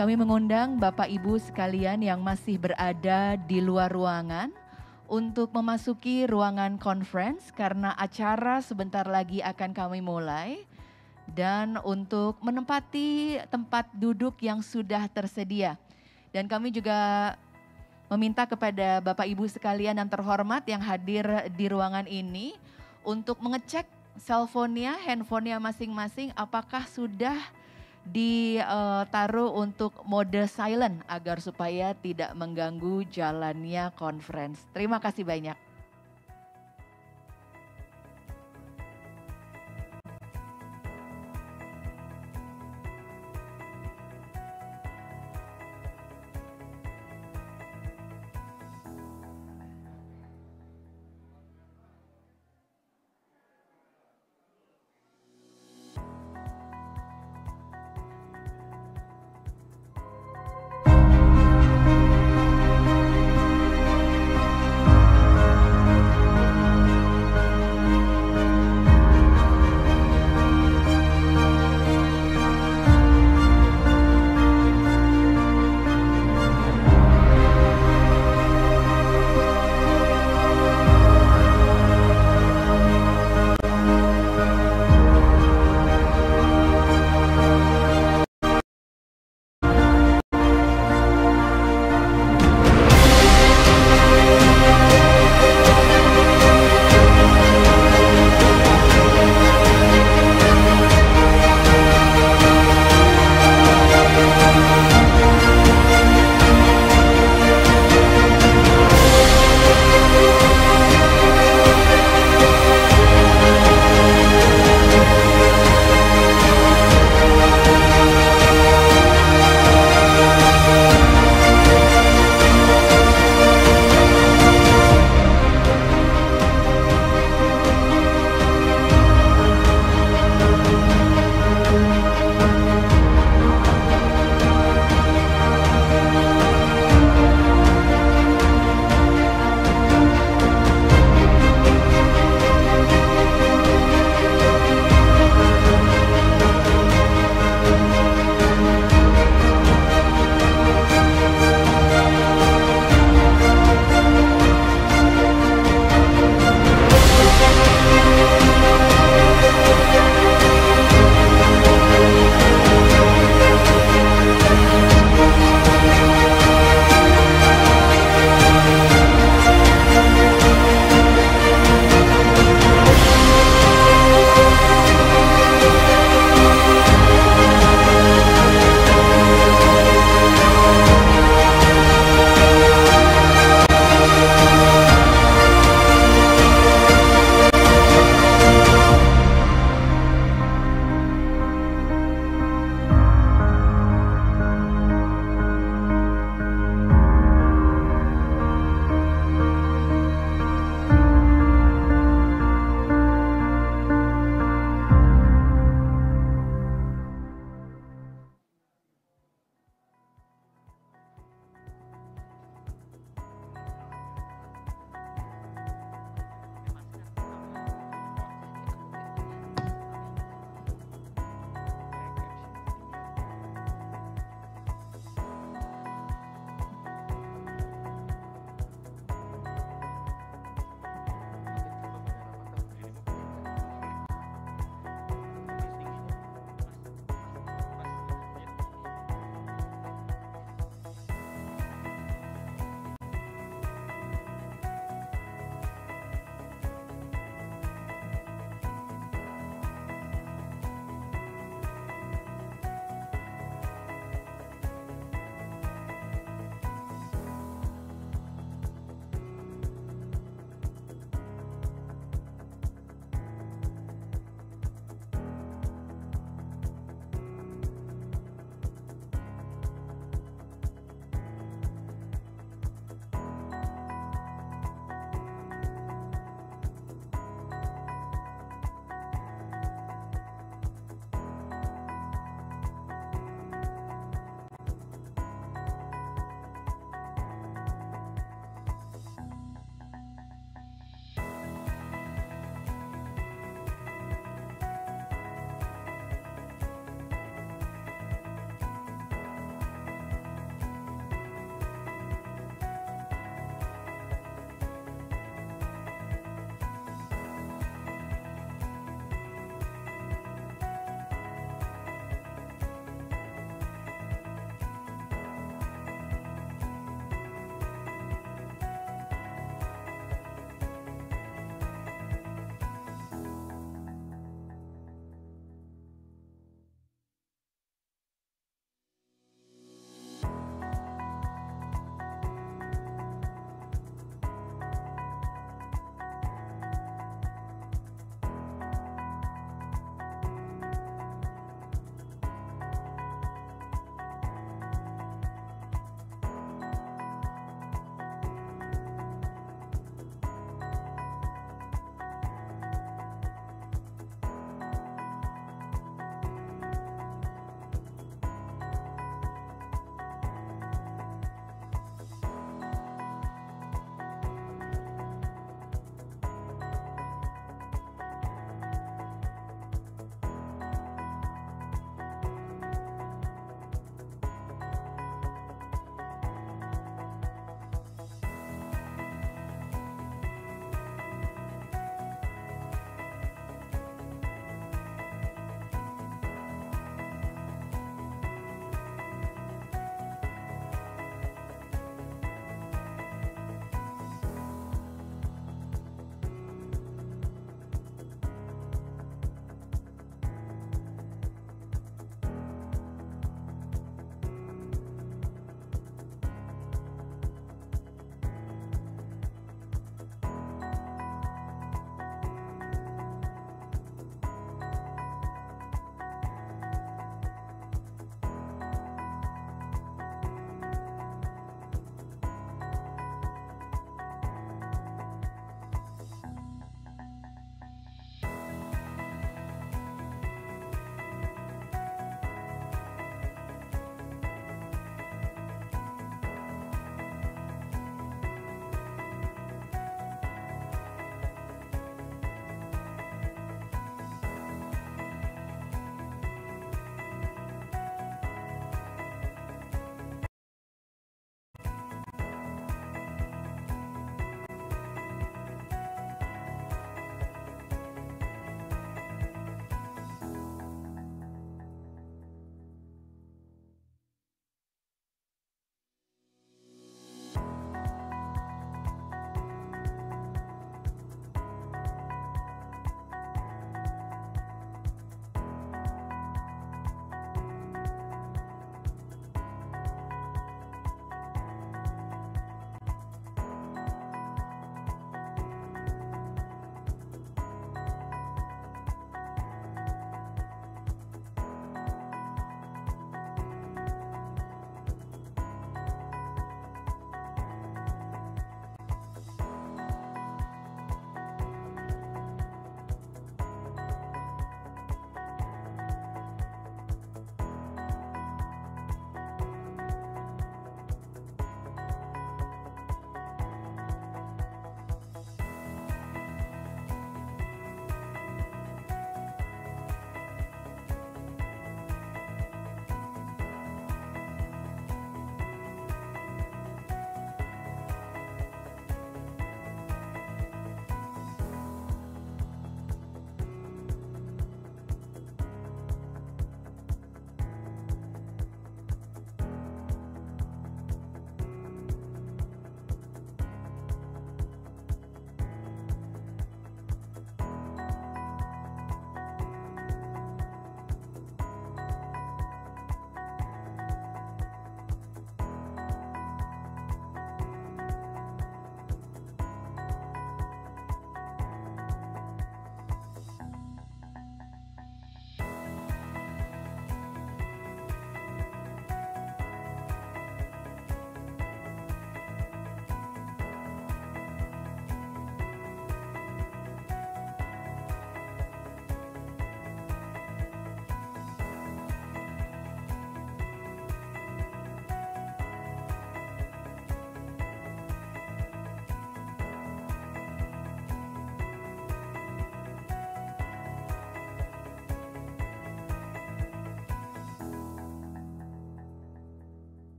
Kami mengundang Bapak Ibu sekalian yang masih berada di luar ruangan untuk memasuki ruangan conference karena acara sebentar lagi akan kami mulai, dan untuk menempati tempat duduk yang sudah tersedia. Dan kami juga meminta kepada Bapak Ibu sekalian yang terhormat yang hadir di ruangan ini untuk mengecek cellphone-nya, handphone-nya masing-masing apakah sudah ditaruh untuk mode silent agar supaya tidak mengganggu jalannya conference. Terima kasih banyak.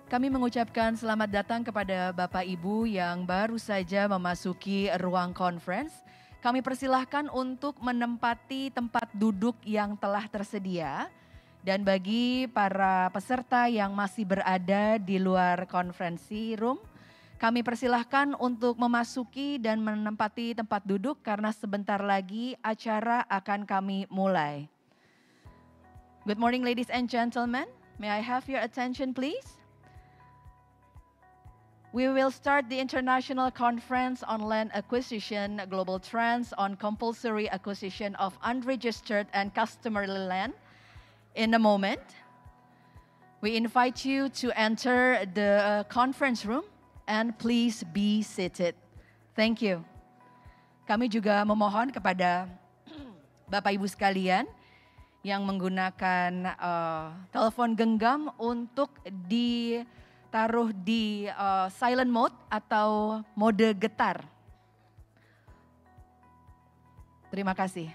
Kami mengucapkan selamat datang kepada Bapak Ibu yang baru saja memasuki ruang conference. Kami persilahkan untuk menempati tempat duduk yang telah tersedia. Dan bagi para peserta yang masih berada di luar konferensi room, kami persilahkan untuk memasuki dan menempati tempat duduk karena sebentar lagi acara akan kami mulai. Good morning ladies and gentlemen, may I have your attention please? We will start the International Conference on Land Acquisition, Global Trends on Compulsory Acquisition of Unregistered and Customarily Land in a moment. We invite you to enter the conference room and please be seated. Thank you. Kami juga memohon kepada Bapak Ibu sekalian yang menggunakan telepon genggam untuk ditaruh di silent mode atau mode getar. Terima kasih.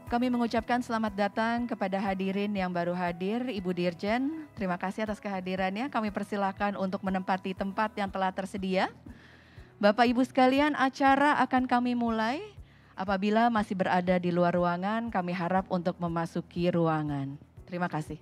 Kami mengucapkan selamat datang kepada hadirin yang baru hadir, Ibu Dirjen. Terima kasih atas kehadirannya. Kami persilahkan untuk menempati tempat yang telah tersedia. Bapak Ibu sekalian, acara akan kami mulai. Apabila masih berada di luar ruangan, kami harap untuk memasuki ruangan. Terima kasih.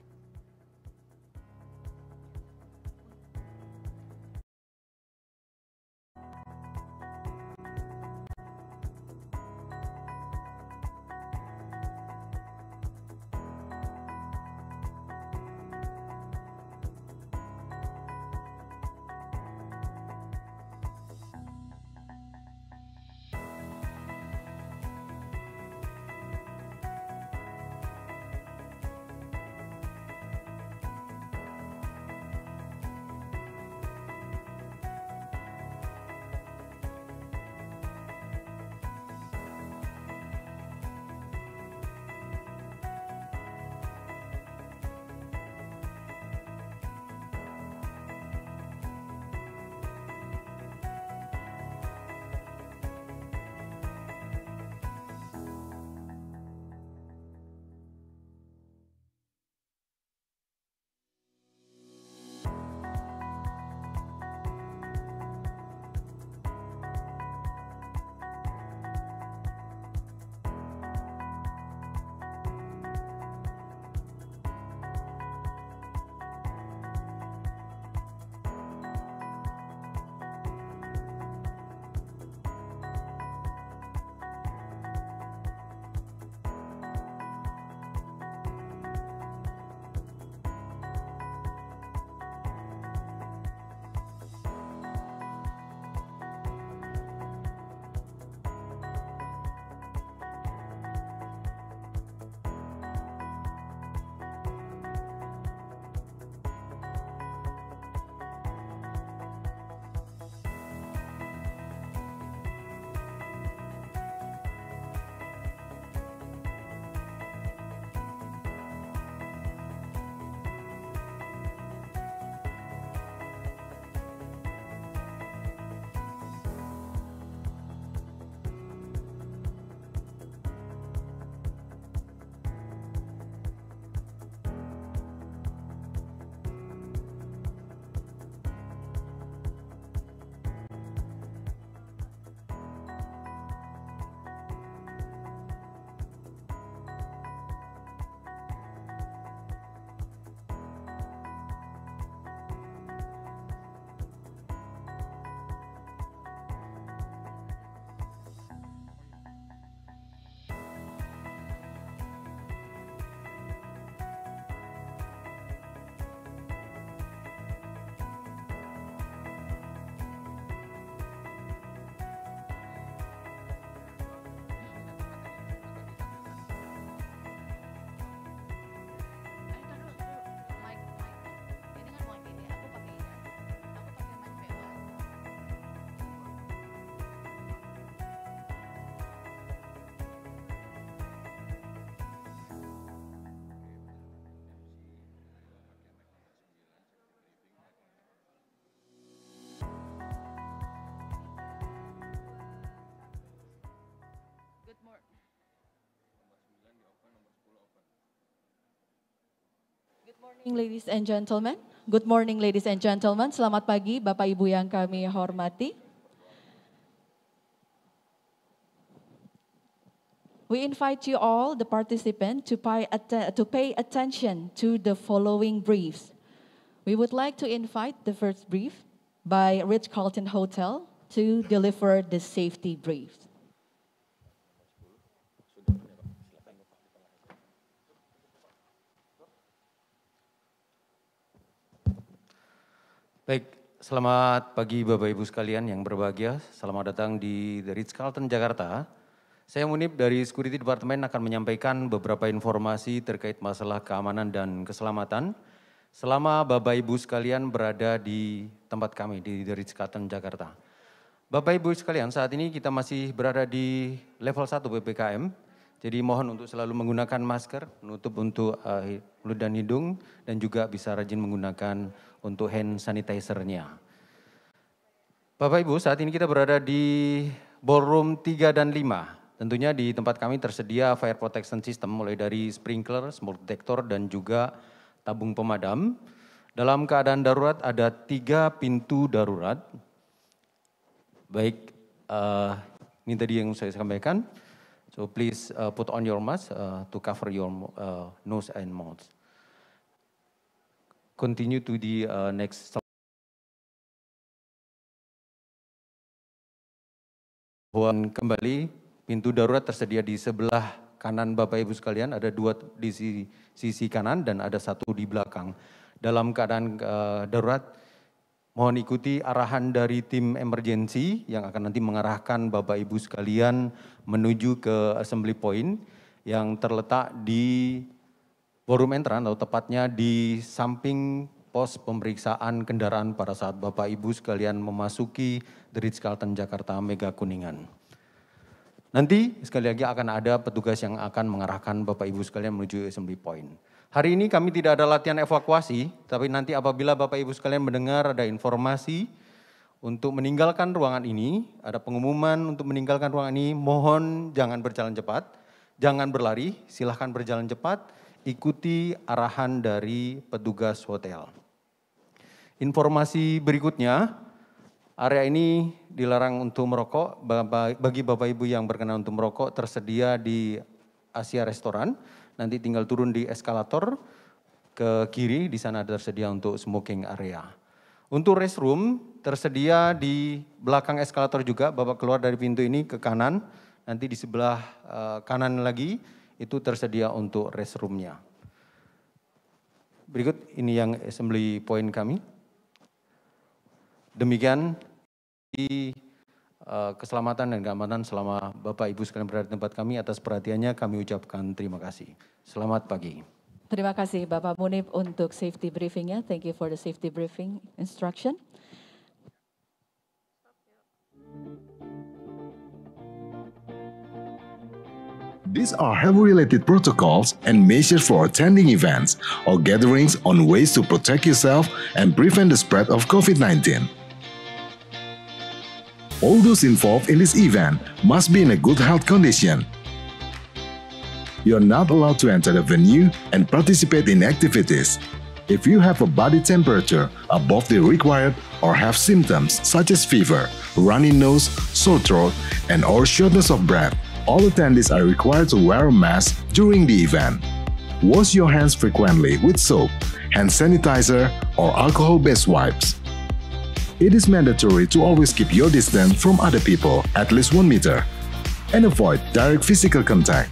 Morning, ladies and gentlemen. Good morning, ladies and gentlemen. Selamat pagi, Bapak Ibu yang kami hormati. We invite you all, the participants, to pay attention to the following briefs. We would like to invite the first brief by Ritz-Carlton Hotel to deliver the safety brief. Baik, selamat pagi Bapak Ibu sekalian yang berbahagia. Selamat datang di The Ritz-Carlton Jakarta. Saya Munib dari Security Department akan menyampaikan beberapa informasi terkait masalah keamanan dan keselamatan selama Bapak Ibu sekalian berada di tempat kami di The Ritz-Carlton Jakarta. Bapak Ibu sekalian, saat ini kita masih berada di level 1 PPKM. Jadi mohon untuk selalu menggunakan masker, menutup untuk mulut dan hidung, dan juga bisa rajin menggunakan untuk hand sanitizer-nya. Bapak Ibu, saat ini kita berada di ballroom 3 dan 5. Tentunya di tempat kami tersedia fire protection system mulai dari sprinkler, smoke detector, dan juga tabung pemadam. Dalam keadaan darurat ada 3 pintu darurat. Baik, ini tadi yang saya sampaikan. So please put on your mask to cover your nose and mouth. Continue to the next slide. Kembali, pintu darurat tersedia di sebelah kanan Bapak Ibu sekalian, ada 2 di sisi kanan dan ada 1 di belakang. Dalam keadaan darurat, mohon ikuti arahan dari tim emergency yang akan nanti mengarahkan Bapak Ibu sekalian menuju ke assembly point yang terletak di forum entran atau tepatnya di samping pos pemeriksaan kendaraan pada saat Bapak Ibu sekalian memasuki The Ritz-Carlton Jakarta Mega Kuningan. Nanti sekali lagi akan ada petugas yang akan mengarahkan Bapak Ibu sekalian menuju assembly point. Hari ini kami tidak ada latihan evakuasi, tapi nanti apabila Bapak Ibu sekalian mendengar ada informasi untuk meninggalkan ruangan ini, ada pengumuman untuk meninggalkan ruangan ini, mohon jangan berjalan cepat, jangan berlari, silahkan berjalan cepat, ikuti arahan dari petugas hotel. Informasi berikutnya, area ini dilarang untuk merokok, bagi Bapak Ibu yang berkenan untuk merokok tersedia di Asia Restoran. Nanti tinggal turun di eskalator ke kiri, di sana tersedia untuk smoking area. Untuk restroom tersedia di belakang eskalator juga, Bapak keluar dari pintu ini ke kanan, nanti di sebelah kanan lagi itu tersedia untuk restroomnya. Berikut ini yang assembly point kami. Demikian di keselamatan dan keamanan selama Bapak Ibu sekalian berada di tempat kami. Atas perhatiannya kami ucapkan terima kasih. Selamat pagi. Terima kasih Bapak Munib untuk safety briefingnya. Thank you for the safety briefing instruction. These are health-related protocols and measures for attending events or gatherings on ways to protect yourself and prevent the spread of COVID-19. All those involved in this event must be in a good health condition. You are not allowed to enter the venue and participate in activities. If you have a body temperature above the required or have symptoms such as fever, runny nose, sore throat, and or shortness of breath, all attendees are required to wear a mask during the event. Wash your hands frequently with soap, hand sanitizer, or alcohol-based wipes. It is mandatory to always keep your distance from other people at least 1 meter and avoid direct physical contact.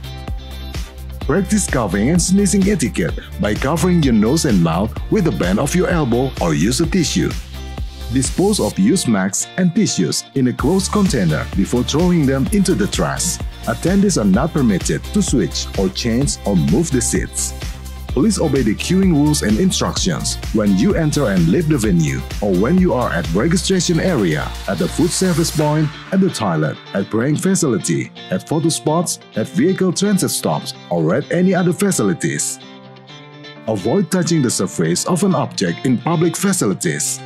Practice coughing and sneezing etiquette by covering your nose and mouth with the band of your elbow or use a tissue. Dispose of used masks and tissues in a closed container before throwing them into the trash. Attendees are not permitted to switch or change or move the seats. Please obey the queuing rules and instructions when you enter and leave the venue, or when you are at registration area, at the food service point, at the toilet, at praying facility, at photo spots, at vehicle transit stops, or at any other facilities. Avoid touching the surface of an object in public facilities.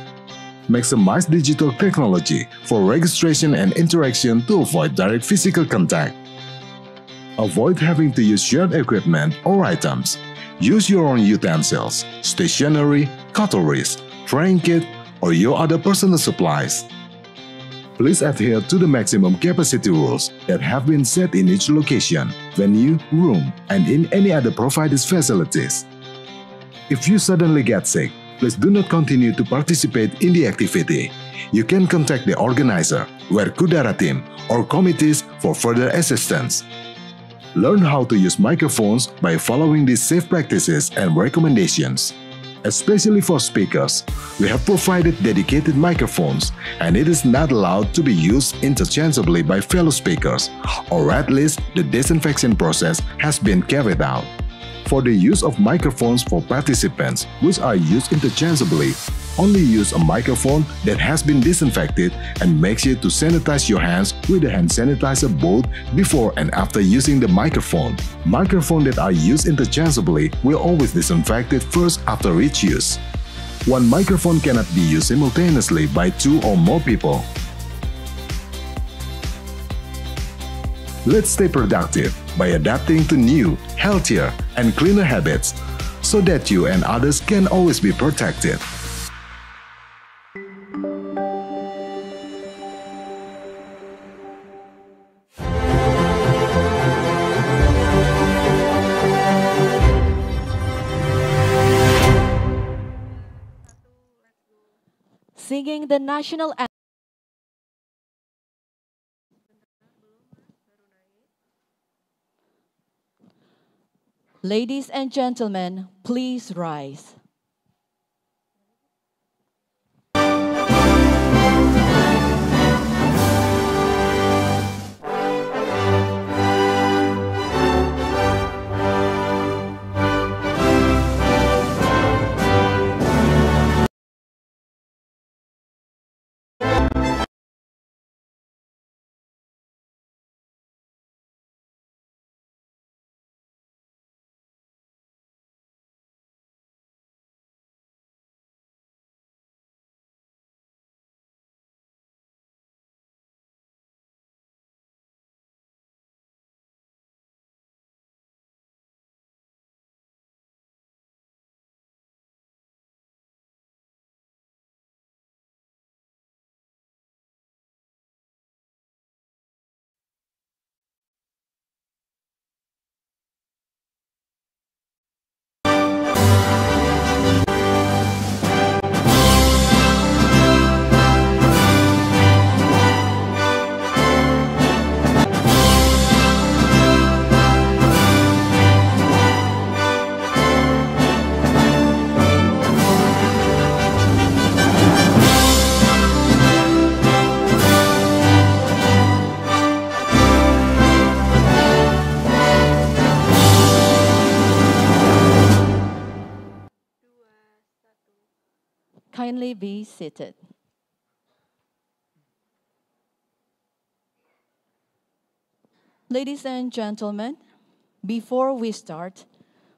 Maximize digital technology for registration and interaction to avoid direct physical contact. Avoid having to use shared equipment or items. Use your own utensils, stationery, cutleries, praying kit, or your other personal supplies. Please adhere to the maximum capacity rules that have been set in each location, venue, room, and in any other provided facilities. If you suddenly get sick, please do not continue to participate in the activity. You can contact the organizer, Werkudara team, or committees for further assistance. Learn how to use microphones by following these safe practices and recommendations. Especially for speakers, we have provided dedicated microphones, and it is not allowed to be used interchangeably by fellow speakers, or at least the disinfection process has been carried out. For the use of microphones for participants which are used interchangeably, only use a microphone that has been disinfected and make sure to sanitize your hands with a hand sanitizer both before and after using the microphone. Microphones that are used interchangeably will always disinfect it first after each use. One microphone cannot be used simultaneously by 2 or more people. Let's stay productive by adapting to new, healthier, and cleaner habits so that you and others can always be protected. Singing the national anthem. Ladies and gentlemen, please rise. Kindly be seated. Ladies and gentlemen, before we start,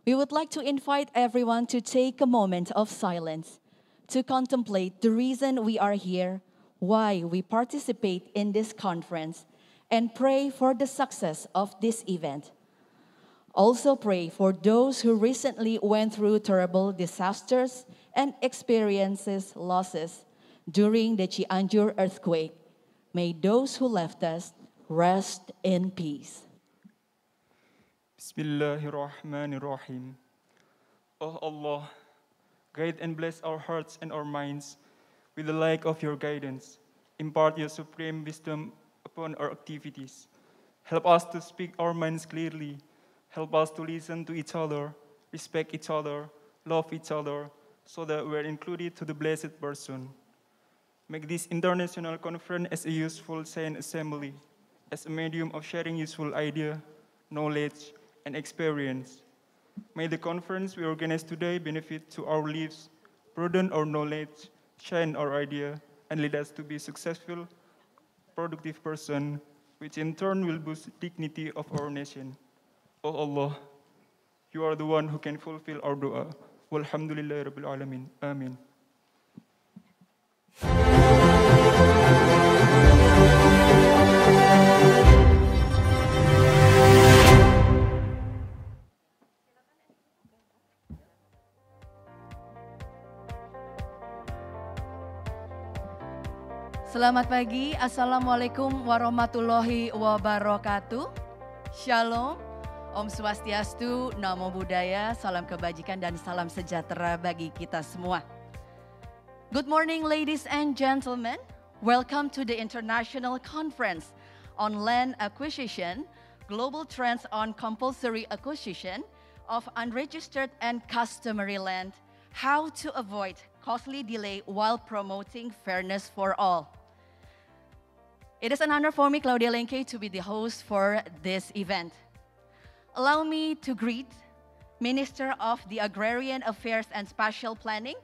we would like to invite everyone to take a moment of silence to contemplate the reason we are here, why we participate in this conference, and pray for the success of this event. Also pray for those who recently went through terrible disasters and experiences losses during the Cianjur earthquake. May those who left us rest in peace. Bismillahirrahmanirrahim. Oh Allah, guide and bless our hearts and our minds with the light of your guidance. Impart your supreme wisdom upon our activities. Help us to speak our minds clearly. Help us to listen to each other, respect each other, love each other, so that we are included to the blessed person. Make this international conference as a useful science assembly, as a medium of sharing useful idea, knowledge, and experience. May the conference we organize today benefit to our lives, broaden our knowledge, shine our idea, and lead us to be successful, productive person, which in turn will boost dignity of our nation. Oh Allah, you are the one who can fulfill our dua. Walhamdulillahi Rabbil Alamin. Amin. Selamat pagi, Assalamualaikum warahmatullahi wabarakatuh. Shalom, Om Swastiastu, Namo Buddhaya, salam kebajikan dan salam sejahtera bagi kita semua. Good morning ladies and gentlemen, welcome to the International Conference on Land Acquisition, Global Trends on Compulsory Acquisition of Unregistered and Customary Land, How to Avoid Costly Delay while Promoting Fairness for All. It is an honor for me, Claudia Lenke, to be the host for this event. Allow me to greet Minister of the Agrarian Affairs and Spatial Planning,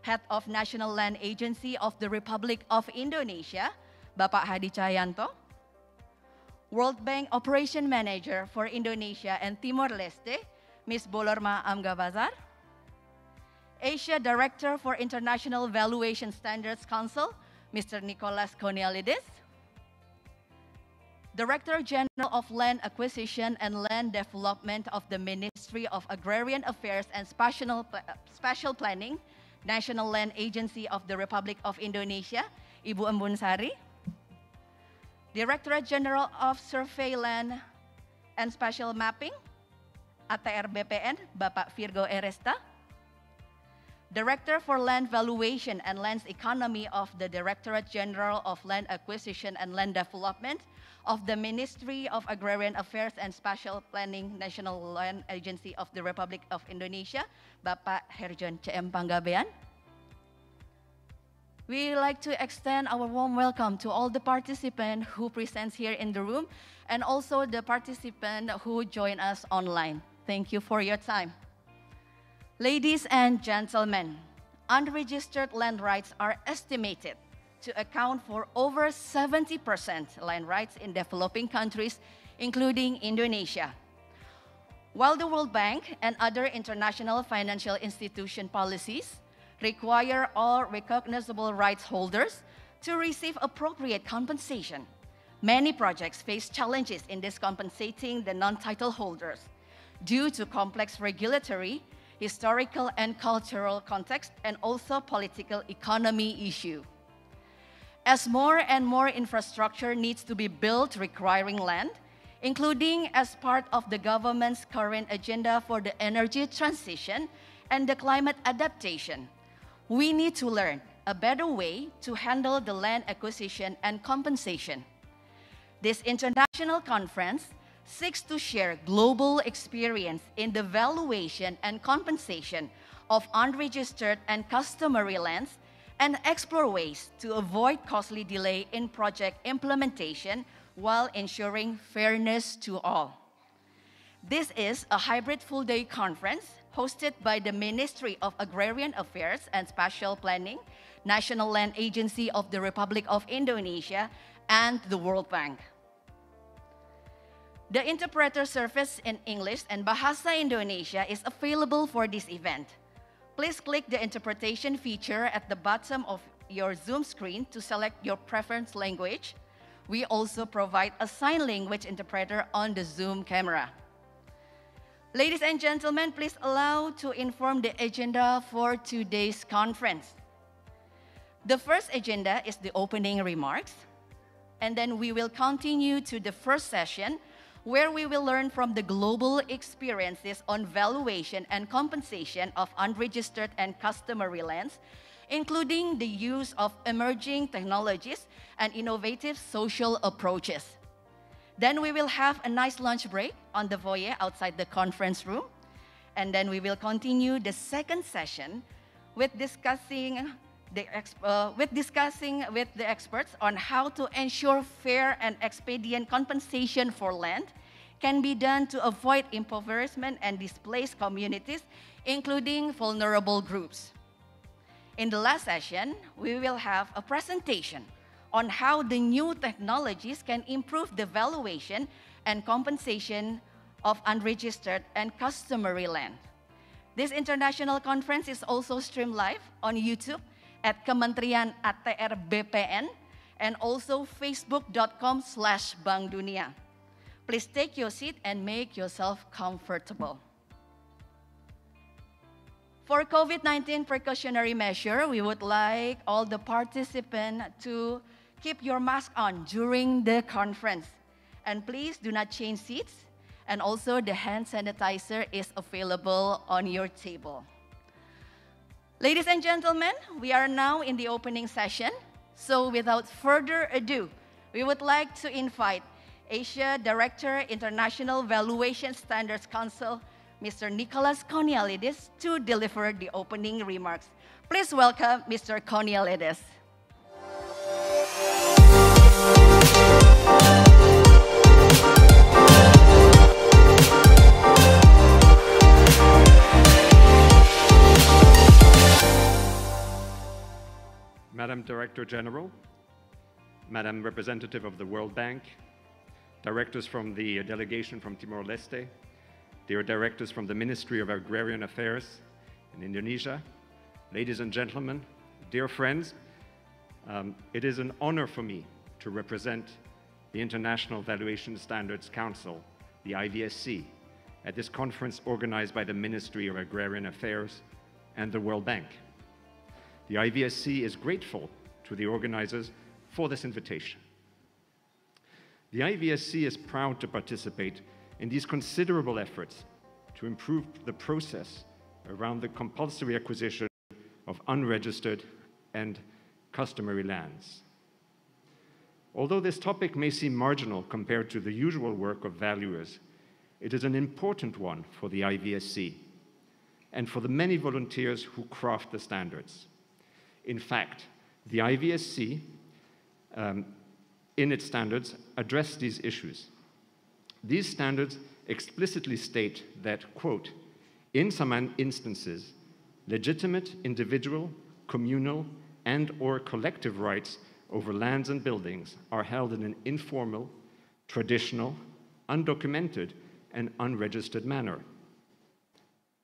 Head of National Land Agency of the Republic of Indonesia, Bapak Hadi Cahyanto, World Bank Operation Manager for Indonesia and Timor-Leste, Ms. Bolorma Amgabazar, Asia Director for International Valuation Standards Council, Mr. Nicholas Konialidis, Director General of Land Acquisition and Land Development of the Ministry of Agrarian Affairs and Spatial Planning, National Land Agency of the Republic of Indonesia, Ibu Embun Sari. Directorate General of Survey Land and Spatial Mapping, ATR BPN, Bapak Virgo Eresta. Director for Land Valuation and Lands Economy of the Directorate General of Land Acquisition and Land Development of the Ministry of Agrarian Affairs and Spatial Planning, National Land Agency of the Republic of Indonesia, Bapak Herjon CM Panggabean. We like to extend our warm welcome to all the participants who present here in the room and also the participants who join us online. Thank you for your time. Ladies and gentlemen, unregistered land rights are estimated to account for over 70% land rights in developing countries, including Indonesia. While the World Bank and other international financial institution policies require all recognizable rights holders to receive appropriate compensation, many projects face challenges in compensating the non-title holders due to complex regulatory, historical and cultural context, and also political economy issue. As more and more infrastructure needs to be built requiring land, including as part of the government's current agenda for the energy transition and the climate adaptation, we need to learn a better way to handle the land acquisition and compensation. This international conference seeks to share global experience in the valuation and compensation of unregistered and customary lands and explore ways to avoid costly delay in project implementation while ensuring fairness to all. This is a hybrid full-day conference hosted by the Ministry of Agrarian Affairs and Spatial Planning, National Land Agency of the Republic of Indonesia, and the World Bank. The interpreter service in English and Bahasa Indonesia is available for this event. Please click the interpretation feature at the bottom of your Zoom screen to select your preference language. We also provide a sign language interpreter on the Zoom camera. Ladies and gentlemen, please allow to inform the agenda for today's conference. The first agenda is the opening remarks, and then we will continue to the first session where we will learn from the global experiences on valuation and compensation of unregistered and customary lands, including the use of emerging technologies and innovative social approaches. Then we will have a nice lunch break on the foyer outside the conference room. And then we will continue the second session with discussing with the experts on how to ensure fair and expedient compensation for land can be done to avoid impoverishment and displaced communities, including vulnerable groups. In the last session, we will have a presentation on how the new technologies can improve the valuation and compensation of unregistered and customary land. This international conference is also streamed live on YouTube at Kementerian ATR BPN and also facebook.com/Bank Dunia. Please take your seat and make yourself comfortable. For COVID-19 precautionary measure, we would like all the participants to keep your mask on during the conference. And please do not change seats. And also the hand sanitizer is available on your table. Ladies and gentlemen, we are now in the opening session. So without further ado, we would like to invite Asia Director, International Valuation Standards Council, Mr. Nicholas Konialidis, to deliver the opening remarks. Please welcome Mr. Konialidis. Madam Director General, Madam Representative of the World Bank, directors from the delegation from Timor-Leste, dear directors from the Ministry of Agrarian Affairs in Indonesia, ladies and gentlemen, dear friends, it is an honor for me to represent the International Valuation Standards Council, the IVSC, at this conference organized by the Ministry of Agrarian Affairs and the World Bank. The IVSC is grateful to the organizers for this invitation. The IVSC is proud to participate in these considerable efforts to improve the process around the compulsory acquisition of unregistered and customary lands. Although this topic may seem marginal compared to the usual work of valuers, it is an important one for the IVSC and for the many volunteers who craft the standards. In fact, the IVSC, in its standards, address these issues. These standards explicitly state that, quote, in some instances, legitimate individual, communal, and/or collective rights over lands and buildings are held in an informal, traditional, undocumented, and unregistered manner.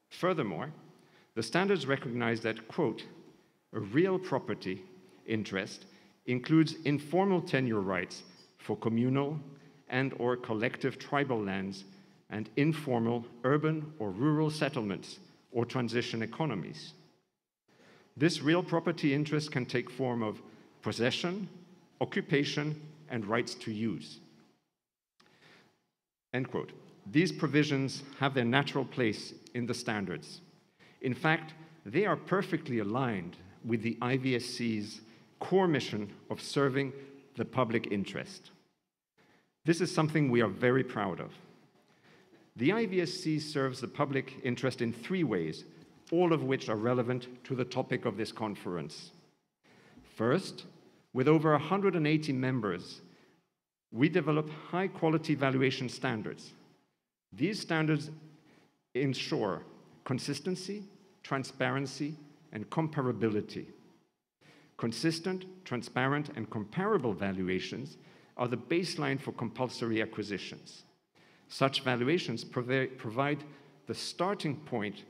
Furthermore, the standards recognize that, quote, a real property interest includes informal tenure rights for communal and/or collective tribal lands and informal urban or rural settlements or transition economies. This real property interest can take form of possession, occupation, and rights to use. End quote. These provisions have their natural place in the standards. In fact, they are perfectly aligned with the IVSC's core mission of serving the public interest. This is something we are very proud of. The IVSC serves the public interest in 3 ways, all of which are relevant to the topic of this conference. First, with over 180 members, we develop high-quality valuation standards. These standards ensure consistency, transparency, and comparability. Consistent, transparent, and comparable valuations are the baseline for compulsory acquisitions. Such valuations provide the starting point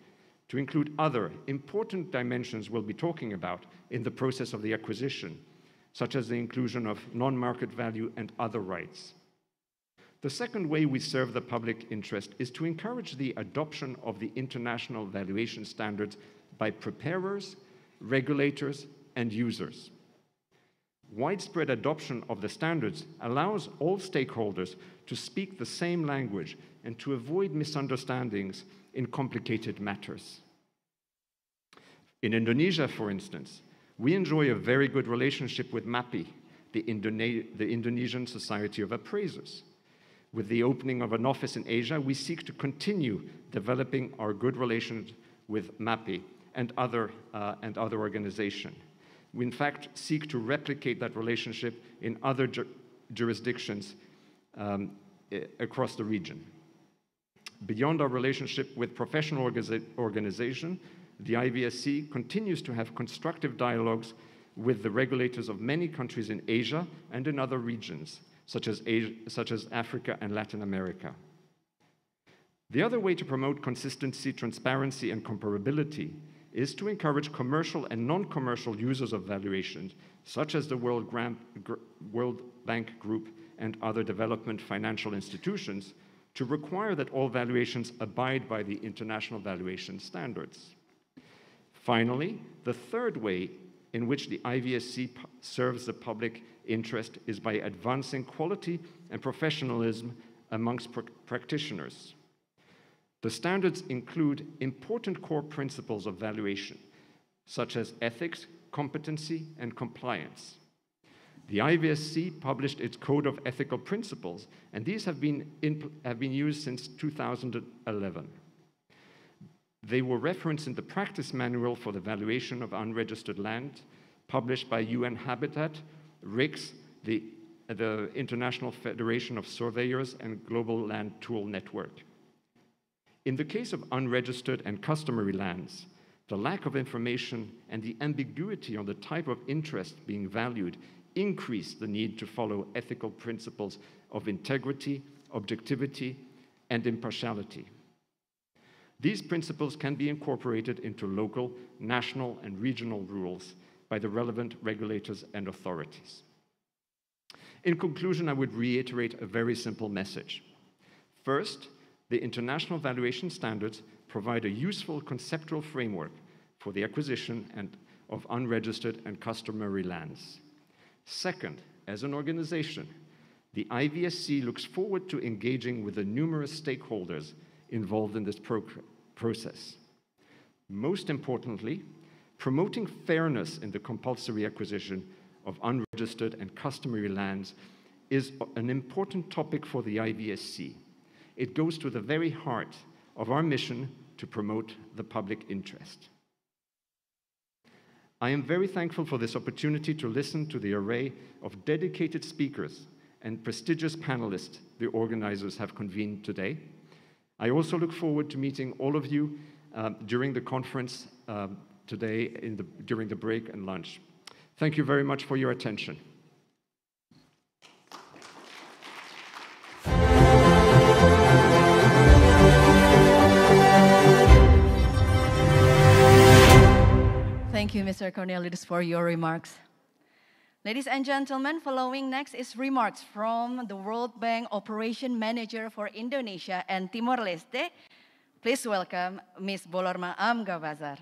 to include other important dimensions we'll be talking about in the process of the acquisition, such as the inclusion of non-market value and other rights. The second way we serve the public interest is to encourage the adoption of the international valuation standards by preparers, regulators, and users. Widespread adoption of the standards allows all stakeholders to speak the same language and to avoid misunderstandings in complicated matters. In Indonesia, for instance, we enjoy a very good relationship with MAPI, the Indonesian Society of Appraisers. With the opening of an office in Asia, we seek to continue developing our good relations with MAPI and other organizations. We, in fact, seek to replicate that relationship in other jurisdictions across the region. Beyond our relationship with professional organizations, the IVSC continues to have constructive dialogues with the regulators of many countries in Asia and in other regions, such as Africa and Latin America. The other way to promote consistency, transparency, and comparability is to encourage commercial and non-commercial users of valuations, such as the World Bank Group and other development financial institutions, to require that all valuations abide by the international valuation standards. Finally, the third way in which the IVSC serves the public interest is by advancing quality and professionalism amongst practitioners. The standards include important core principles of valuation, such as ethics, competency, and compliance. The IVSC published its Code of Ethical Principles, and these have been used since 2011. They were referenced in the Practice Manual for the Valuation of Unregistered Land, published by UN Habitat, RICS, the International Federation of Surveyors, and Global Land Tool Network. In the case of unregistered and customary lands, the lack of information and the ambiguity on the type of interest being valued increase the need to follow ethical principles of integrity, objectivity, and impartiality. These principles can be incorporated into local, national, and regional rules by the relevant regulators and authorities. In conclusion, I would reiterate a very simple message. First, the international valuation standards provide a useful conceptual framework for the acquisition of unregistered and customary lands. Second, as an organization, the IVSC looks forward to engaging with the numerous stakeholders involved in this process. Most importantly, promoting fairness in the compulsory acquisition of unregistered and customary lands is an important topic for the IVSC. It goes to the very heart of our mission to promote the public interest. I am very thankful for this opportunity to listen to the array of dedicated speakers and prestigious panelists the organizers have convened today. I also look forward to meeting all of you during the conference today during the break and lunch. Thank you very much for your attention. Thank you, Mr. Cornelius, for your remarks. Ladies and gentlemen, following next is remarks from the World Bank Operation Manager for Indonesia and Timor-Leste. Please welcome Ms. Bolorma Amgabazar.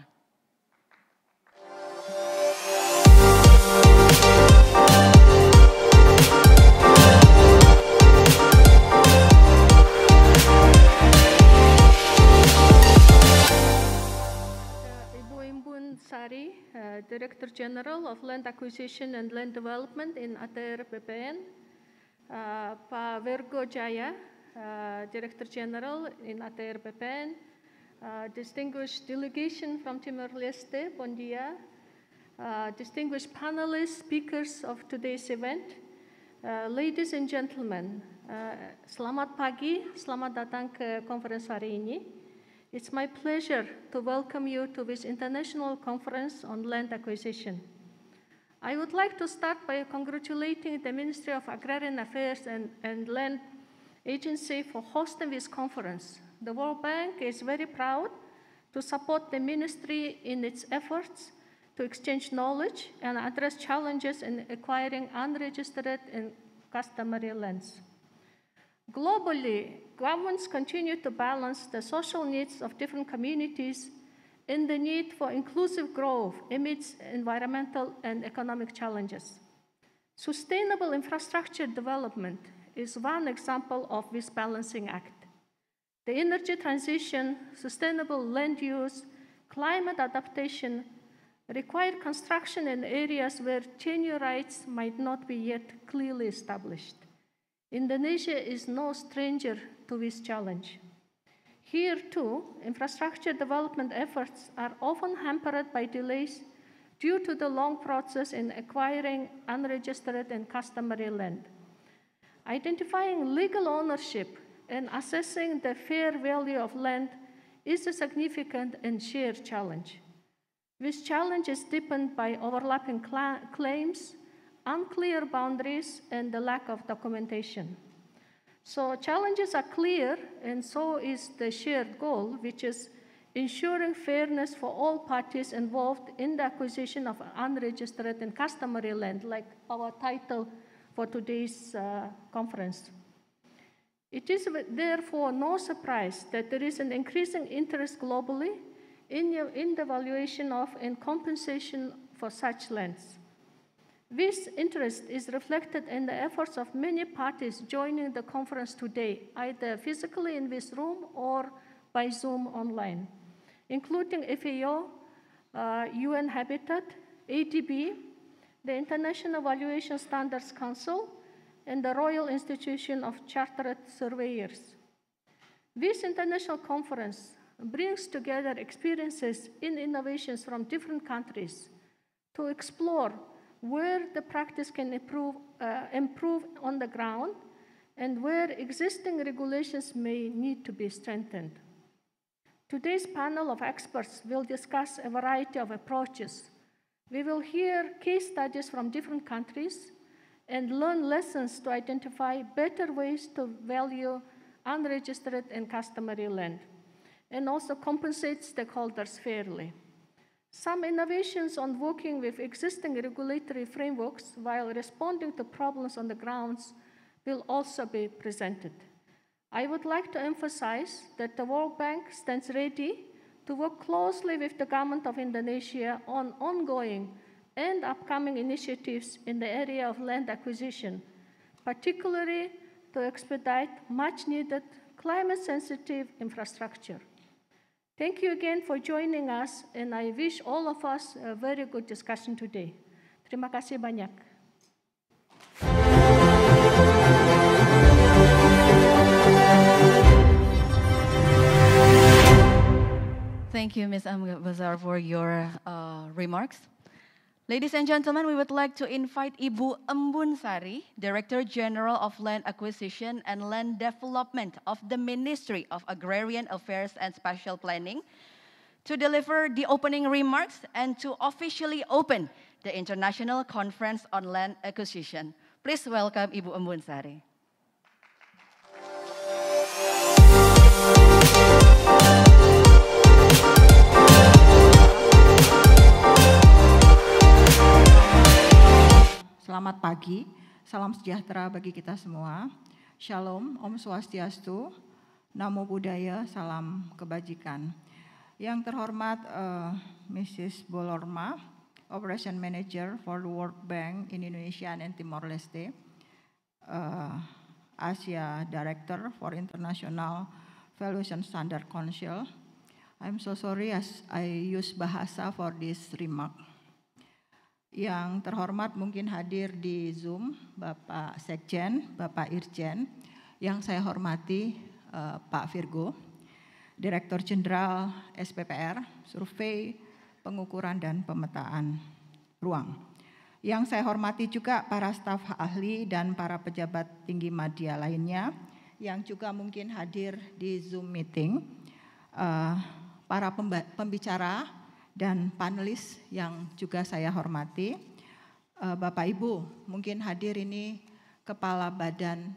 Sari, Director General of Land Acquisition and Land Development in ATR BPN, Pak Virgo Jaya, Director General in ATR BPN, distinguished delegation from Timor-Leste, bon dia, distinguished panelists, speakers of today's event, ladies and gentlemen, selamat pagi, selamat datang ke conference hari ini. It's my pleasure to welcome you to this international conference on land acquisition. I would like to start by congratulating the Ministry of Agrarian Affairs and Land Agency for hosting this conference. The World Bank is very proud to support the ministry in its efforts to exchange knowledge and address challenges in acquiring unregistered and customary lands. Globally, governments continue to balance the social needs of different communities and the need for inclusive growth amidst environmental and economic challenges. Sustainable infrastructure development is one example of this balancing act. The energy transition, sustainable land use, climate adaptation require construction in areas where tenure rights might not be yet clearly established. Indonesia is no stranger to this challenge. Here, too, infrastructure development efforts are often hampered by delays due to the long process in acquiring unregistered and customary land. Identifying legal ownership and assessing the fair value of land is a significant and shared challenge. This challenge is deepened by overlapping claims, unclear boundaries, and the lack of documentation. So challenges are clear, and so is the shared goal, which is ensuring fairness for all parties involved in the acquisition of unregistered and customary land, like our title for today's conference. It is therefore no surprise that there is an increasing interest globally in the valuation of and compensation for such lands. This interest is reflected in the efforts of many parties joining the conference today, either physically in this room or by Zoom online, including FAO, UN Habitat, ADB, the International Valuation Standards Council, and the Royal Institution of Chartered Surveyors. This international conference brings together experiences in innovations from different countries to explore where the practice can improve on the ground and where existing regulations may need to be strengthened. Today's panel of experts will discuss a variety of approaches. We will hear case studies from different countries and learn lessons to identify better ways to value unregistered and customary land, and also compensate stakeholders fairly. Some innovations on working with existing regulatory frameworks while responding to problems on the grounds will also be presented. I would like to emphasize that the World Bank stands ready to work closely with the government of Indonesia on ongoing and upcoming initiatives in the area of land acquisition, particularly to expedite much-needed climate-sensitive infrastructure. Thank you again for joining us, and I wish all of us a very good discussion today. Terima kasih banyak. Thank you, Ms. Ambazar, for your remarks. Ladies and gentlemen, we would like to invite Ibu Embun Sari, Director General of Land Acquisition and Land Development of the Ministry of Agrarian Affairs and Spatial Planning, to deliver the opening remarks and to officially open the International Conference on Land Acquisition. Please welcome Ibu Embun Sari. Selamat pagi, salam sejahtera bagi kita semua. Shalom, Om Swastiastu, Namo Buddhaya, salam kebajikan. Yang terhormat Mrs. Bolorma, Operation Manager for the World Bank in Indonesia and Timor Leste, Asia Director for International Valuation Standard Council. I'm so sorry as I use bahasa for this remark. Yang terhormat mungkin hadir di Zoom, Bapak Sekjen, Bapak Irjen, yang saya hormati Pak Virgo, Direktur Jenderal SPPR, Survei, Pengukuran dan Pemetaan Ruang. Yang saya hormati juga para staf ahli dan para pejabat tinggi media lainnya, yang juga mungkin hadir di Zoom meeting, para pembicara, dan panelis yang juga saya hormati, Bapak Ibu mungkin hadir ini Kepala Badan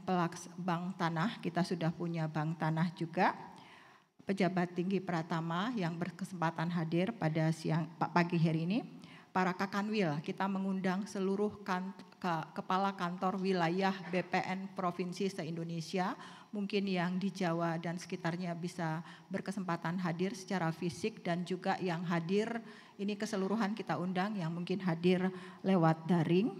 Bank Tanah, kita sudah punya Bank Tanah juga, pejabat tinggi Pratama yang berkesempatan hadir pada pagi hari ini, para Kakanwil, kita mengundang seluruh kepala kantor wilayah BPN Provinsi se-Indonesia, mungkin yang di Jawa dan sekitarnya bisa berkesempatan hadir secara fisik, dan juga yang hadir ini keseluruhan kita undang yang mungkin hadir lewat daring.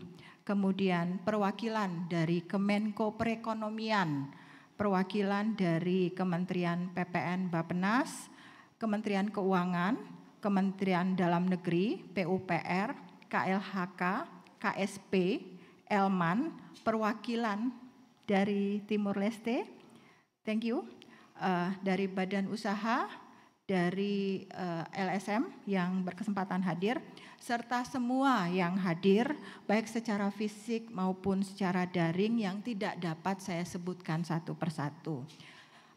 Kemudian perwakilan dari Kemenko Perekonomian, perwakilan dari Kementerian PPN Bappenas, Kementerian Keuangan, Kementerian Dalam Negeri, PUPR, KLHK, KSP, Elman, perwakilan dari Timor Leste, thank you, dari badan usaha, dari LSM yang berkesempatan hadir, serta semua yang hadir baik secara fisik maupun secara daring yang tidak dapat saya sebutkan satu persatu.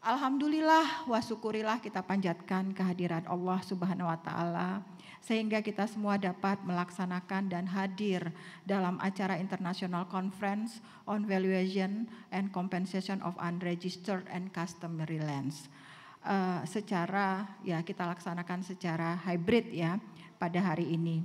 Alhamdulillah wa syukurilah, kita panjatkan kehadiran Allah Subhanahu wa taala sehingga kita semua dapat melaksanakan dan hadir dalam acara International Conference on Valuation and Compensation of Unregistered and Customary Lands. Secara kita laksanakan secara hybrid ya pada hari ini.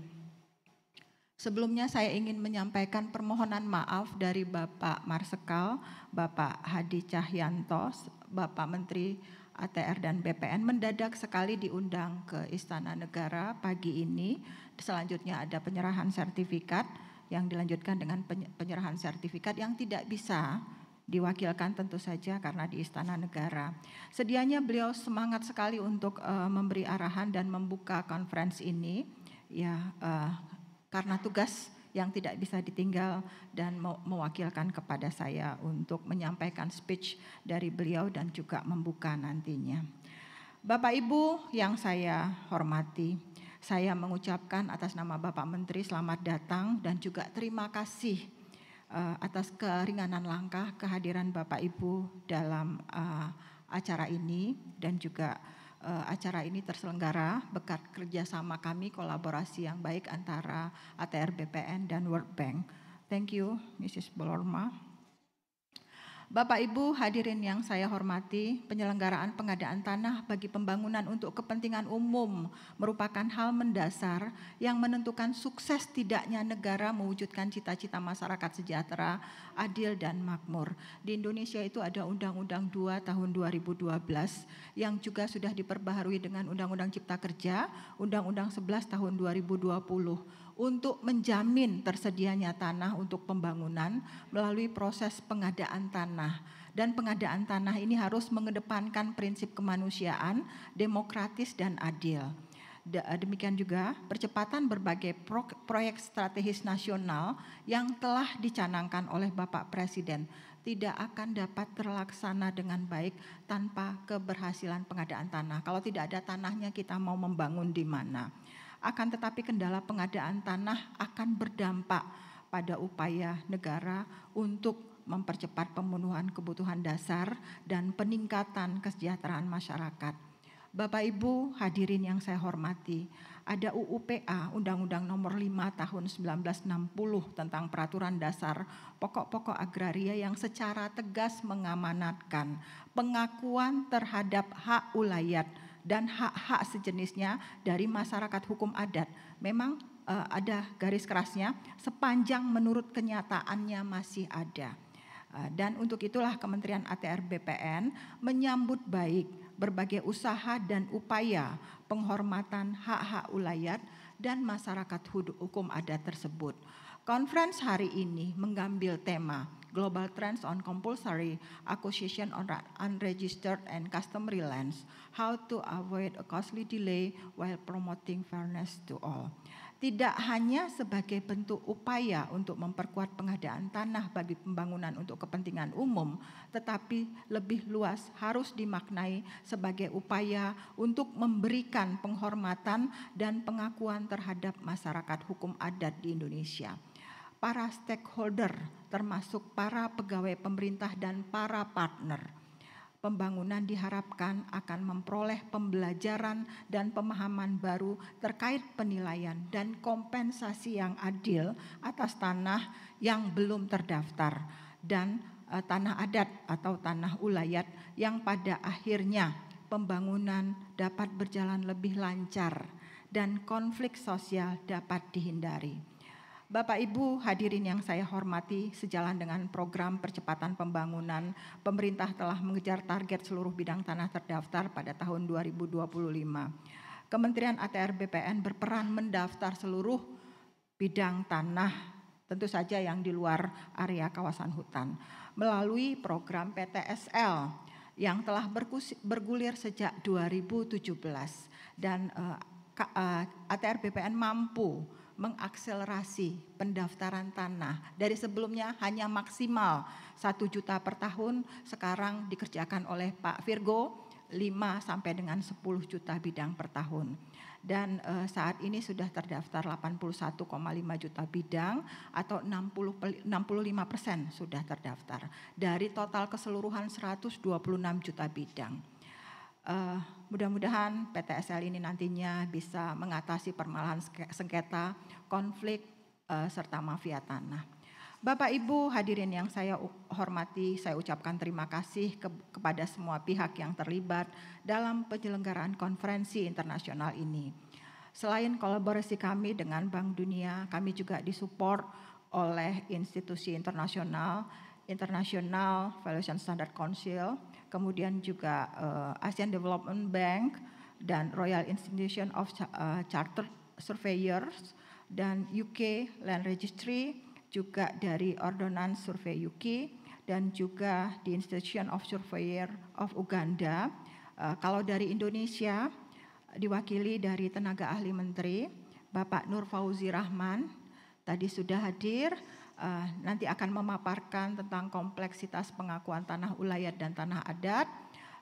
Sebelumnya saya ingin menyampaikan permohonan maaf dari Bapak Marsekal, Bapak Hadi Cahyanto, Bapak Menteri ATR dan BPN mendadak sekali diundang ke Istana Negara pagi ini. Selanjutnya ada penyerahan sertifikat yang dilanjutkan dengan penyerahan sertifikat yang tidak bisa diwakilkan tentu saja karena di Istana Negara. Sedianya beliau semangat sekali untuk memberi arahan dan membuka konferensi ini karena tugas yang tidak bisa ditinggal dan mewakilkan kepada saya untuk menyampaikan speech dari beliau dan juga membuka nantinya. Bapak Ibu yang saya hormati, saya mengucapkan atas nama Bapak Menteri selamat datang dan juga terima kasih atas keringanan langkah kehadiran Bapak Ibu dalam acara ini, dan juga acara ini terselenggara berkat kerjasama kami, kolaborasi yang baik antara ATR BPN dan World Bank. Thank you, Mrs. Bolorma. Bapak Ibu hadirin yang saya hormati, penyelenggaraan pengadaan tanah bagi pembangunan untuk kepentingan umum merupakan hal mendasar yang menentukan sukses tidaknya negara mewujudkan cita-cita masyarakat sejahtera, adil dan makmur. Di Indonesia itu ada Undang-Undang 2 tahun 2012 yang juga sudah diperbaharui dengan Undang-Undang Cipta Kerja, Undang-Undang 11 tahun 2020 untuk menjamin tersedianya tanah untuk pembangunan melalui proses pengadaan tanah. Dan pengadaan tanah ini harus mengedepankan prinsip kemanusiaan, demokratis dan adil. Demikian juga percepatan berbagai proyek strategis nasional yang telah dicanangkan oleh Bapak Presiden tidak akan dapat terlaksana dengan baik tanpa keberhasilan pengadaan tanah. Kalau tidak ada tanahnya, kita mau membangun di mana? Akan tetapi kendala pengadaan tanah akan berdampak pada upaya negara untuk mempercepat pemenuhan kebutuhan dasar dan peningkatan kesejahteraan masyarakat. Bapak Ibu hadirin yang saya hormati, ada UUPA Undang-Undang Nomor 5 Tahun 1960 tentang Peraturan Dasar Pokok-pokok Agraria yang secara tegas mengamanatkan pengakuan terhadap hak ulayat dan hak-hak sejenisnya dari masyarakat hukum adat. Memang ada garis kerasnya sepanjang menurut kenyataannya masih ada. Dan untuk itulah Kementerian ATR BPN menyambut baik berbagai usaha dan upaya penghormatan hak-hak ulayat dan masyarakat hukum adat tersebut. Conference hari ini mengambil tema Global Trends on Compulsory Acquisition on Unregistered and Customary Lands, How to Avoid a Costly Delay while Promoting Fairness to All. Tidak hanya sebagai bentuk upaya untuk memperkuat pengadaan tanah bagi pembangunan untuk kepentingan umum, tetapi lebih luas harus dimaknai sebagai upaya untuk memberikan penghormatan dan pengakuan terhadap masyarakat hukum adat di Indonesia. Para stakeholder termasuk para pegawai pemerintah dan para partner. Pembangunan diharapkan akan memperoleh pembelajaran dan pemahaman baru terkait penilaian dan kompensasi yang adil atas tanah yang belum terdaftar dan tanah adat atau tanah ulayat yang pada akhirnya pembangunan dapat berjalan lebih lancar dan konflik sosial dapat dihindari. Bapak Ibu hadirin yang saya hormati, sejalan dengan program percepatan pembangunan, pemerintah telah mengejar target seluruh bidang tanah terdaftar pada tahun 2025. Kementerian ATR BPN berperan mendaftar seluruh bidang tanah, tentu saja yang di luar area kawasan hutan, melalui program PTSL yang telah bergulir sejak 2017 dan ATR BPN mampu mengakselerasi pendaftaran tanah. Dari sebelumnya hanya maksimal 1 juta per tahun, sekarang dikerjakan oleh Pak Virgo 5 sampai dengan 10 juta bidang per tahun. Dan saat ini sudah terdaftar 81,5 juta bidang atau 65% sudah terdaftar dari total keseluruhan 126 juta bidang. Mudah-mudahan PTSL ini nantinya bisa mengatasi permasalahan sengketa, konflik, serta mafia tanah. Bapak Ibu hadirin yang saya hormati, saya ucapkan terima kasih kepada semua pihak yang terlibat dalam penyelenggaraan konferensi internasional ini. Selain kolaborasi kami dengan Bank Dunia, kami juga disupport oleh institusi internasional, International Valuation Standard Council, kemudian juga Asian Development Bank dan Royal Institution of Chartered Surveyors dan UK Land Registry, juga dari Ordnance Survey UK dan juga di Institution of Surveyor of Uganda. Kalau dari Indonesia diwakili dari tenaga ahli menteri Bapak Nur Fauzi Rahman, tadi sudah hadir. Nanti akan memaparkan tentang kompleksitas pengakuan tanah ulayat dan tanah adat,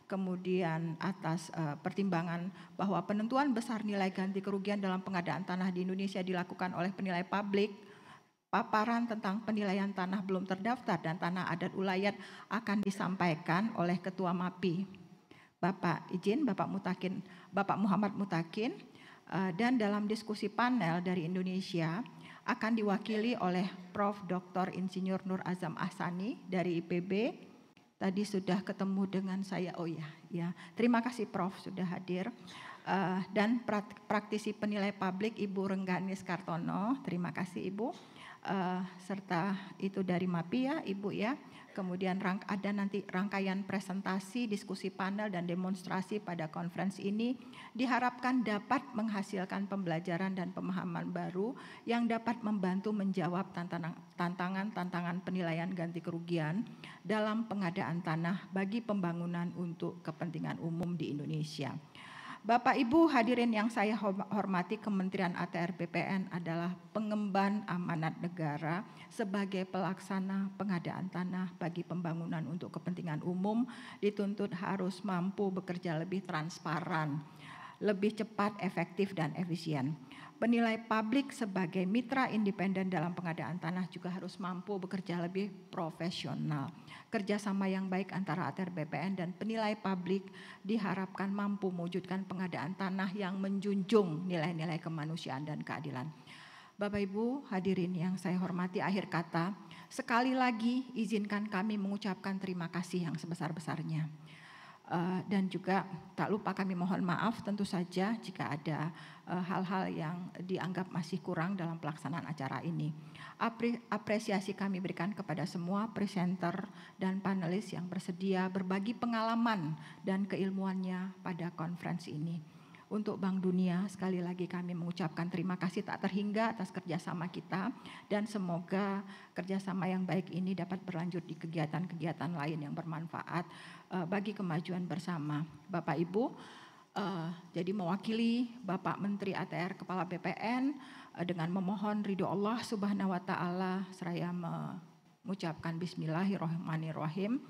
kemudian atas pertimbangan bahwa penentuan besar nilai ganti kerugian dalam pengadaan tanah di Indonesia dilakukan oleh penilai publik, paparan tentang penilaian tanah belum terdaftar dan tanah adat ulayat akan disampaikan oleh Ketua MAPI, Bapak Muhammad Mutakin, dan dalam diskusi panel dari Indonesia akan diwakili oleh Prof. Dr. Insinyur Nur Azam Ahsani dari IPB, tadi sudah ketemu dengan saya. Oh ya. Terima kasih Prof sudah hadir. Dan praktisi penilai publik Ibu Rengganis Kartono, terima kasih Ibu. Serta itu dari MAPI ya Ibu ya. Kemudian ada nanti rangkaian presentasi, diskusi panel dan demonstrasi pada konferensi ini diharapkan dapat menghasilkan pembelajaran dan pemahaman baru yang dapat membantu menjawab tantangan penilaian ganti kerugian dalam pengadaan tanah bagi pembangunan untuk kepentingan umum di Indonesia. Bapak Ibu hadirin yang saya hormati, Kementerian ATR BPN adalah pengemban amanat negara sebagai pelaksana pengadaan tanah bagi pembangunan untuk kepentingan umum dituntut harus mampu bekerja lebih transparan, lebih cepat, efektif, dan efisien. Penilai publik sebagai mitra independen dalam pengadaan tanah juga harus mampu bekerja lebih profesional. Kerjasama yang baik antara ATR BPN dan penilai publik diharapkan mampu mewujudkan pengadaan tanah yang menjunjung nilai-nilai kemanusiaan dan keadilan. Bapak Ibu hadirin yang saya hormati, akhir kata, sekali lagi izinkan kami mengucapkan terima kasih yang sebesar-besarnya. Dan juga tak lupa kami mohon maaf tentu saja jika ada hal-hal yang dianggap masih kurang dalam pelaksanaan acara ini. Apresiasi kami berikan kepada semua presenter dan panelis yang bersedia berbagi pengalaman dan keilmuannya pada konferensi ini. Untuk Bank Dunia, sekali lagi kami mengucapkan terima kasih tak terhingga atas kerjasama kita dan semoga kerjasama yang baik ini dapat berlanjut di kegiatan-kegiatan lain yang bermanfaat bagi kemajuan bersama. Bapak Ibu, jadi mewakili Bapak Menteri ATR Kepala BPN dengan memohon ridho Allah Subhanahu wa Ta'ala, seraya mengucapkan Bismillahirrahmanirrahim.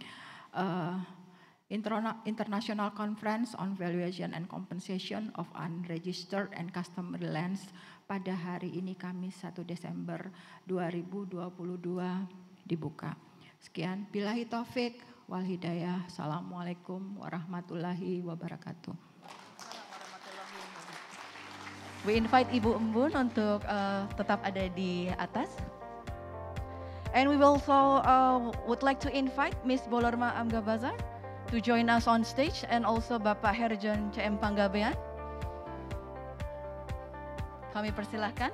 International Conference on Valuation and Compensation of Unregistered and Customary Lands pada hari ini Kamis 1 Desember 2022 dibuka. Sekian, billahi taufik wal hidayah. Assalamualaikum warahmatullahi wabarakatuh. We invite Ibu Embun untuk tetap ada di atas. And we also would like to invite Miss Bolorma Amgabazar to join us on stage, and also Bapak Herjon CM Panggabean. Kami persilahkan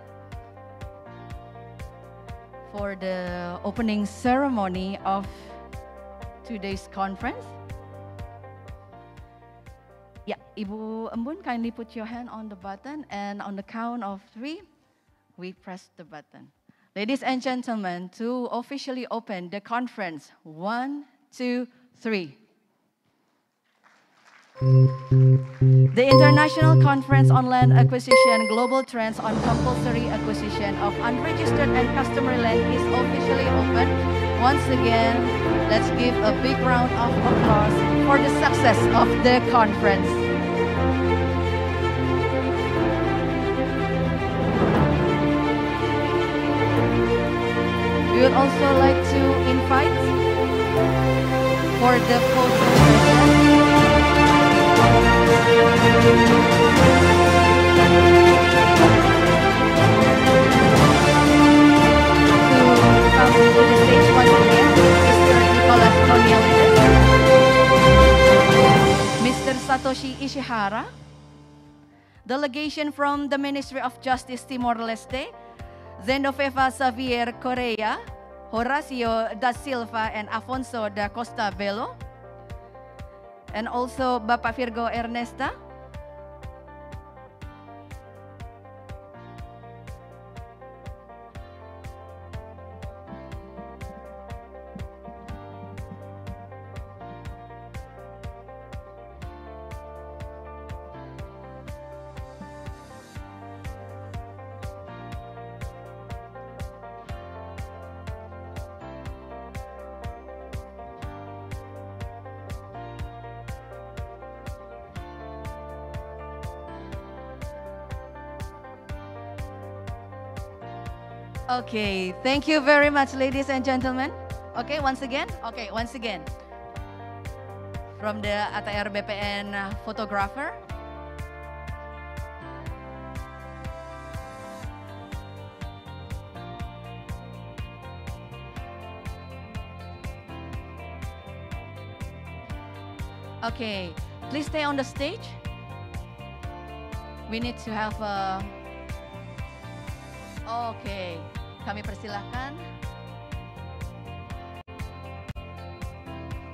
for the opening ceremony of today's conference. Ya, Ibu Embun, kindly put your hand on the button, and on the count of 3, we press the button. Ladies and gentlemen, to officially open the conference, 1, 2, 3. The International Conference on Land Acquisition, Global Trends on Compulsory Acquisition of Unregistered and Customary Land is officially open. Once again, let's give a big round of applause for the success of the conference. We would also like to invite for the photo session. Mr. Satoshi Ishihara, delegation from the Ministry of Justice Timor-Leste, Zendoveva Xavier Correa, Horacio da Silva and Afonso da Costa Bello, and also Bapak Virgo Ernesta. Okay, thank you very much, ladies and gentlemen. Okay, once again. From the ATR BPN photographer. Okay, please stay on the stage. We need to have a... Oke, kami persilahkan.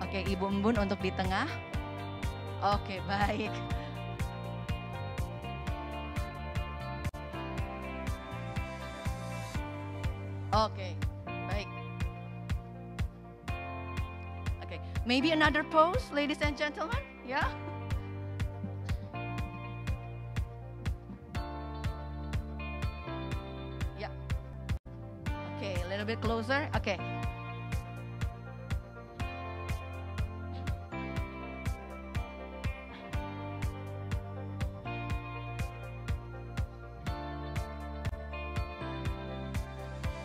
Oke, Ibu Embun untuk di tengah. Oke, baik. Oke, baik. Oke, maybe another pose, ladies and gentlemen, ya? Ya. Oke, a little bit closer. Oke.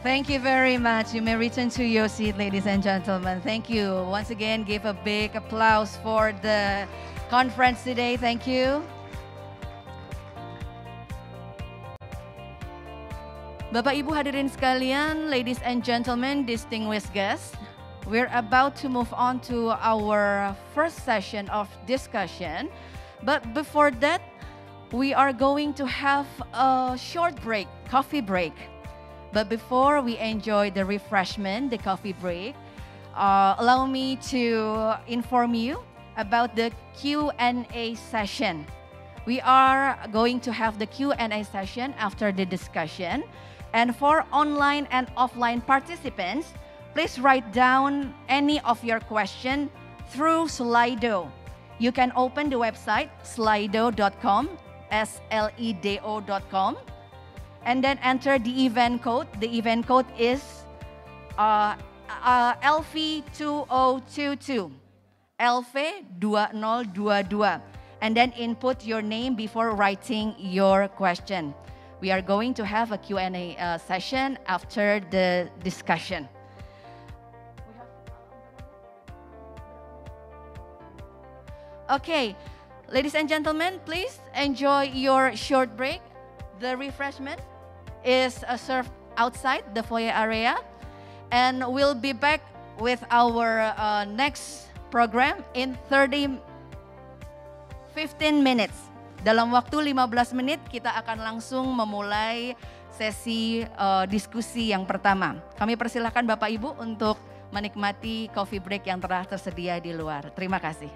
Thank you very much. You may return to your seat, ladies and gentlemen. Thank you. Once again, give a big applause for the conference today. Thank you. Bapak Ibu hadirin sekalian, ladies and gentlemen, distinguished guests, we're about to move on to our first session of discussion. But before that, we are going to have a short break, coffee break. But before we enjoy the refreshment, the coffee break, allow me to inform you about the Q&A session. We are going to have the Q&A session after the discussion. And for online and offline participants, please write down any of your question through Slido. You can open the website slido.com, SLEDO.com. And then enter the event code. The event code is LV2022, LV2022. And then input your name before writing your question. We are going to have a Q&A session after the discussion. Okay, ladies and gentlemen, please enjoy your short break. The refreshment is served outside the foyer area, and we'll be back with our next program in 15 minutes. Dalam waktu 15 menit kita akan langsung memulai sesi diskusi yang pertama. Kami persilahkan Bapak Ibu untuk menikmati coffee break yang telah tersedia di luar. Terima kasih.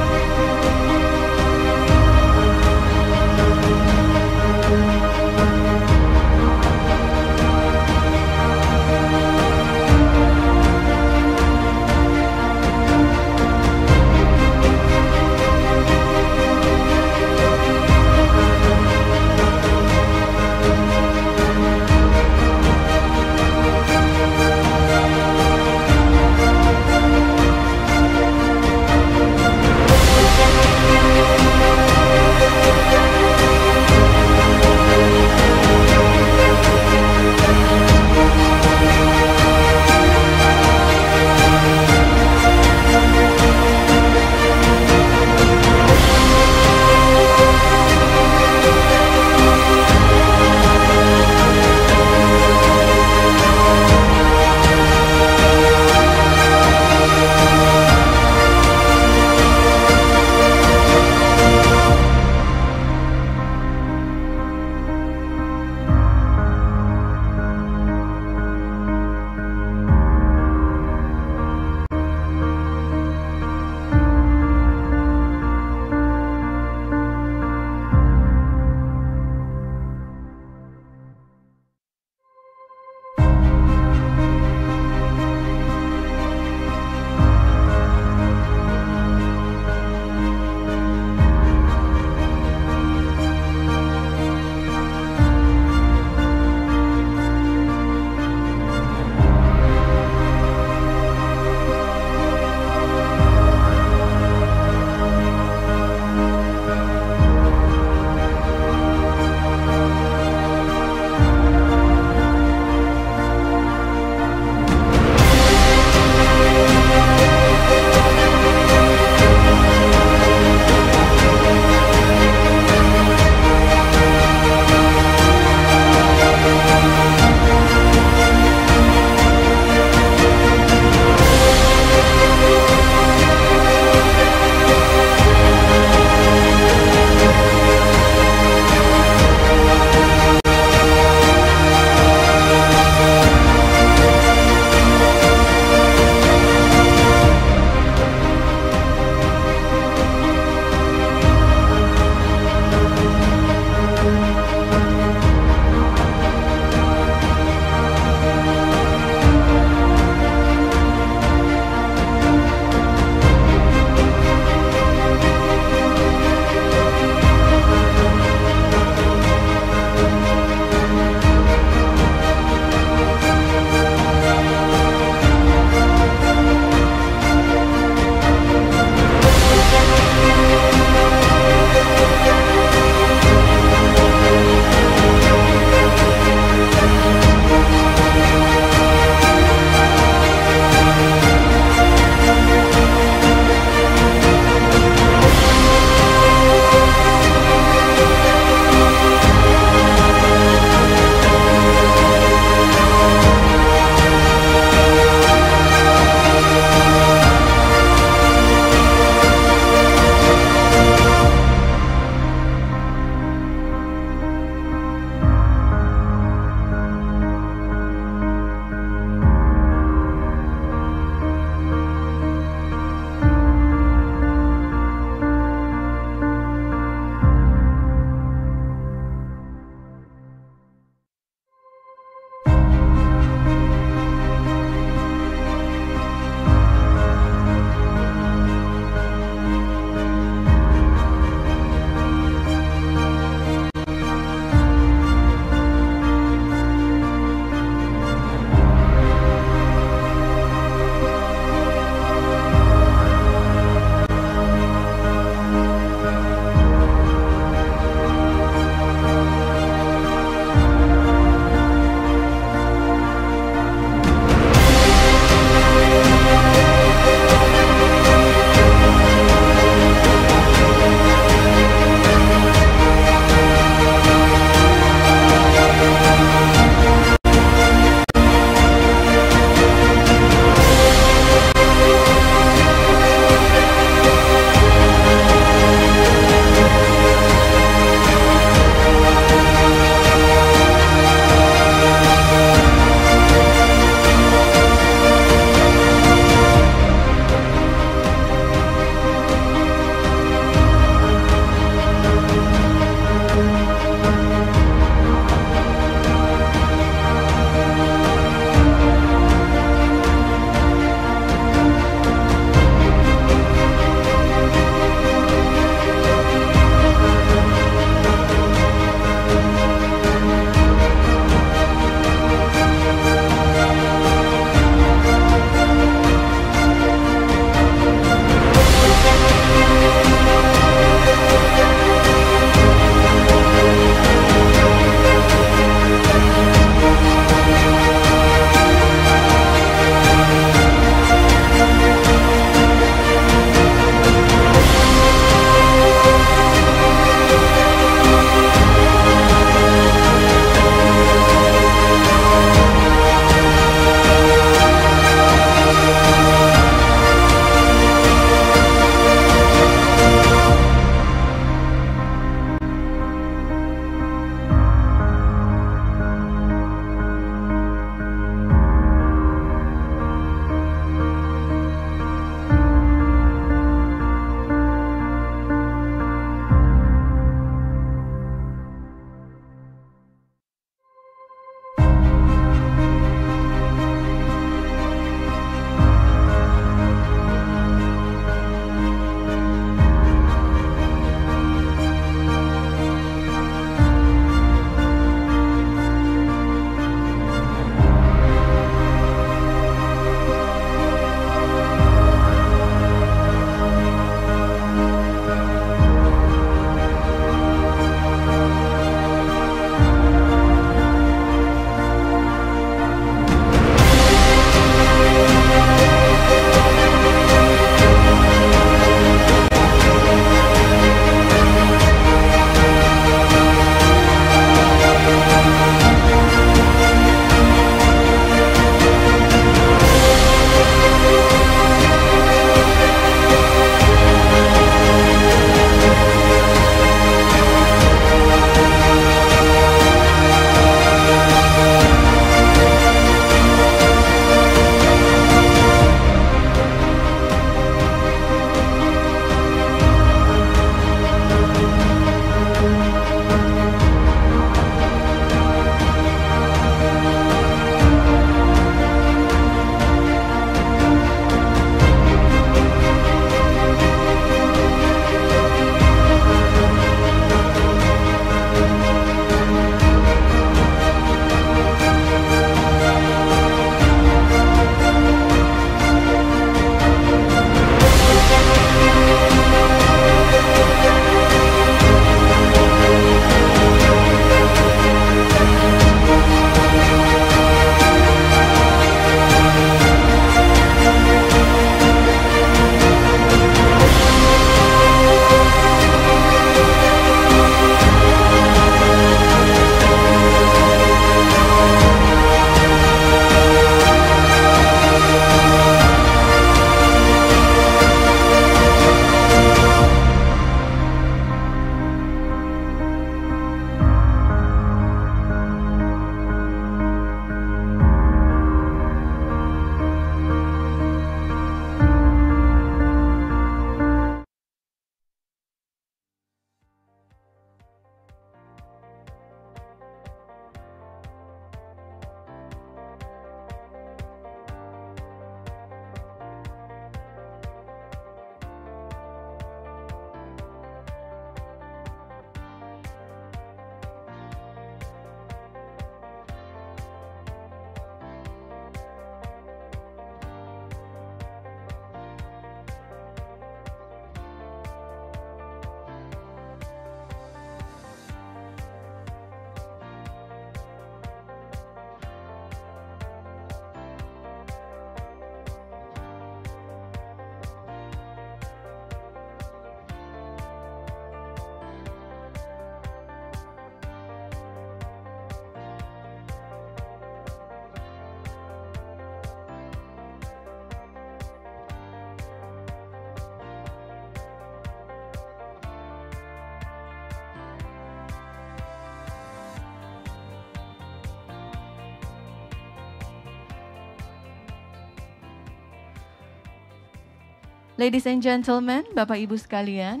Ladies and gentlemen, Bapak Ibu sekalian,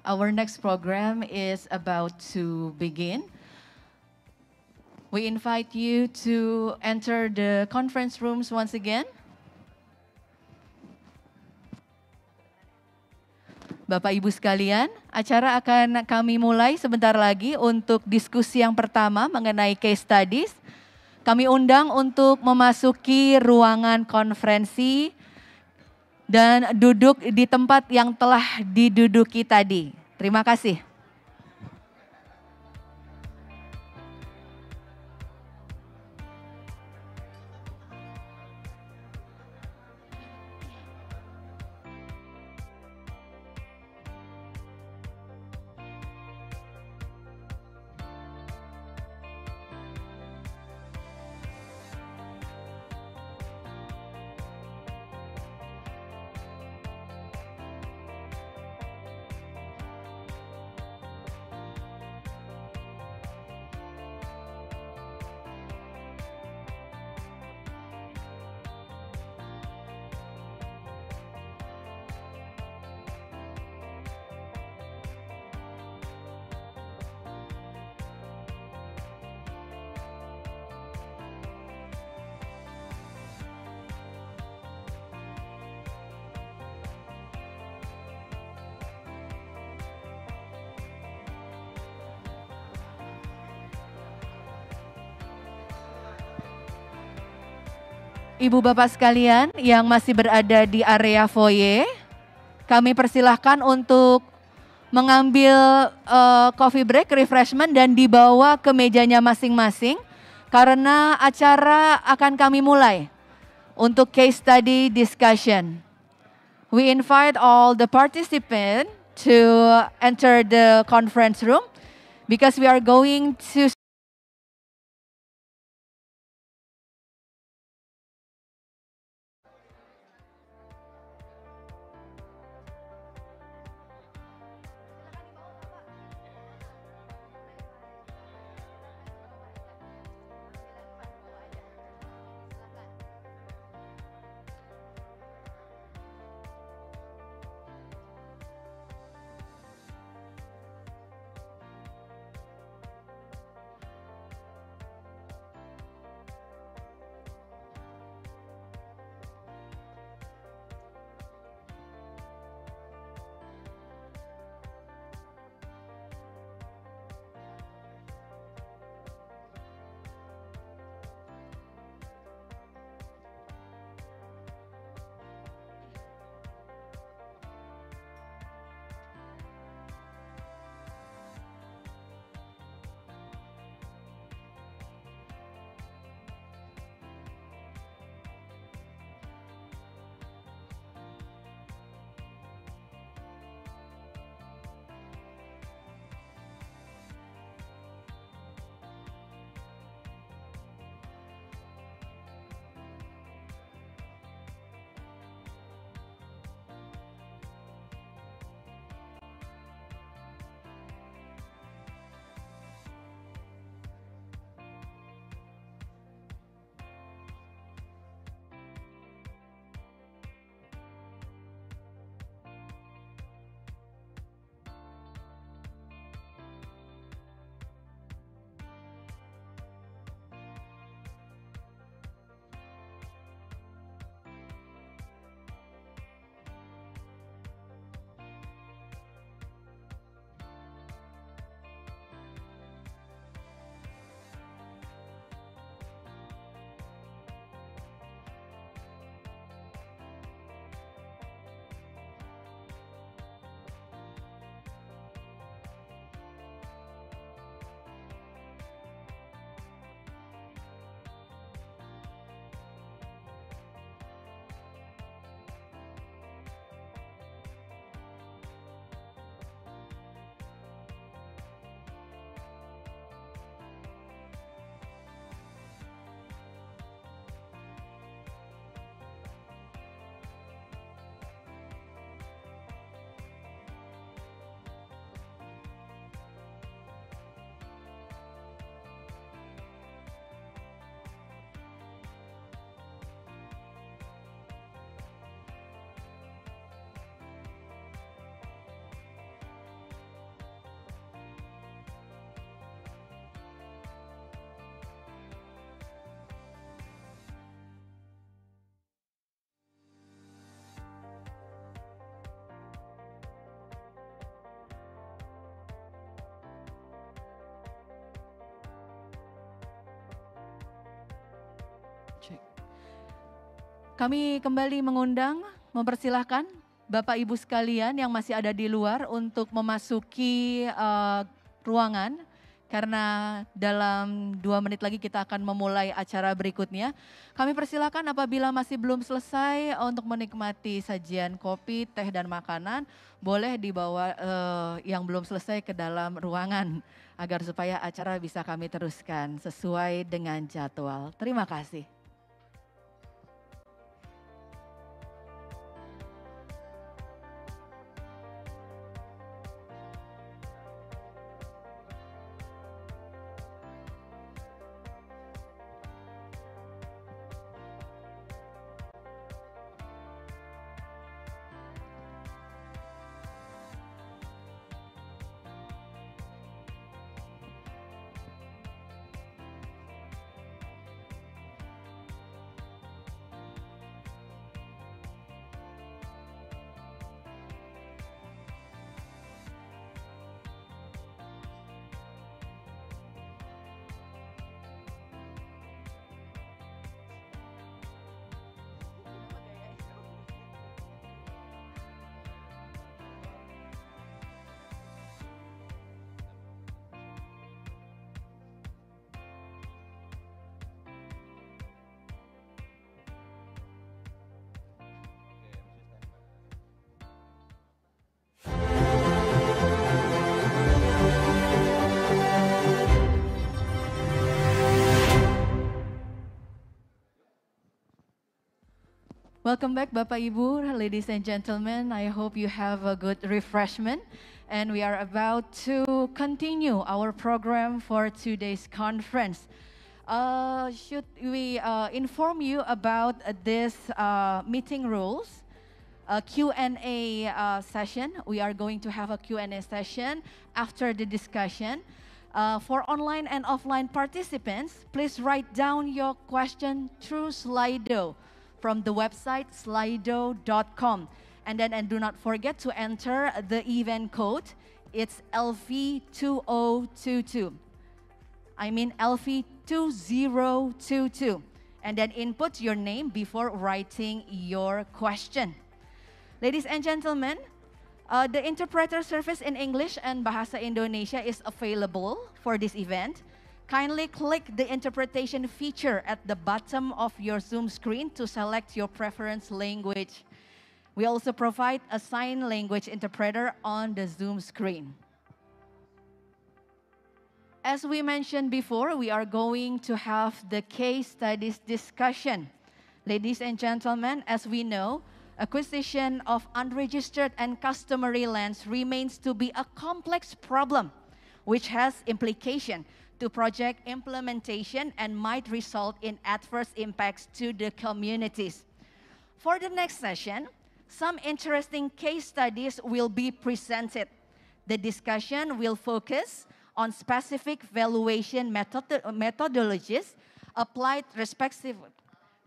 our next program is about to begin. We invite you to enter the conference rooms once again. Bapak Ibu sekalian, acara akan kami mulai sebentar lagi untuk diskusi yang pertama mengenai case studies. Kami undang untuk memasuki ruangan konferensi dan duduk di tempat yang telah diduduki tadi. Terima kasih. Ibu bapak sekalian yang masih berada di area foyer, kami persilahkan untuk mengambil coffee break, refreshment dan dibawa ke mejanya masing-masing karena acara akan kami mulai untuk case study discussion. We invite all the participants to enter the conference room because we are going to Kami kembali mengundang, mempersilahkan Bapak Ibu sekalian yang masih ada di luar untuk memasuki ruangan. Karena dalam 2 menit lagi kita akan memulai acara berikutnya. Kami persilahkan apabila masih belum selesai untuk menikmati sajian kopi, teh dan makanan, boleh dibawa yang belum selesai ke dalam ruangan agar supaya acara bisa kami teruskan sesuai dengan jadwal. Terima kasih. Welcome back Bapak Ibu, ladies and gentlemen. I hope you have a good refreshment and we are about to continue our program for today's conference. Should we inform you about this meeting rules? A Q&A session. We are going to have a Q&A session after the discussion. For online and offline participants, please write down your question through Slido from the website slido.com. And do not forget to enter the event code. It's LV2022. I mean LV2022. And then input your name before writing your question. Ladies and gentlemen, the interpreter service in English and Bahasa Indonesia is available for this event. Kindly click the interpretation feature at the bottom of your Zoom screen to select your preference language. We also provide a sign language interpreter on the Zoom screen. As we mentioned before, we are going to have the case studies discussion. Ladies and gentlemen, as we know, acquisition of unregistered and customary lands remains to be a complex problem, which has implication to project implementation and might result in adverse impacts to the communities. For the next session, some interesting case studies will be presented. The discussion will focus on specific valuation methodologies applied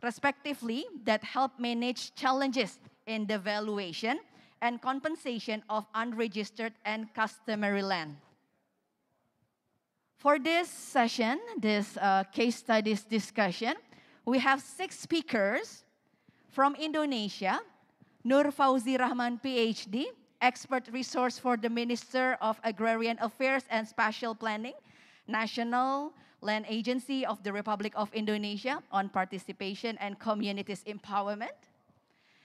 respectively that help manage challenges in the valuation and compensation of unregistered and customary land. For this session, this case studies discussion, we have 6 speakers from Indonesia. Nur Fauzi Rahman, PhD, expert resource for the Minister of Agrarian Affairs and Spatial Planning, National Land Agency of the Republic of Indonesia on participation and communities empowerment.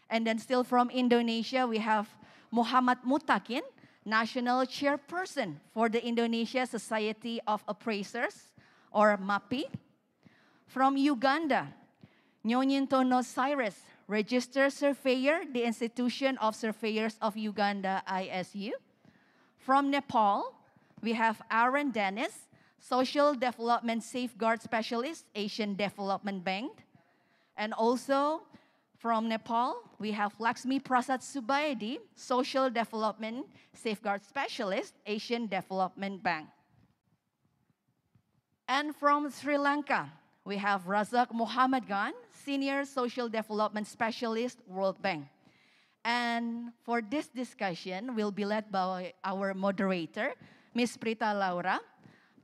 And then still from Indonesia, we have Muhammad Mutakin, National Chairperson for the Indonesia Society of Appraisers, or MAPI. From Uganda, Nyonyintono Cyrus, Registered Surveyor, the Institution of Surveyors of Uganda, ISU. From Nepal, we have Aaron Dennis, Social Development Safeguard Specialist, Asian Development Bank. And also from Nepal, we have Laxmi Prasad Subayadi, Social Development Safeguard Specialist, Asian Development Bank. And from Sri Lanka, we have Razak Muhammad Khan, Senior Social Development Specialist, World Bank. And for this discussion will be led by our moderator, Ms. Prita Laura,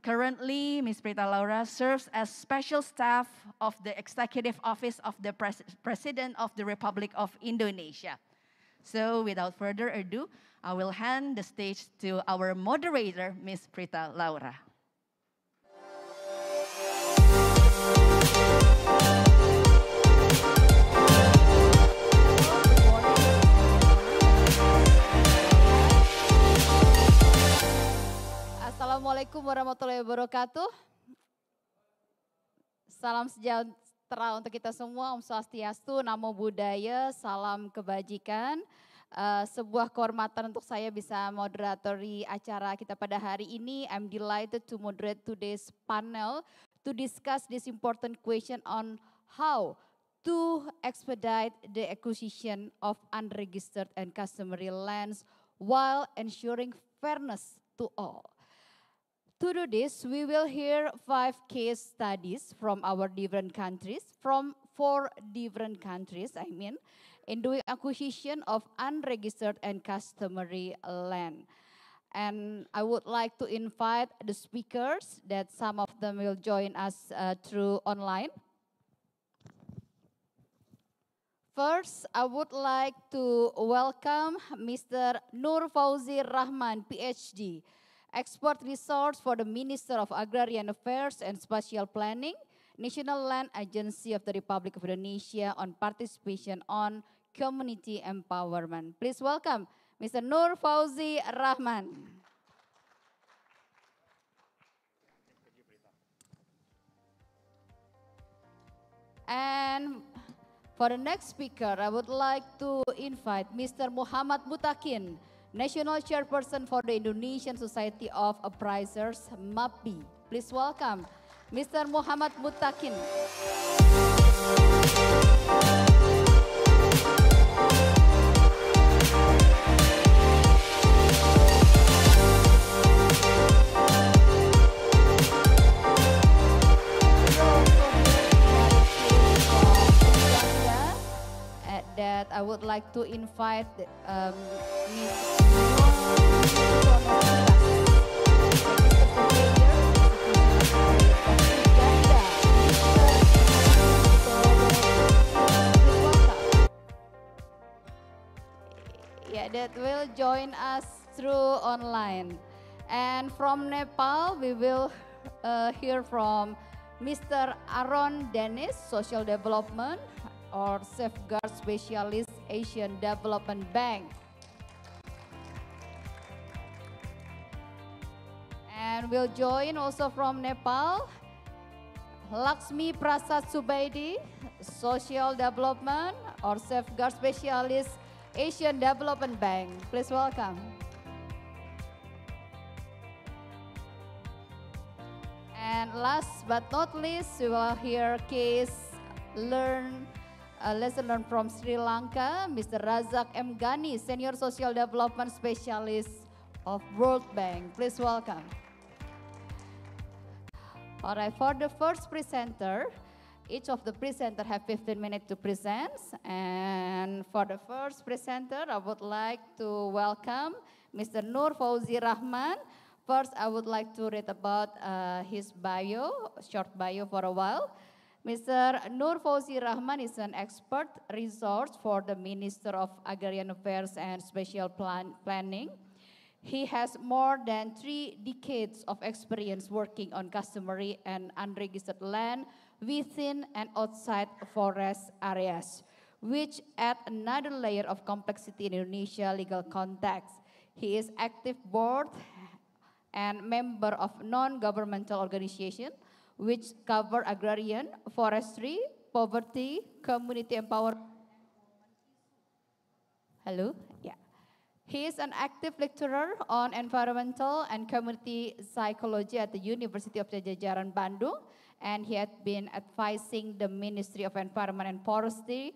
Currently, Ms. Prita Laura serves as special staff of the Executive Office of the President of the Republic of Indonesia. So without further ado, I will hand the stage to our moderator, Ms. Prita Laura. Assalamualaikum warahmatullahi wabarakatuh. Salam sejahtera untuk kita semua, Om Swastiastu, Namo Buddhaya, salam kebajikan. Sebuah kehormatan untuk saya bisa moderatori acara kita pada hari ini. I'm delighted to moderate today's panel to discuss this important question on how to expedite the acquisition of unregistered and customary lands while ensuring fairness to all. To do this, we will hear 5 case studies from our different countries, from 4 different countries, in doing acquisition of unregistered and customary land. And I would like to invite the speakers that some of them will join us through online. First, I would like to welcome Mr. Nur Fauzi Rahman, PhD, Expert Resource for the Minister of Agrarian Affairs and Spatial Planning, National Land Agency of the Republic of Indonesia on participation on community empowerment. Please welcome Mr. Nur Fauzi Rahman. And for the next speaker, I would like to invite Mr. Muhammad Mutakin, National Chairperson for the Indonesian Society of Appraisers, MAPI. Please welcome Mr. Muhammad Mutakin. That I would like to invite Ms. That will join us through online. And from Nepal, we will hear from Mr. Aaron Dennis, Social Development or Safeguard Specialist, Asian Development Bank. And we'll join also from Nepal, Laxmi Prasad Subaidi, Social Development or Safeguard Specialist, Asian Development Bank. Please welcome. And last but not least, we will hear lesson learned from Sri Lanka, Mr. Razak M. Ghani, Senior Social Development Specialist of World Bank. Please welcome. All right, for the first presenter, each of the presenters have 15 minutes to present. And for the first presenter, I would like to welcome Mr. Nur Fauzi Rahman. First, I would like to read about his bio, short bio for a while. Mr. Nur Fauzi Rahman is an expert resource for the Minister of Agrarian Affairs and Spatial Planning. He has more than 3 decades of experience working on customary and unregistered land within and outside forest areas, which add another layer of complexity in Indonesia legal context. He is active board and member of non-governmental organization which cover agrarian, forestry, poverty, community empowerment. Hello? Yeah. He is an active lecturer on environmental and community psychology at the University of Jajaran Bandung, and he had been advising the Ministry of Environment and Forestry,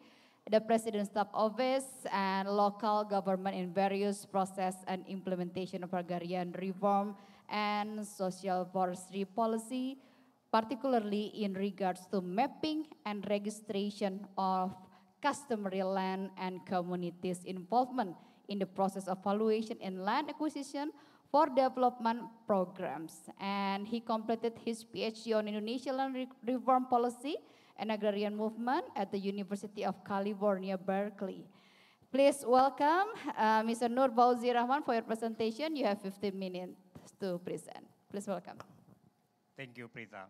the President's Staff Office, and local government in various process and implementation of agrarian reform and social forestry policy, particularly in regards to mapping and registration of customary land and communities' involvement in the process of valuation and land acquisition for development programs. And he completed his PhD on Indonesian land reform policy and agrarian movement at the University of California, Berkeley. Please welcome Mr. Nur Fauzi Rahman for your presentation. You have 15 minutes to present. Please welcome. Thank you, Prita.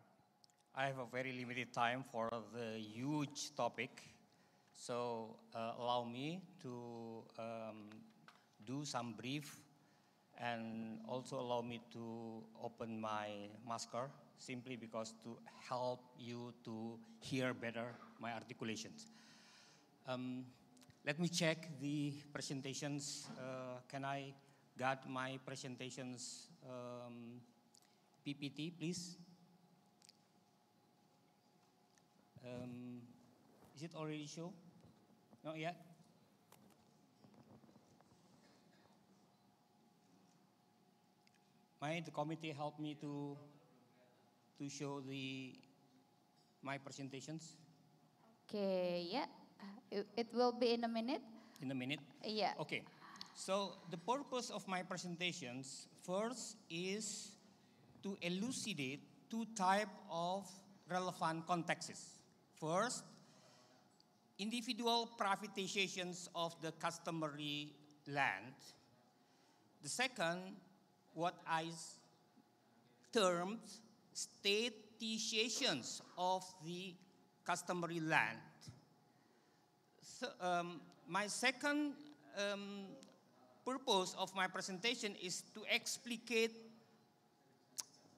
I have a very limited time for the huge topic, so allow me to do some brief and also allow me to open my masker simply because to help you to hear better my articulations. Let me check the presentations. Can I get my presentations PPT, please? Is it already show? Not yet? Might the committee help me to show my presentations? Okay, yeah. It will be in a minute. In a minute? Yeah. Okay. So the purpose of my presentations first is to elucidate two types of relevant contexts. First, individual privatizations of the customary land. The second, what I termed statizations of the customary land. So, my second purpose of my presentation is to explicate,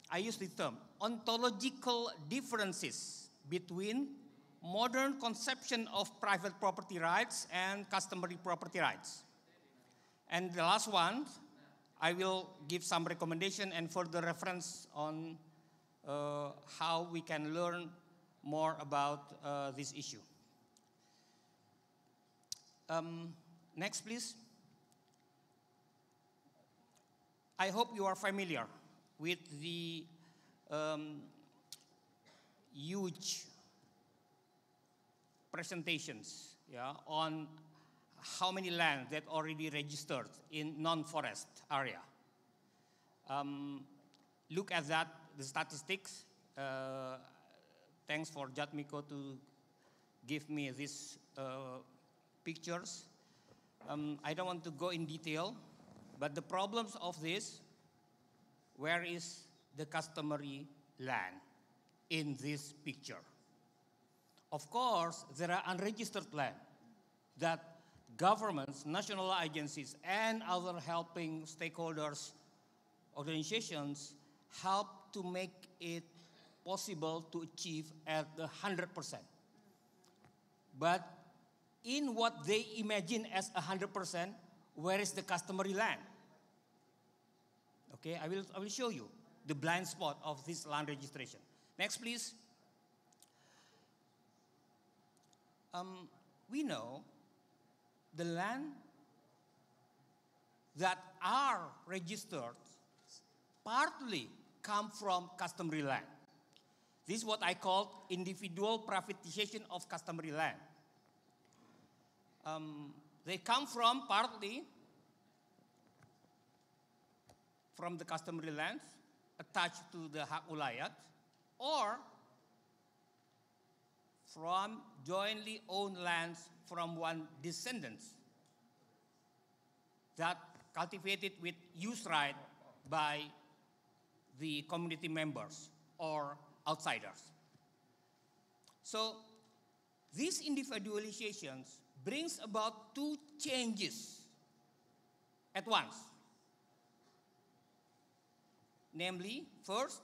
I use the term, ontological differences between modern conception of private property rights and customary property rights. And the last one, I will give some recommendation and further reference on how we can learn more about this issue. Next, please. I hope you are familiar with the huge presentations on how many land that already registered in non-forest area. Look at that, the statistics. Thanks for Jatmiko to give me these pictures. I don't want to go in detail, but the problems of this, where is the customary land in this picture? Of course, there are unregistered land that governments, national agencies, and other helping stakeholders, organizations, help to make it possible to achieve at the 100%. But in what they imagine as 100%, where is the customary land? Okay, I will show you the blind spot of this land registration. Next, please. We know the land that are registered partly come from customary land. This is what I call individual privatization of customary land. They come from partly from the customary lands attached to the hak ulayat, or from jointly owned lands from one descendants that cultivated with use right by the community members or outsiders. So these individualizations brings about two changes at once. Namely, first,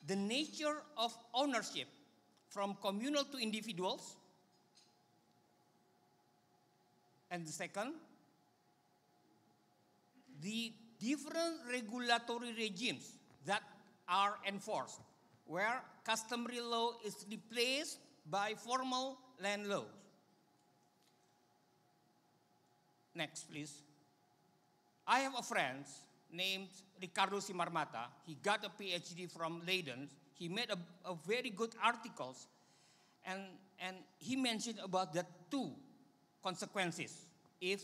the nature of ownership from communal to individuals. And the second, the different regulatory regimes that are enforced, where customary law is replaced by formal land laws. Next, please. I have a friend named Ricardo Simarmata. He got a PhD from Leiden. He made a very good articles, and he mentioned about the two consequences if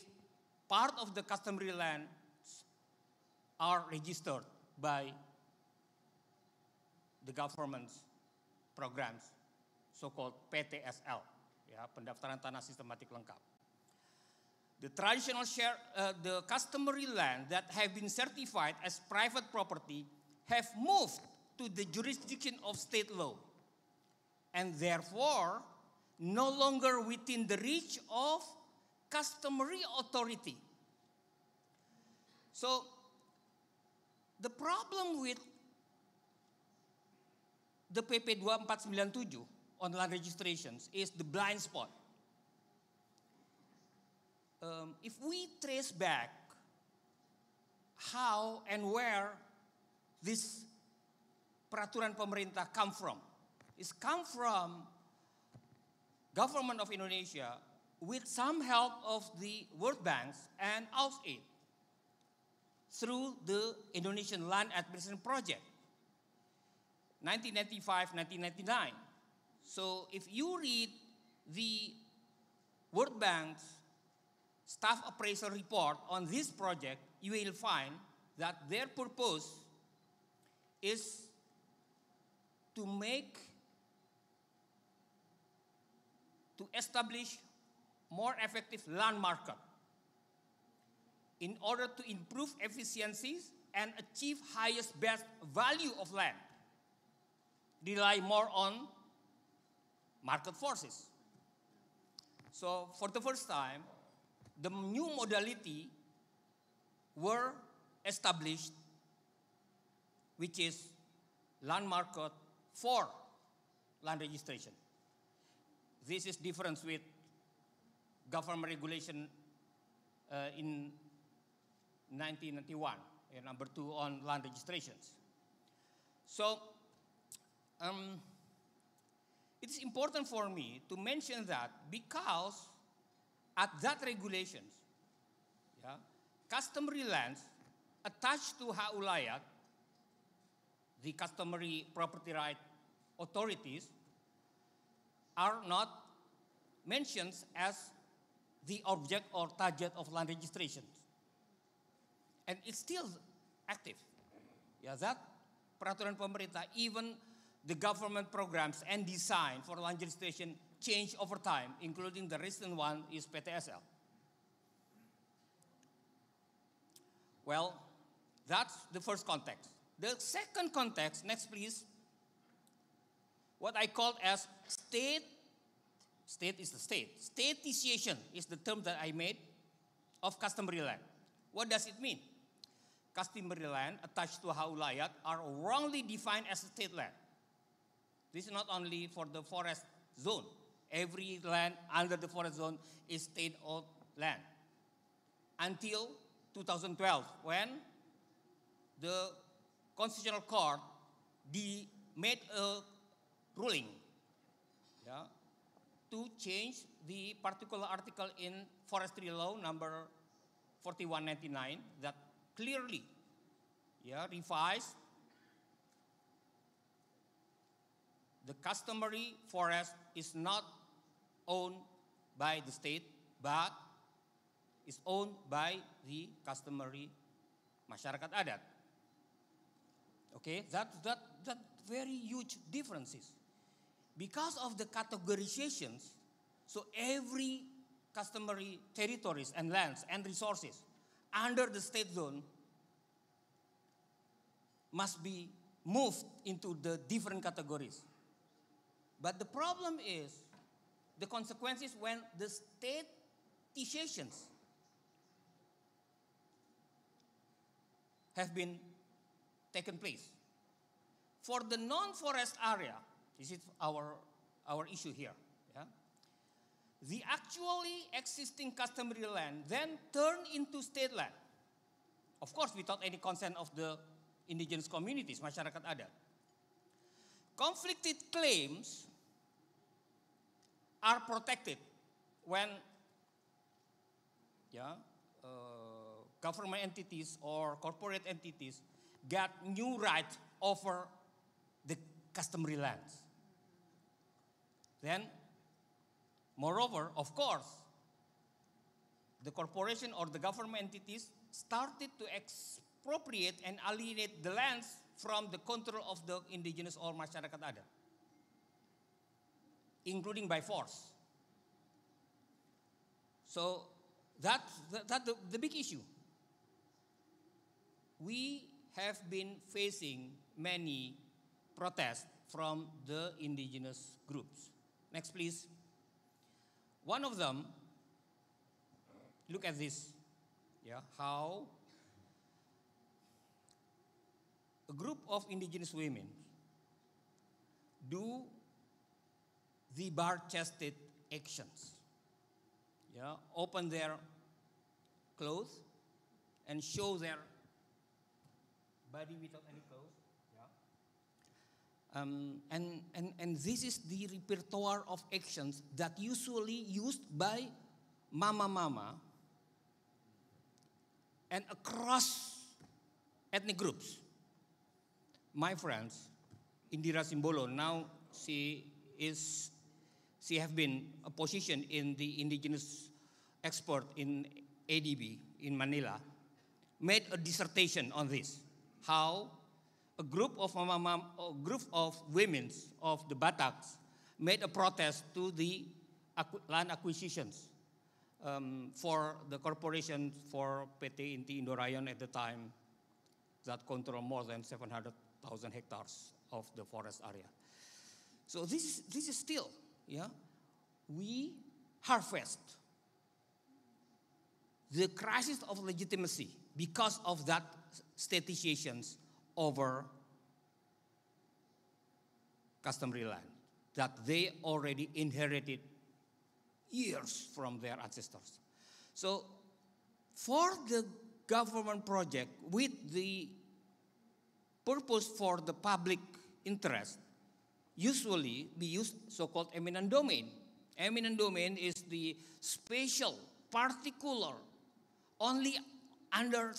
part of the customary land are registered by the government's programs, so-called PTSL, ya, pendaftaran tanah sistematik lengkap. The traditional share, the customary land that have been certified as private property have moved to the jurisdiction of state law, and therefore no longer within the reach of customary authority. So, the problem with the PP 2497 on land registrations is the blind spot. If we trace back how and where this peraturan pemerintah come from, it's come from government of Indonesia with some help of the World Banks and AusAid through the Indonesian Land Administration Project, 1995-1999. So if you read the World Bank's staff appraisal report on this project, you will find that their purpose is to establish more effective land market in order to improve efficiencies and achieve highest best value of land, rely more on market forces. So for the first time, the new modality were established, which is land market for land registration. This is different with government regulation in 1991, number 2 on land registrations. So it is important for me to mention that because at that regulations, customary lands attached to hak ulayat, the customary property right authorities, are not mentioned as the object or target of land registrations. And it's still active. That peraturan pemerintah, even the government programs and design for land registration change over time, including the recent one is PTSL. Well, that's the first context. The second context, next please, what I call as state is the state. Statization is the term that I made of customary land. What does it mean? Customary land attached to hak ulayat are wrongly defined as state land. This is not only for the forest zone. Every land under the forest zone is state-owned land. Until 2012, when the Constitutional Court made a ruling to change the particular article in Forestry Law number 4199 that clearly revised the customary forest is not owned by the state, but is owned by the customary masyarakat adat. Okay, that very huge differences. Because of the categorizations, so every customary territories and lands and resources under the state zone must be moved into the different categories. But the problem is the consequences when the statitizations have been taken place. For the non-forest area, this is our issue here. The actually existing customary land then turned into state land. Of course, without any consent of the indigenous communities, masyarakat adat. Conflicted claims are protected when government entities or corporate entities get new rights over the customary lands. Then, moreover, of course, the corporation or the government entities started to exploit expropriate and alienate the lands from the control of the indigenous or masyarakat adat, including by force. So that's the big issue. We have been facing many protests from the indigenous groups. Next, please. One of them, look at this, how a group of indigenous women do the bare-chested actions. Open their clothes and show their body without any clothes. And this is the repertoire of actions that usually used by mama and across ethnic groups. My friends, Indira Simbolo, now she has been a position in the indigenous expert in ADB in Manila, made a dissertation on this, how a group of women of the Bataks made a protest to the land acquisitions for the corporation for PT Inti Indorayon at the time that controlled more than 700,000 hectares of the forest area. So this is still, we harvest the crisis of legitimacy because of that statutizations over customary land that they already inherited years from their ancestors. So for the government project with the purpose for the public interest, usually we use so-called eminent domain. Eminent domain is the special, particular, only under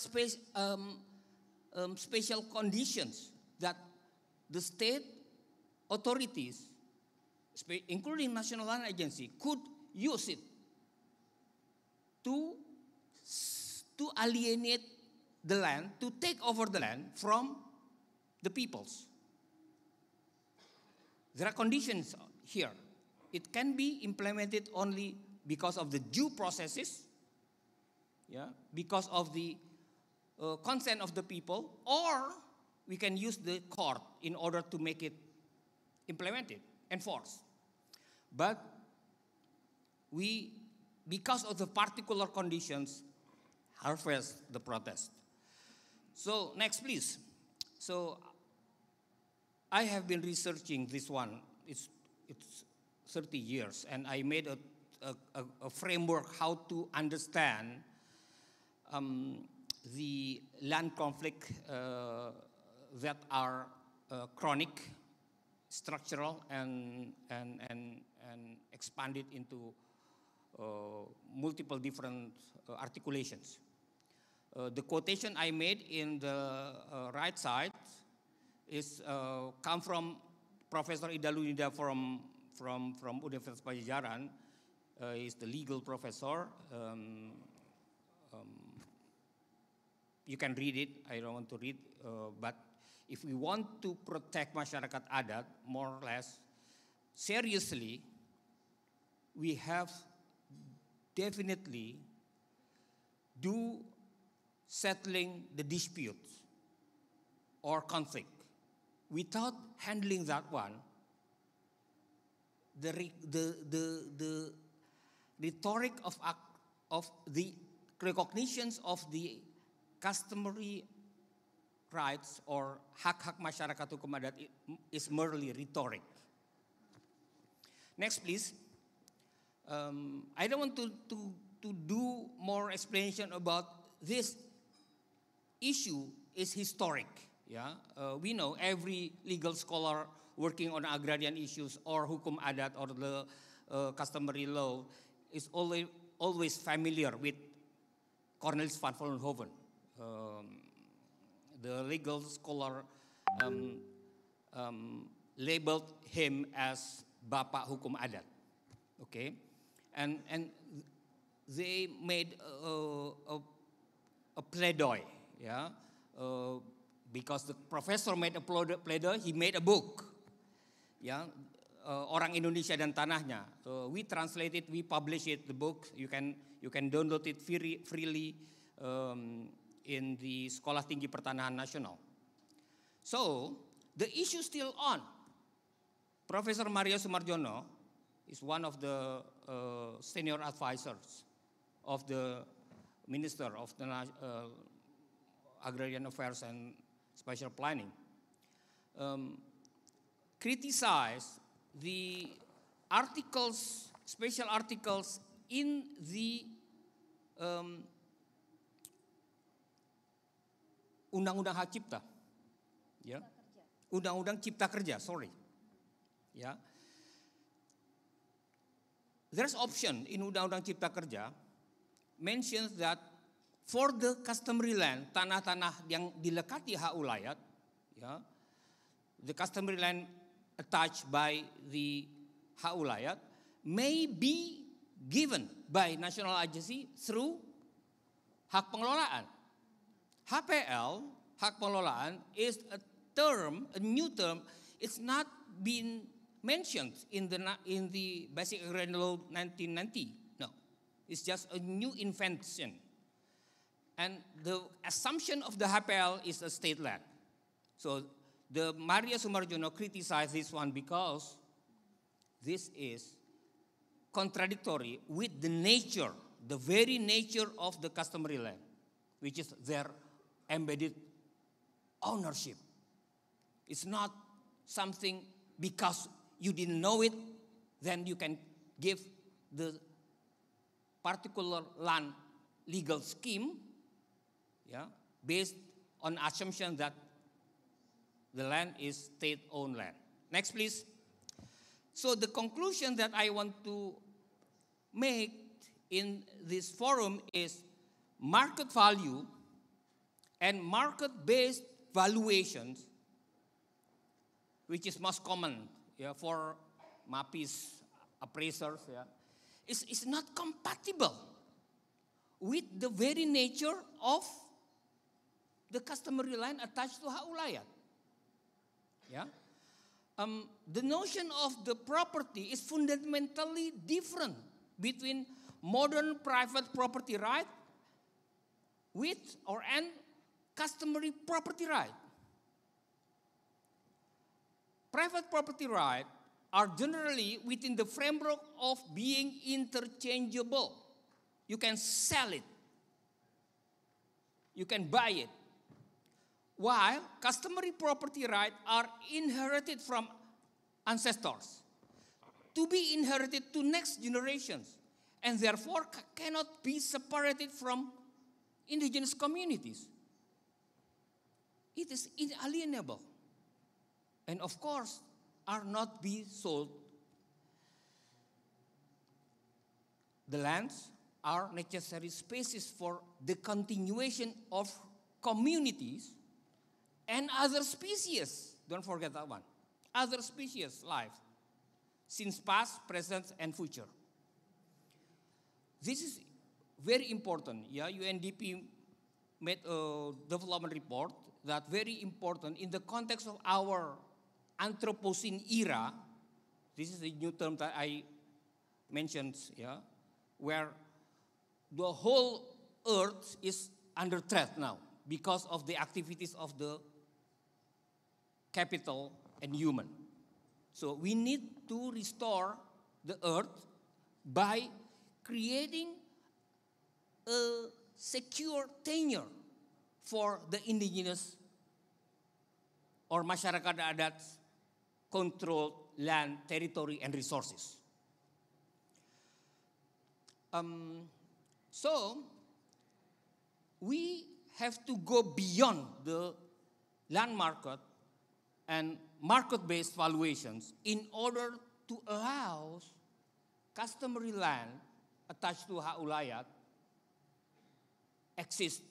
special conditions that the state authorities, including National Land Agency, could use it to alienate the land, to take over the land from the peoples. There are conditions here. It can be implemented only because of the due processes, because of the consent of the people, or we can use the court in order to make it implemented, enforced. But we, because of the particular conditions, harvest the protest. So next, please. So I have been researching this one. It's 30 years, and I made a framework how to understand the land conflict that are chronic, structural, and expanded into multiple different articulations. The quotation I made in the right side is come from Professor Ida Lunida from Universitas Pajajaran. He's the legal professor. You can read it. I don't want to read, but if we want to protect masyarakat adat, more or less, seriously, we have definitely do settling the disputes or conflict. Without handling that one, the rhetoric of the recognitions of the customary rights or hak-hak masyarakat hukum adat is merely rhetoric. Next, please. I don't want to do more explanation about this issue is historic. We know every legal scholar working on agrarian issues or hukum adat or the customary law is always familiar with Cornelis van Vollenhoven. The legal scholar labeled him as Bapak Hukum Adat. Okay, and they made a pleidoy, because the professor made a pledoi, he made a book. Ya, Orang Indonesia dan Tanahnya. We translate it, we publish it, the book. You can download it freely in the Sekolah Tinggi Pertanahan Nasional. So, the issue still on. Professor Mario Soemarjono is one of the senior advisors of the Minister of the Agrarian Affairs and Spatial Planning. Criticized the articles, special articles in the Undang-Undang Hak Cipta, ya, Undang-Undang Cipta Kerja, sorry, ya. There's option in Undang-Undang Cipta Kerja mentions that for the customary land, tanah-tanah yang dilekati hak ulayat, ya, the customary land attached by the hak ulayat may be given by national agency through hak pengelolaan. HPL, hak pengelolaan, is a term, a new term. It's not been mentioned in the Basic Agrarian Law 1990. No, it's just a new invention. And the assumption of the HPL is a state land. So the Mario Soemarjono criticized this one because this is contradictory with the nature, the very nature of the customary land, which is their embedded ownership. It's not something because you didn't know it, then you can give the particular land legal scheme, yeah, based on assumption that the land is state-owned land. Next, please. So the conclusion that I want to make in this forum is market value and market-based valuations, which is most common, yeah, for MAPI's appraisers, yeah, is not compatible with the very nature of the customary land attached to hak ulayat. Yeah? The notion of the property is fundamentally different between modern private property right with or and customary property right. Private property right are generally within the framework of being interchangeable. You can sell it. You can buy it. While customary property rights are inherited from ancestors to be inherited to next generations and therefore cannot be separated from indigenous communities. It is inalienable and of course are not be sold. The lands are necessary spaces for the continuation of communities and other species, don't forget that one, other species life, since past, present, and future. This is very important. Yeah, UNDP made a development report that very important in the context of our Anthropocene era. This is a new term that I mentioned, yeah, where the whole earth is under threat now because of the activities of the capital and human. So we need to restore the earth by creating a secure tenure for the indigenous or masyarakat adat controlled land, territory, and resources. So we have to go beyond the land market and market-based valuations in order to allow customary land attached to hak ulayat exist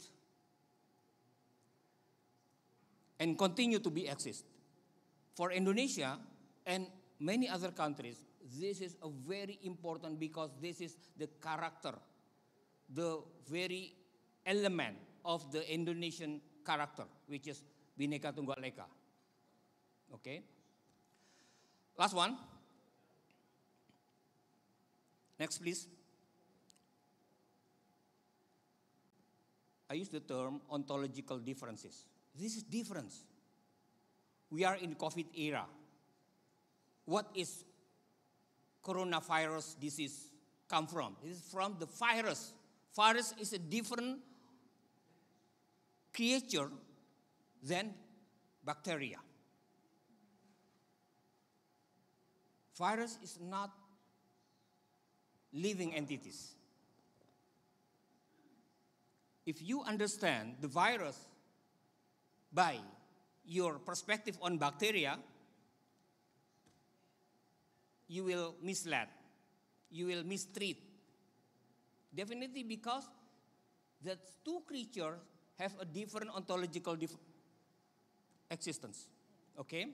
and continue to be exist. For Indonesia and many other countries, this is a very important because this is the character, the very element of the Indonesian character, which is Bhinneka Tunggal Ika. Okay. Last one. Next, please. I use the term ontological differences. This is difference. We are in COVID era. What is coronavirus disease come from? It is from the virus. Virus is a different creature than bacteria. Virus is not living entities. If you understand the virus by your perspective on bacteria, you will mislead, you will mistreat. Definitely because the two creatures have a different ontological existence. Okay?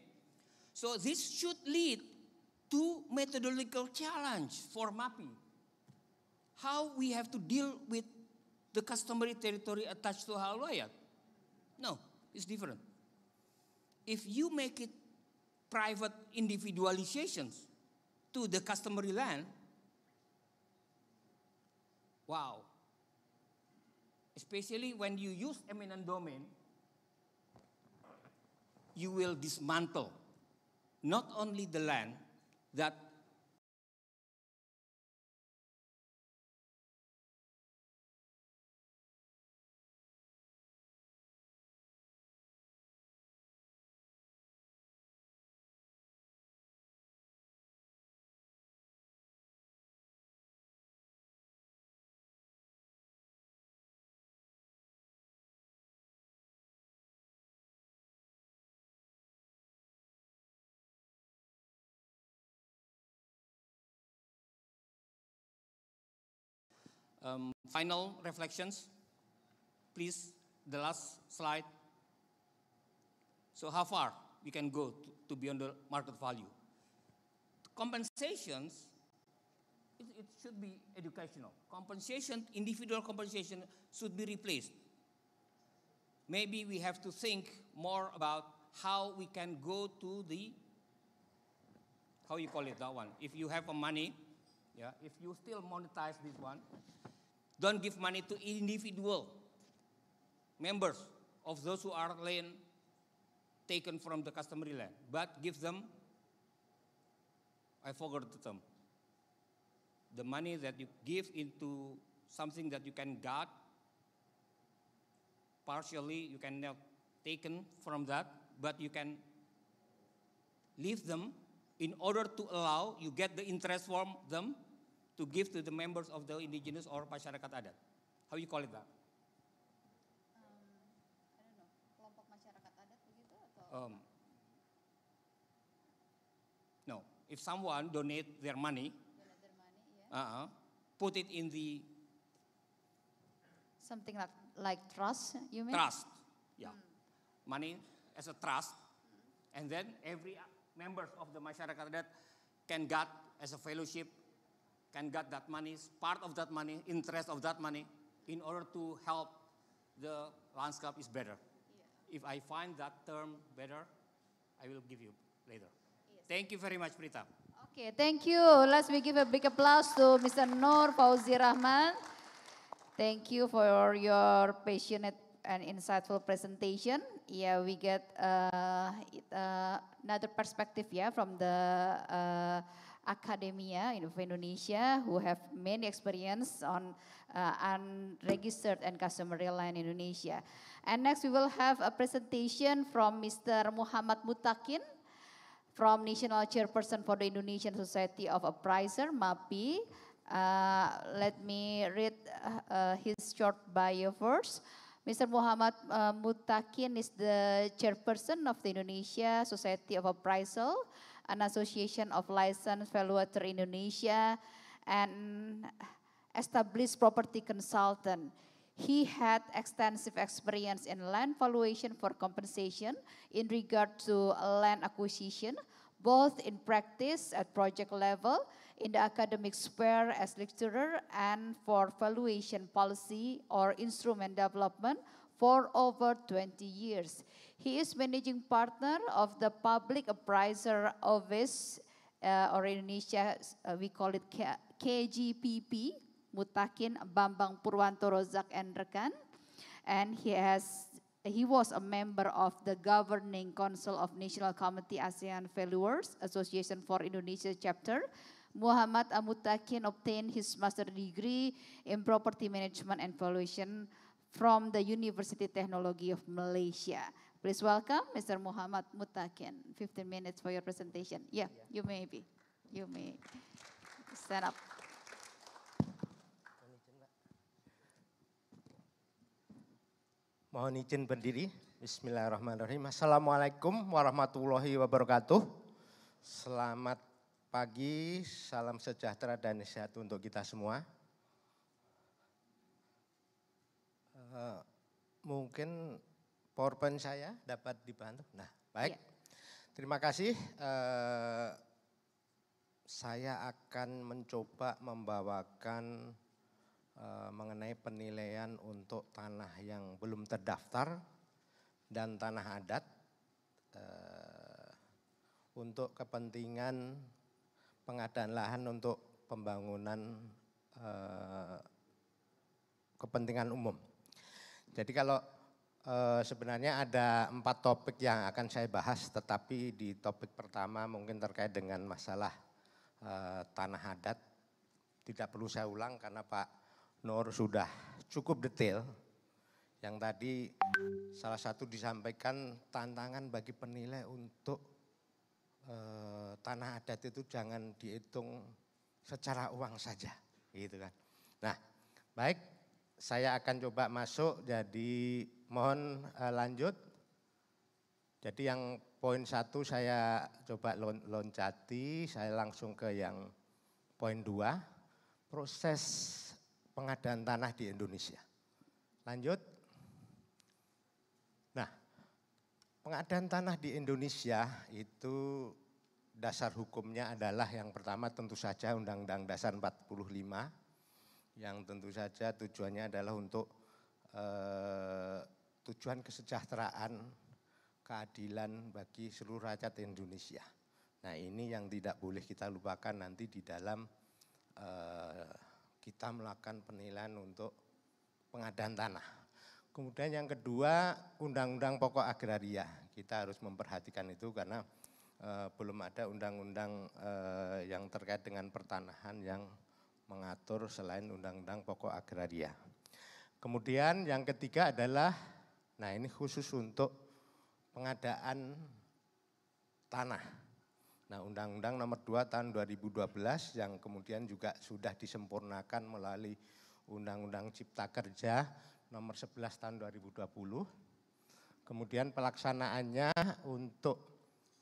So this should lead to methodological challenge for MAPI. How we have to deal with the customary territory attached to Al-Wayat. No, it's different. If you make it private individualizations to the customary land, wow. Especially when you use eminent domain, you will dismantle not only the land that final reflections, please, the last slide. So how far we can go to beyond the market value? Compensations, it should be educational. Compensation, individual compensation should be replaced. Maybe we have to think more about how we can go to the, how you call it, that one. If you have a money, yeah, if you still monetize this one, don't give money to individual members of those who are land taken from the customary land, but give them, I forgot the term, the money that you give into something that you can get, partially you can have taken from that, but you can leave them in order to allow you get the interest from them to give to the members of the indigenous or masyarakat adat. How you call it that? I don't know, kelompok masyarakat adat begitu atau? No, if someone donate their money, Yeah. Put it in the Something like trust, you mean? trust. Yeah, money as a trust, and then every members of the masyarakat adat can get as a fellowship, can get that money, part of that money, interest of that money, in order to help the landscape is better. Yeah. If I find that term better, I will give you later. Yes. Thank you very much, Prita. Okay, thank you. Let's give a big applause to Mr. Nur Fauzi Rahman. Thank you for your passionate and insightful presentation. Yeah, we get another perspective, yeah, from the academia of Indonesia who have many experience on unregistered and customary land in Indonesia. And next we will have a presentation from Mr. Muhammad Mutakin from National Chairperson for the Indonesian Society of Appraiser, MAPI. Let me read his short bio first. Mr. Muhammad Mutakin is the chairperson of the Indonesia Society of Appraisal, an association of licensed valuator in Indonesia, and established property consultant. He had extensive experience in land valuation for compensation in regard to land acquisition, both in practice at project level, in the academic sphere as lecturer, and for valuation policy or instrument development for over 20 years. He is managing partner of the Public Appraiser Office or Indonesia, we call it KGPP, Mutakin Bambang Purwanto Rozak and Rekan. And he was a member of the Governing Council of National Committee ASEAN Valuers Association for Indonesia Chapter. Muhammad Mutakin obtained his master degree in property management and valuation from the University Technology of Malaysia. Please welcome Mr. Muhammad Mutakin. 15 minutes for your presentation. Yeah, you may stand up. Mohon izin berdiri. Bismillahirrahmanirrahim. Assalamualaikum warahmatullahi wabarakatuh. Selamat pagi, salam sejahtera dan sehat untuk kita semua. Mungkin PowerPoint saya dapat dibantu. Nah, baik. Terima kasih. Saya akan mencoba membawakan mengenai penilaian untuk tanah yang belum terdaftar dan tanah adat untuk kepentingan pengadaan lahan untuk pembangunan kepentingan umum. Jadi kalau sebenarnya ada 4 topik yang akan saya bahas, tetapi di topik pertama mungkin terkait dengan masalah tanah adat. Tidak perlu saya ulang karena Pak Nur sudah cukup detail. Yang tadi salah satu disampaikan tantangan bagi penilai untuk tanah adat itu jangan dihitung secara uang saja, gitu kan. Nah, baik, saya akan coba masuk. Jadi mohon lanjut. Jadi yang poin 1 saya coba loncati, saya langsung ke yang poin 2, proses pengadaan tanah di Indonesia. Lanjut. Nah, pengadaan tanah di Indonesia itu dasar hukumnya adalah yang pertama tentu saja Undang-Undang Dasar 45, yang tentu saja tujuannya adalah untuk tujuan kesejahteraan, keadilan bagi seluruh rakyat Indonesia. Nah, ini yang tidak boleh kita lupakan nanti di dalam kita melakukan penilaian untuk pengadaan tanah. Kemudian yang kedua, Undang-Undang Pokok Agraria. Kita harus memperhatikan itu karena belum ada undang-undang yang terkait dengan pertanahan yang mengatur selain Undang-Undang Pokok Agraria. Kemudian yang ketiga adalah, nah ini khusus untuk pengadaan tanah. Nah, Undang-Undang Nomor 2 Tahun 2012 yang kemudian juga sudah disempurnakan melalui Undang-Undang Cipta Kerja Nomor 11 Tahun 2020. Kemudian pelaksanaannya untuk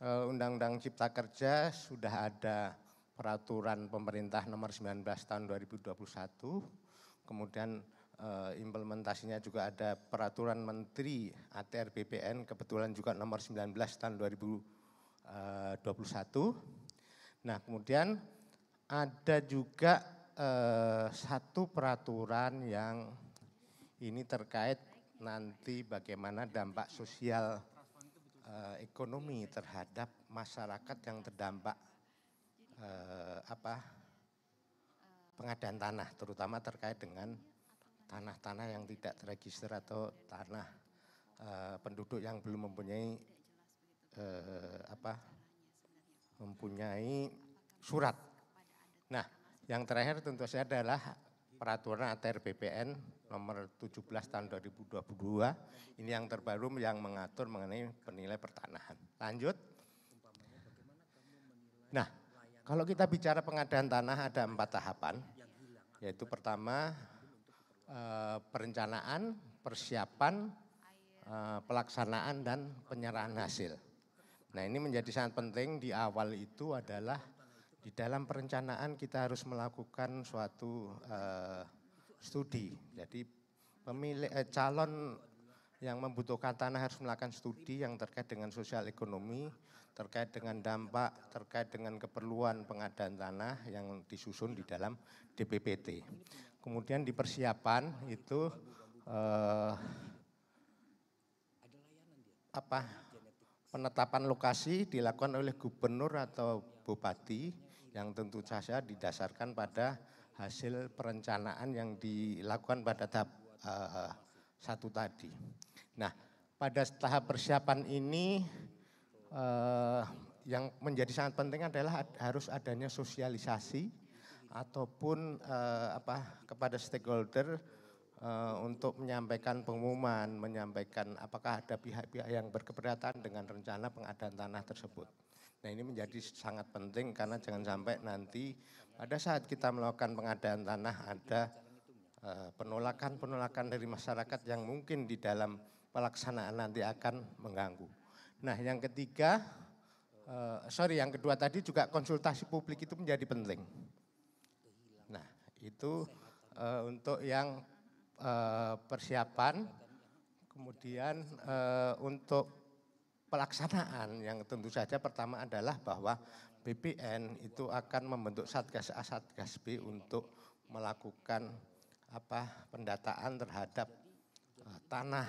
Undang-Undang Cipta Kerja sudah ada Peraturan Pemerintah Nomor 19 Tahun 2021. Kemudian implementasinya juga ada Peraturan Menteri ATR BPN, kebetulan juga Nomor 19 Tahun 2021. Nah, kemudian ada juga satu peraturan yang ini terkait nanti bagaimana dampak sosial ekonomi terhadap masyarakat yang terdampak pengadaan tanah, terutama terkait dengan tanah-tanah yang tidak terregister atau tanah penduduk yang belum mempunyai mempunyai surat. Nah, yang terakhir tentu saja adalah Peraturan ATR BPN Nomor 17 Tahun 2022. Ini yang terbaru yang mengatur mengenai penilai pertanahan. Lanjut. Nah, kalau kita bicara pengadaan tanah ada 4 tahapan, yaitu pertama perencanaan, persiapan, pelaksanaan dan penyerahan hasil. Nah, ini menjadi sangat penting di awal itu adalah di dalam perencanaan kita harus melakukan suatu studi. Jadi calon yang membutuhkan tanah harus melakukan studi yang terkait dengan sosial ekonomi, terkait dengan dampak, terkait dengan keperluan pengadaan tanah yang disusun di dalam DPPT. Kemudian di persiapan itu penetapan lokasi dilakukan oleh gubernur atau bupati yang tentu saja didasarkan pada hasil perencanaan yang dilakukan pada tahap 1 tadi. Nah, pada tahap persiapan ini yang menjadi sangat penting adalah harus adanya sosialisasi ataupun kepada stakeholder untuk menyampaikan pengumuman, menyampaikan apakah ada pihak-pihak yang berkeberatan dengan rencana pengadaan tanah tersebut. Nah, ini menjadi sangat penting karena jangan sampai nanti pada saat kita melakukan pengadaan tanah ada penolakan dari masyarakat yang mungkin di dalam pelaksanaan nanti akan mengganggu. Nah, yang kedua tadi juga konsultasi publik itu menjadi penting. Nah, itu untuk yang persiapan, kemudian untuk pelaksanaan yang tentu saja pertama adalah bahwa BPN itu akan membentuk Satgas A, Satgas B untuk melakukan pendataan terhadap tanah,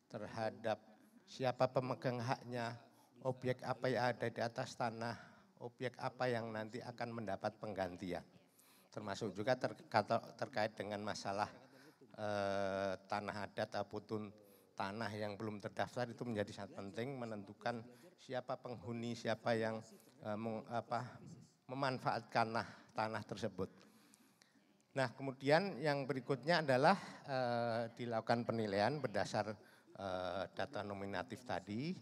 terhadap siapa pemegang haknya, objek apa yang ada di atas tanah, objek apa yang nanti akan mendapat penggantian. Termasuk juga terkait dengan masalah tanah adat ataupun tanah yang belum terdaftar itu menjadi sangat penting menentukan siapa penghuni, siapa yang memanfaatkan tanah tersebut. Nah, kemudian yang berikutnya adalah dilakukan penilaian berdasar data nominatif tadi.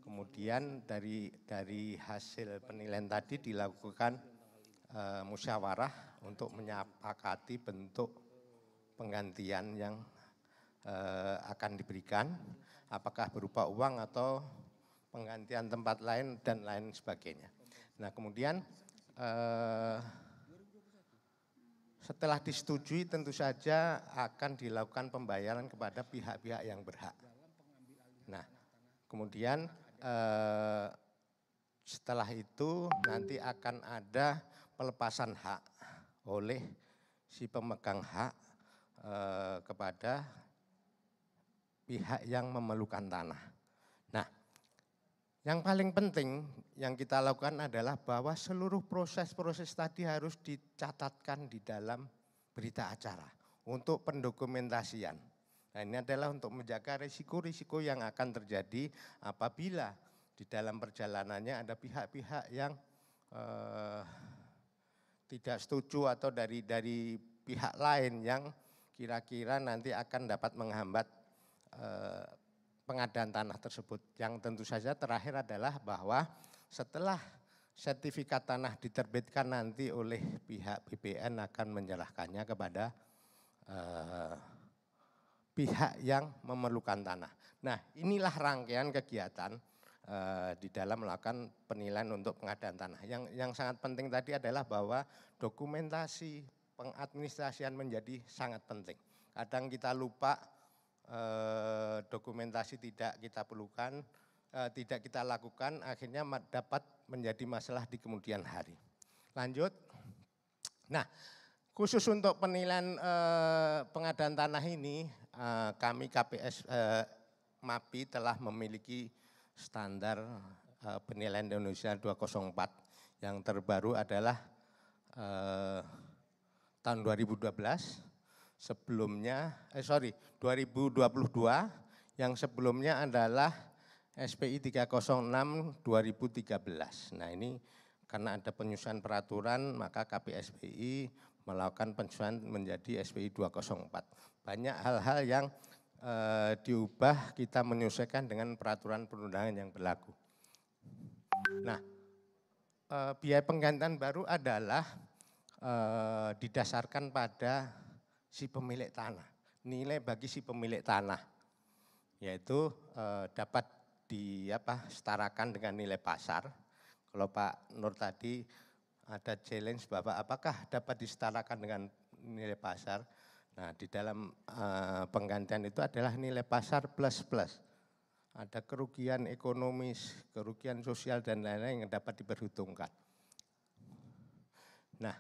Kemudian dari hasil penilaian tadi dilakukan musyawarah untuk menyepakati bentuk penggantian yang akan diberikan, apakah berupa uang atau penggantian tempat lain dan lain sebagainya. Nah, kemudian setelah disetujui tentu saja akan dilakukan pembayaran kepada pihak-pihak yang berhak. Nah, kemudian setelah itu nanti akan ada pelepasan hak oleh si pemegang hak kepada pihak yang memerlukan tanah. Nah, yang paling penting yang kita lakukan adalah bahwa seluruh proses-proses tadi harus dicatatkan di dalam berita acara untuk pendokumentasian. Nah, ini adalah untuk menjaga risiko-risiko yang akan terjadi apabila di dalam perjalanannya ada pihak-pihak yang tidak setuju atau dari pihak lain yang kira-kira nanti akan dapat menghambat pengadaan tanah tersebut. Yang tentu saja terakhir adalah bahwa setelah sertifikat tanah diterbitkan nanti oleh pihak BPN akan menyerahkannya kepada pihak yang memerlukan tanah. Nah, inilah rangkaian kegiatan di dalam melakukan penilaian untuk pengadaan tanah. Yang sangat penting tadi adalah bahwa dokumentasi pengadministrasian menjadi sangat penting. Kadang kita lupa, dokumentasi tidak kita perlukan, tidak kita lakukan, akhirnya dapat menjadi masalah di kemudian hari. Lanjut. Nah, khusus untuk penilaian pengadaan tanah ini, kami KPS MAPI telah memiliki standar penilaian Indonesia 204. Yang terbaru adalah tahun 2012, sebelumnya 2022, yang sebelumnya adalah SPI 306 2013. Nah, ini karena ada penyusunan peraturan maka KPSPI melakukan penyusunan menjadi SPI 204. Banyak hal-hal yang diubah, kita menyesuaikan dengan peraturan perundangan yang berlaku. Nah, biaya penggantian baru adalah didasarkan pada si pemilik tanah, nilai bagi si pemilik tanah, yaitu dapat setarakan dengan nilai pasar. Kalau Pak Nur tadi ada challenge Bapak, apakah dapat disetarakan dengan nilai pasar? Nah, di dalam penggantian itu adalah nilai pasar plus. Ada kerugian ekonomis, kerugian sosial dan lain-lain yang dapat diperhitungkan. Nah,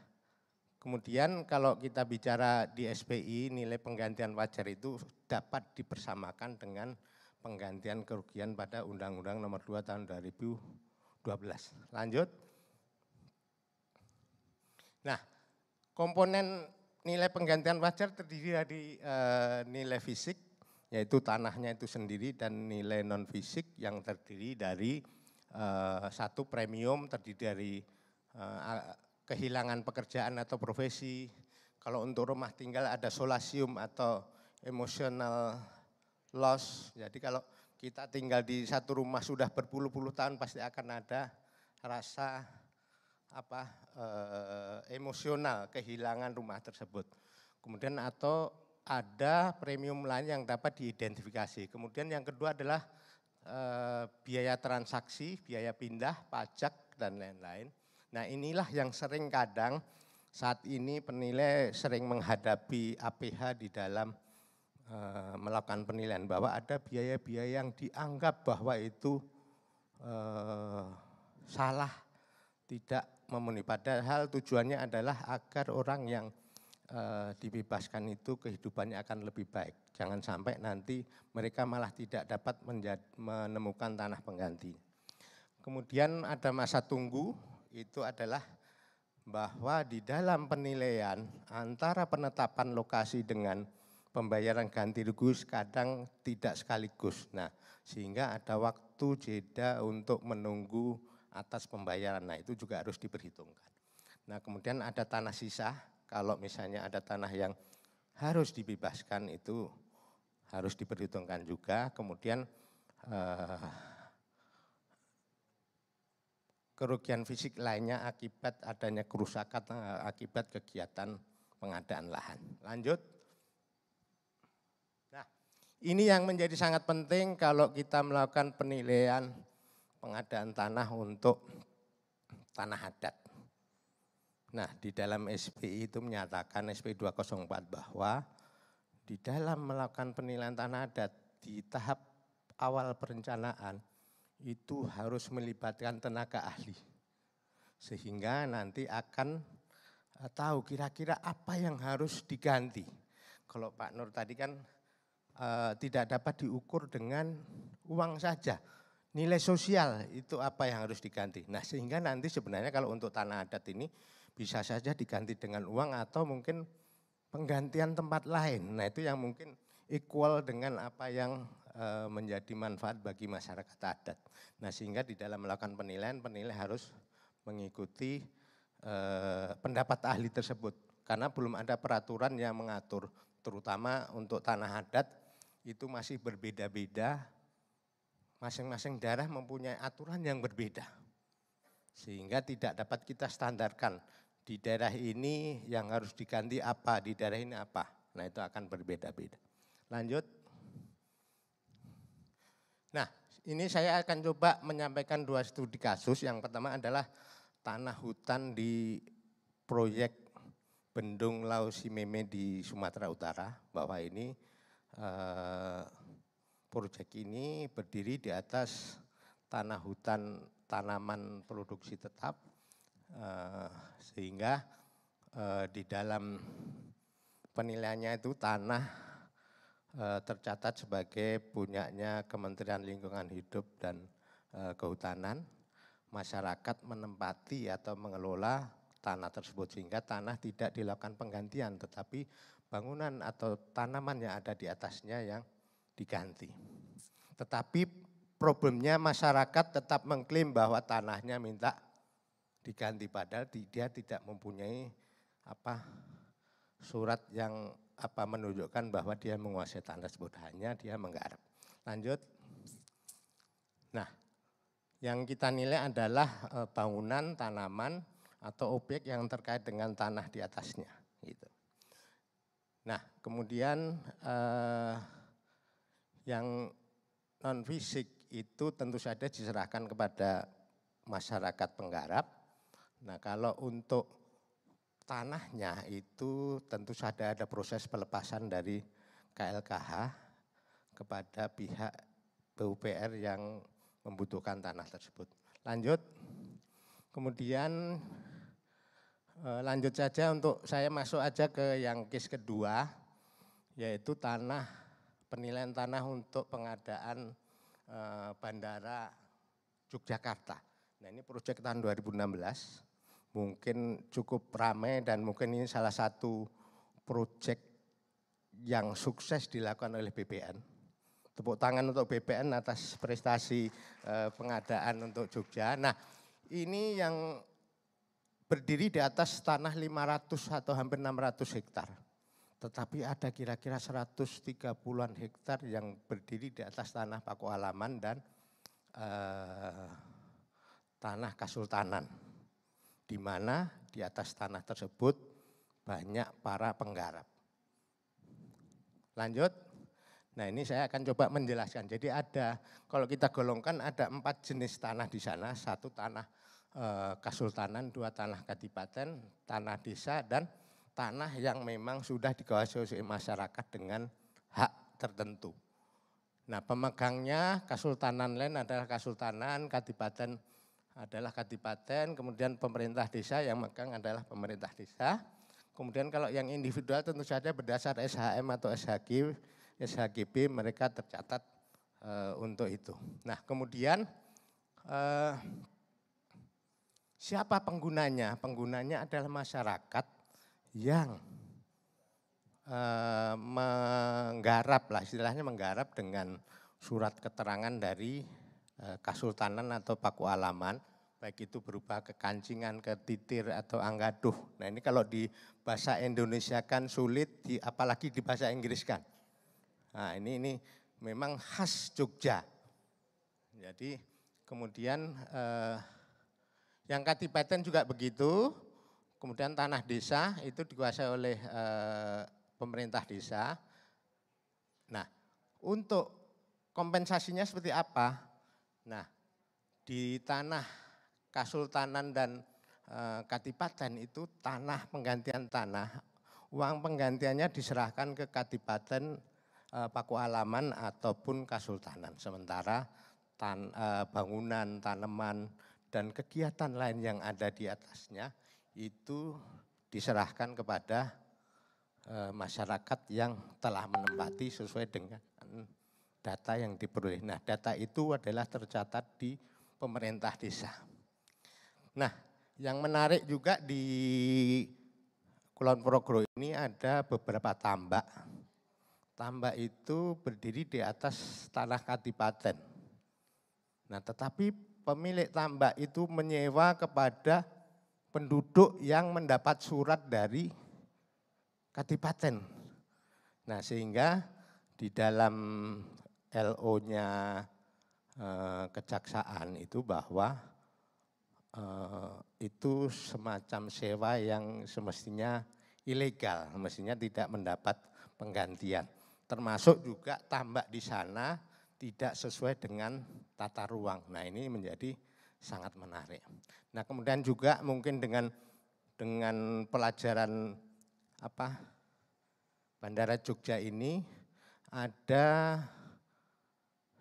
kemudian kalau kita bicara di SPI, nilai penggantian wajar itu dapat dipersamakan dengan penggantian kerugian pada Undang-Undang Nomor 2 Tahun 2012. Lanjut. Nah, komponen nilai penggantian wajar terdiri dari nilai fisik, yaitu tanahnya itu sendiri, dan nilai non fisik yang terdiri dari satu premium terdiri dari kehilangan pekerjaan atau profesi. Kalau untuk rumah tinggal ada solasium atau emotional loss. Jadi kalau kita tinggal di satu rumah sudah berpuluh-puluh tahun pasti akan ada rasa emosional kehilangan rumah tersebut. Kemudian atau ada premium lain yang dapat diidentifikasi. Kemudian yang kedua adalah biaya transaksi, biaya pindah, pajak, dan lain-lain. Nah inilah yang sering kadang saat ini penilai sering menghadapi APH di dalam melakukan penilaian, bahwa ada biaya-biaya yang dianggap bahwa itu salah, tidak memenuhi. Padahal tujuannya adalah agar orang yang dibebaskan itu kehidupannya akan lebih baik. Jangan sampai nanti mereka malah tidak dapat menemukan tanah pengganti. Kemudian ada masa tunggu, itu adalah bahwa di dalam penilaian antara penetapan lokasi dengan pembayaran ganti rugi kadang tidak sekaligus. Nah, sehingga ada waktu jeda untuk menunggu atas pembayaran. Nah, itu juga harus diperhitungkan. Nah, kemudian ada tanah sisa. Kalau misalnya ada tanah yang harus dibebaskan itu harus diperhitungkan juga. Kemudian kerugian fisik lainnya akibat adanya kerusakan akibat kegiatan pengadaan lahan. Lanjut. Nah, ini yang menjadi sangat penting kalau kita melakukan penilaian pengadaan tanah untuk tanah adat. Nah, di dalam SPI itu menyatakan SPI 204 bahwa di dalam melakukan penilaian tanah adat di tahap awal perencanaan itu harus melibatkan tenaga ahli. Sehingga nanti akan tahu kira-kira apa yang harus diganti. Kalau Pak Nur tadi kan tidak dapat diukur dengan uang saja. Nilai sosial itu apa yang harus diganti. Nah, sehingga nanti sebenarnya kalau untuk tanah adat ini bisa saja diganti dengan uang atau mungkin penggantian tempat lain. Nah, itu yang mungkin equal dengan apa yang menjadi manfaat bagi masyarakat adat. Nah, sehingga di dalam melakukan penilaian, penilai harus mengikuti pendapat ahli tersebut. Karena belum ada peraturan yang mengatur, terutama untuk tanah adat itu masih berbeda-beda. Masing-masing daerah mempunyai aturan yang berbeda. Sehingga tidak dapat kita standarkan. Di daerah ini yang harus diganti apa, di daerah ini apa. Nah, itu akan berbeda-beda. Lanjut. Nah, ini saya akan coba menyampaikan 2 studi kasus. Yang pertama adalah tanah hutan di proyek Bendung Lau Simeme di Sumatera Utara. Bahwa ini proyek ini berdiri di atas tanah hutan tanaman produksi tetap. Sehingga di dalam penilaiannya itu tanah tercatat sebagai punyanya Kementerian Lingkungan Hidup dan Kehutanan. Masyarakat menempati atau mengelola tanah tersebut sehingga tanah tidak dilakukan penggantian, tetapi bangunan atau tanaman yang ada di atasnya yang diganti. Tetapi problemnya masyarakat tetap mengklaim bahwa tanahnya minta diganti, padahal dia tidak mempunyai surat yang menunjukkan bahwa dia menguasai tanah tersebut, hanya dia menggarap. Lanjut. Nah, yang kita nilai adalah bangunan, tanaman, atau objek yang terkait dengan tanah di atasnya. Gitu. Nah, kemudian yang non fisik itu tentu saja diserahkan kepada masyarakat penggarap. Nah, kalau untuk tanahnya itu tentu saja ada proses pelepasan dari KLKH kepada pihak PUPR yang membutuhkan tanah tersebut. Lanjut. Kemudian lanjut saja untuk saya masuk aja ke yang case kedua, yaitu tanah penilaian tanah untuk pengadaan Bandara Yogyakarta. Nah ini proyek tahun 2016, mungkin cukup ramai dan mungkin ini salah satu proyek yang sukses dilakukan oleh BPN. Tepuk tangan untuk BPN atas prestasi pengadaan untuk Jogja. Nah ini yang berdiri di atas tanah 500 atau hampir 600 hektar. Tetapi ada kira-kira 130-an hektar yang berdiri di atas tanah Pakualaman dan tanah Kasultanan. Di mana di atas tanah tersebut banyak para penggarap. Lanjut. Nah ini saya akan coba menjelaskan. Jadi ada, kalau kita golongkan ada 4 jenis tanah di sana. 1 tanah Kasultanan, 2 tanah Kadipaten, tanah desa, dan tanah yang memang sudah dikuasai oleh masyarakat dengan hak tertentu. Nah pemegangnya Kasultanan Land adalah Kasultanan, Kadipaten adalah Kadipaten, kemudian pemerintah desa yang megang adalah pemerintah desa. Kemudian kalau yang individual tentu saja berdasar SHM atau SHGB mereka tercatat untuk itu. Nah kemudian siapa penggunanya? Penggunanya adalah masyarakat yang menggarap lah, istilahnya menggarap dengan surat keterangan dari Kasultanan atau Pakualaman, baik itu berupa kekancingan, ketitir atau anggaduh. Nah ini kalau di bahasa Indonesia kan sulit, apalagi di bahasa Inggris kan. Nah ini memang khas Jogja. Jadi kemudian yang Kadipaten juga begitu. Kemudian tanah desa itu dikuasai oleh pemerintah desa. Nah, untuk kompensasinya seperti apa? Nah, di tanah Kasultanan dan Kadipaten itu tanah penggantian tanah, uang penggantiannya diserahkan ke Kadipaten Pakualaman ataupun Kasultanan. Sementara bangunan, tanaman, dan kegiatan lain yang ada di atasnya itu diserahkan kepada masyarakat yang telah menempati sesuai dengan data yang diperoleh. Nah data itu adalah tercatat di pemerintah desa. Nah yang menarik juga di Kulon Progo ini ada beberapa tambak. Tambak itu berdiri di atas tanah Kadipaten. Nah tetapi pemilik tambak itu menyewa kepada penduduk yang mendapat surat dari Kadipaten. Nah sehingga di dalam LO-nya kejaksaan itu bahwa itu semacam sewa yang semestinya ilegal, mestinya tidak mendapat penggantian. Termasuk juga tambak di sana tidak sesuai dengan tata ruang. Nah ini menjadi sangat menarik. Nah kemudian juga mungkin dengan pelajaran Bandara Jogja ini ada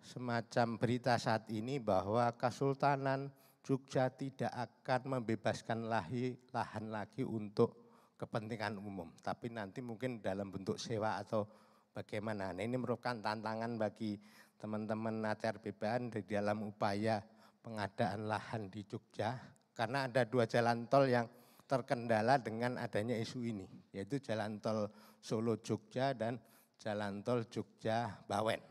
semacam berita saat ini bahwa Kasultanan Jogja tidak akan membebaskan lahan lagi untuk kepentingan umum. Tapi nanti mungkin dalam bentuk sewa atau bagaimana. Nah ini merupakan tantangan bagi teman-teman ATR BPN di dalam upaya pengadaan lahan di Jogja, karena ada 2 jalan tol yang terkendala dengan adanya isu ini, yaitu jalan tol Solo Jogja dan jalan tol Jogja Bawen.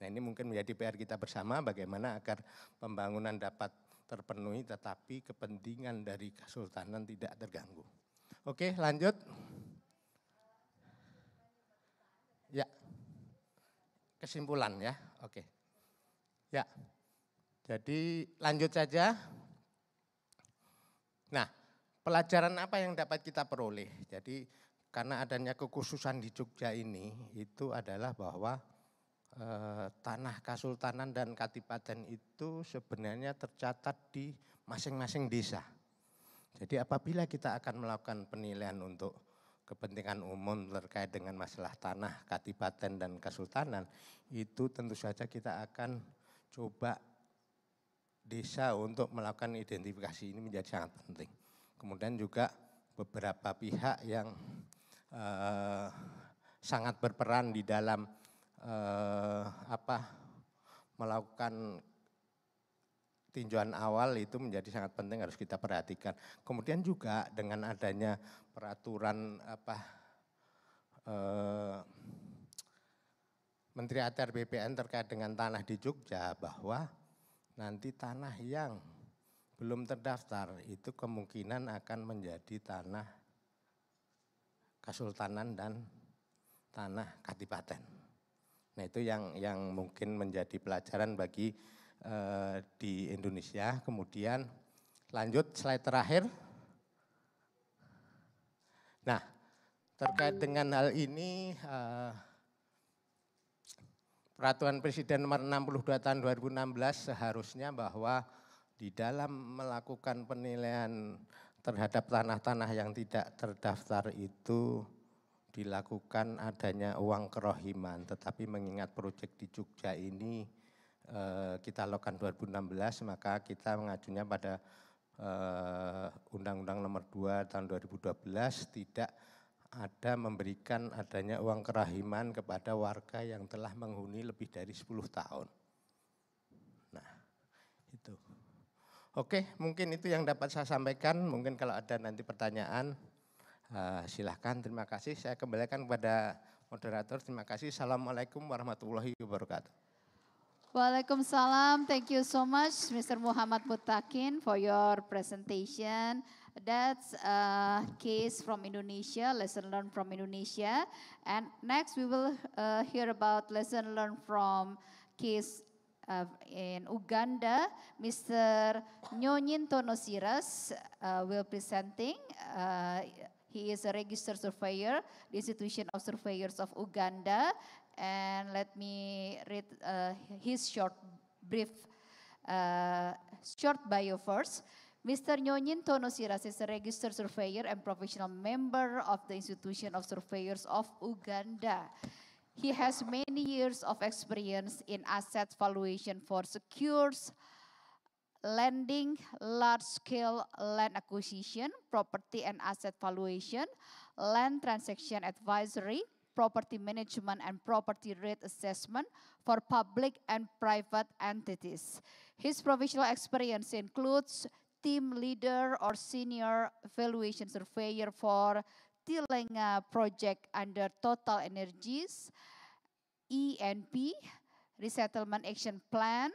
Nah ini mungkin menjadi PR kita bersama bagaimana agar pembangunan dapat terpenuhi tetapi kepentingan dari Kasultanan tidak terganggu. Oke lanjut. Ya, kesimpulan ya, oke. Ya, jadi lanjut saja. Nah, pelajaran apa yang dapat kita peroleh? Jadi karena adanya kekhususan di Jogja ini, itu adalah bahwa tanah Kasultanan dan Kadipaten itu sebenarnya tercatat di masing-masing desa. Jadi apabila kita akan melakukan penilaian untuk kepentingan umum terkait dengan masalah tanah Kadipaten dan Kasultanan, itu tentu saja kita akan coba desa untuk melakukan identifikasi ini menjadi sangat penting. Kemudian juga beberapa pihak yang sangat berperan di dalam melakukan tinjauan awal itu menjadi sangat penting, harus kita perhatikan. Kemudian juga dengan adanya peraturan Menteri ATR BPN terkait dengan tanah di Jogja, bahwa nanti tanah yang belum terdaftar itu kemungkinan akan menjadi tanah kesultanan dan tanah kadipaten. Nah itu yang mungkin menjadi pelajaran bagi di Indonesia. Kemudian lanjut slide terakhir. Nah terkait dengan hal ini Peraturan Presiden nomor 62 tahun 2016 seharusnya bahwa di dalam melakukan penilaian terhadap tanah-tanah yang tidak terdaftar itu dilakukan adanya uang kerohiman. Tetapi mengingat proyek di Jogja ini kita lakukan 2016, maka kita mengajunya pada Undang-Undang nomor 2 tahun 2012 tidak ada memberikan adanya uang kerahiman kepada warga yang telah menghuni lebih dari 10 tahun. Nah, itu. Oke, mungkin itu yang dapat saya sampaikan. Mungkin kalau ada nanti pertanyaan, silahkan. Terima kasih. Saya kembalikan kepada moderator. Terima kasih. Assalamualaikum warahmatullahi wabarakatuh. Waalaikumsalam. Thank you so much, Mr. Muhammad Mutakin, for your presentation. That's a case from Indonesia, lesson learned from Indonesia. And next we will hear about lesson learned from case in Uganda. Mr. Nyonyin Tonosiras will presenting. He is a registered surveyor, the Institution of Surveyors of Uganda. And let me read his brief short bio first. Mr. Nyonyin Tonosiras is a registered surveyor and professional member of the Institution of Surveyors of Uganda. He has many years of experience in asset valuation for secures, lending, large-scale land acquisition, property and asset valuation, land transaction advisory, property management and property rate assessment for public and private entities. His professional experience includes team leader or senior valuation surveyor for Tilenga project under Total Energies, ENP, Resettlement Action Plan,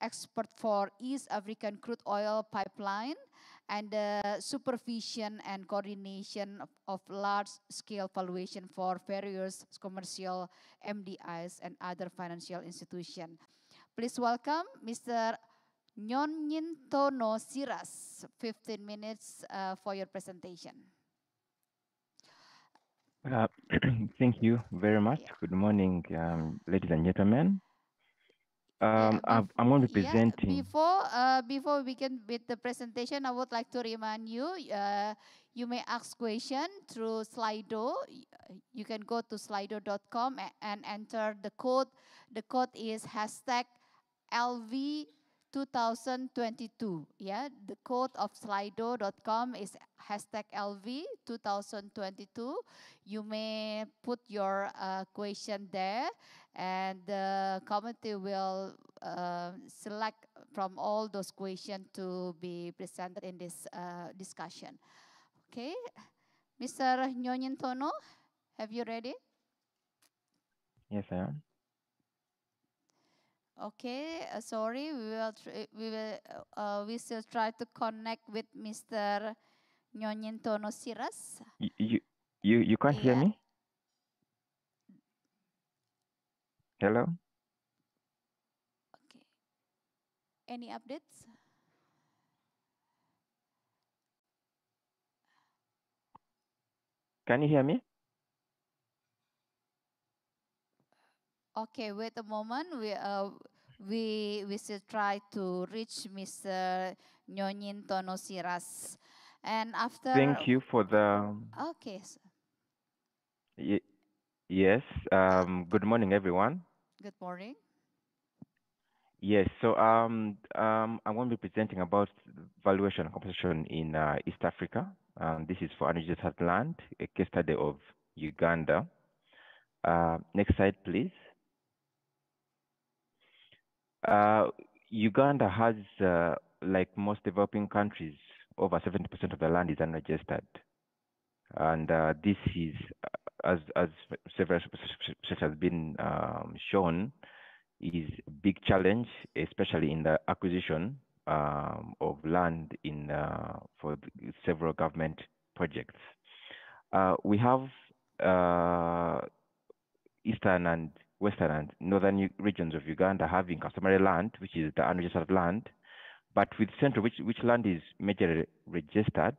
expert for East African crude oil pipeline, and the supervision and coordination of large-scale valuation for various commercial MDIs and other financial institutions. Please welcome Mr. Nyonyin Tonosiras, 15 minutes for your presentation. Thank you very much. Good morning, ladies and gentlemen. I'm going to be presenting. Before we begin with the presentation, I would like to remind you, you may ask question through Slido. You can go to slido.com and enter the code. The code is #LV 2022. Yeah, the code of slido.com is #LV 2022. You may put your question there, and the committee will select from all those questions to be presented in this discussion. Okay, Mr. Nyonyin Tono, have you ready? Yes, I am. Okay, sorry, we still try to connect with Mr. Nyonyin Tonosiras. You can't hear me? Hello? Okay. Any updates? Can you hear me? Okay, wait a moment. We still try to reach Mr. Nyonyin Tonosiras, and after. Thank you for the. Okay. Yes. Good morning, everyone. Good morning. Yes. So I'm going to be presenting about valuation and compensation in East Africa. This is for Unregistered Land, a case study of Uganda. Next slide, please. Uganda has, like most developing countries, over 70% of the land is unregistered. And this is, as several research has been shown, is a big challenge, especially in the acquisition of land in for several government projects. We have eastern and western and northern regions of Uganda having customary land, which is the unregistered land. But with central, which land is majorly registered,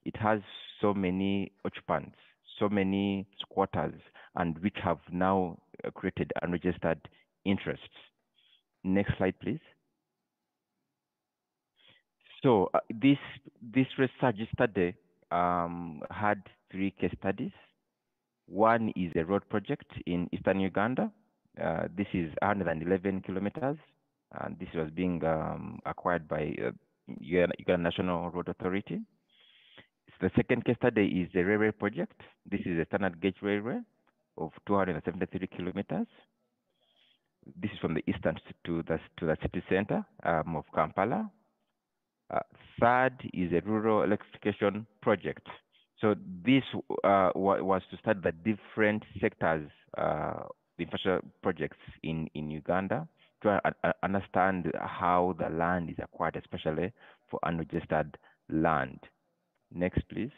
it has so many occupants, so many squatters, and which have now created unregistered interests. Next slide, please. So this research study had 3 case studies. One is a road project in eastern Uganda. This is 111 kilometers, and this was being acquired by Uganda National Road Authority. So the second case study is a railway project. This is a standard gauge railway of 273 kilometers. This is from the eastern to the city center of Kampala. Third is a rural electrification project. So this was to study the different sectors, infrastructure projects in Uganda, to understand how the land is acquired, especially for unregistered land. Next, please.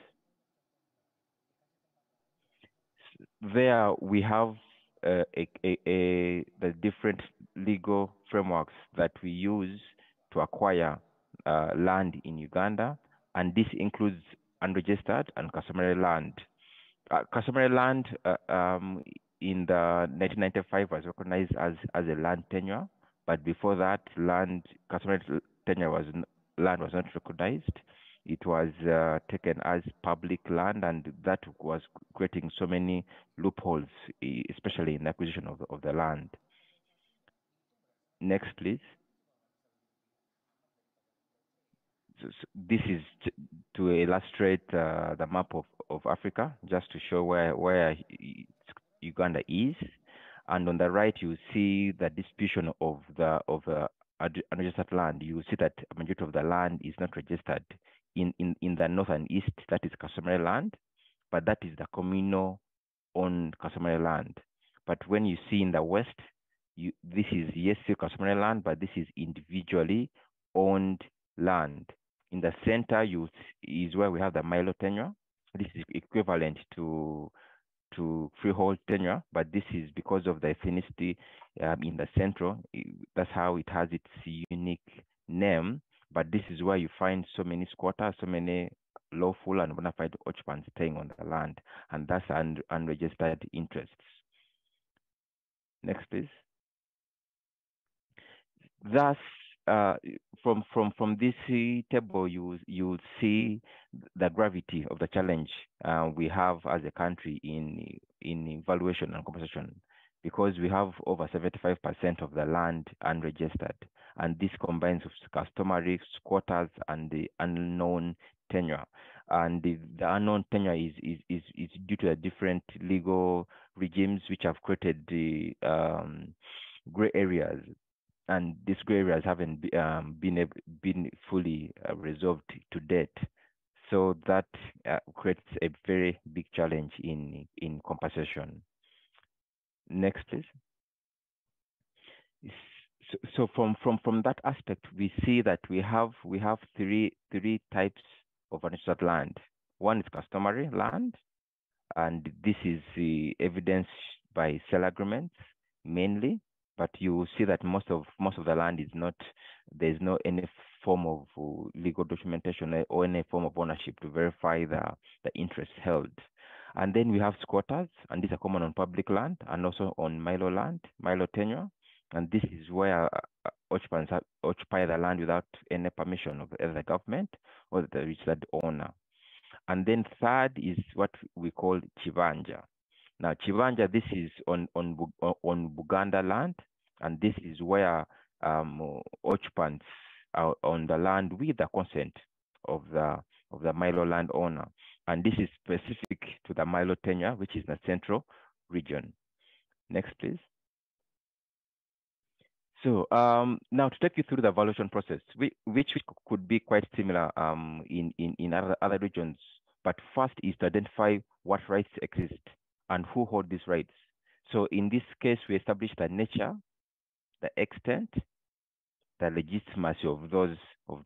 There we have the different legal frameworks that we use to acquire land in Uganda, and this includes unregistered and customary land. Customary land in the 1995 was recognized as a land tenure, but before that, customary tenure land was not recognized. It was taken as public land, and that was creating so many loopholes, especially in the acquisition of the land. Next, please. So this is to illustrate the map of Africa, just to show where Uganda is. And on the right, you see the distribution of the unregistered land. You see that a majority of the land is not registered. In the north and east, that is customary land, but that is the communal owned customary land. But when you see in the west, this is yes, still customary land, but this is individually owned land. In the center, is where we have the Milo tenure. This is equivalent to freehold tenure, but this is because of the ethnicity in the central. That's how it has its unique name. But this is where you find so many squatters, so many lawful and bona fide occupants staying on the land, and that's unregistered interests. Next, please. Thus, from this table, you see the gravity of the challenge we have as a country in valuation and compensation, because we have over 75% of the land unregistered, and this combines with customary, squatters, and the unknown tenure. And the unknown tenure is due to the different legal regimes which have created the gray areas, and these gray areas haven't been fully resolved to date. So that creates a very big challenge in compensation. Next, please. So from that aspect, we see that we have three types of unregistered land. One is customary land, and this is evidenced by sale agreements mainly. But you see that most of the land is not. There's no any form of legal documentation or any form of ownership to verify the interest held. And then we have squatters, and these are common on public land and also on Milo land, Milo tenure. And this is where occupants occupy the land without any permission of the government or the registered owner. And then third is what we call Chibanja. Now, Chibanja, this is on Buganda land, and this is where occupants are on the land with the consent of the Milo land owner. And this is specific to the Milo tenure, which is the central region. Next, please. So now to take you through the evaluation process, which could be quite similar in other regions. But first is to identify what rights exist and who hold these rights. So in this case, we establish the nature, the extent, the legitimacy of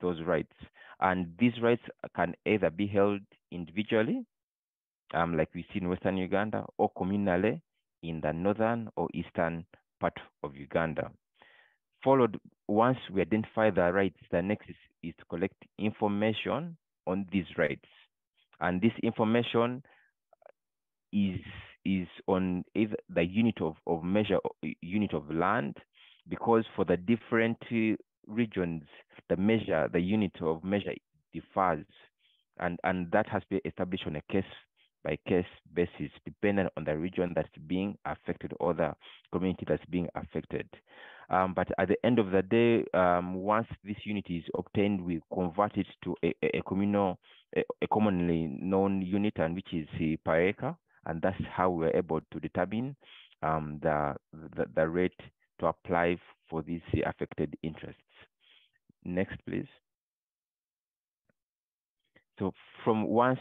those rights. And these rights can either be held individually, like we see in Western Uganda, or communally in the northern or eastern part of Uganda. Followed, once we identify the rights, the next is to collect information on these rights. And this information is on either the unit of measure, unit of land, because for the different regions, the unit of measure differs, and that has to be established on a case by case basis, depending on the region that's being affected or the community that's being affected. But at the end of the day, once this unit is obtained, we convert it to a commonly known unit, and which is per acre, and that's how we're able to determine the rate to apply for these affected interests. Next, please. So from once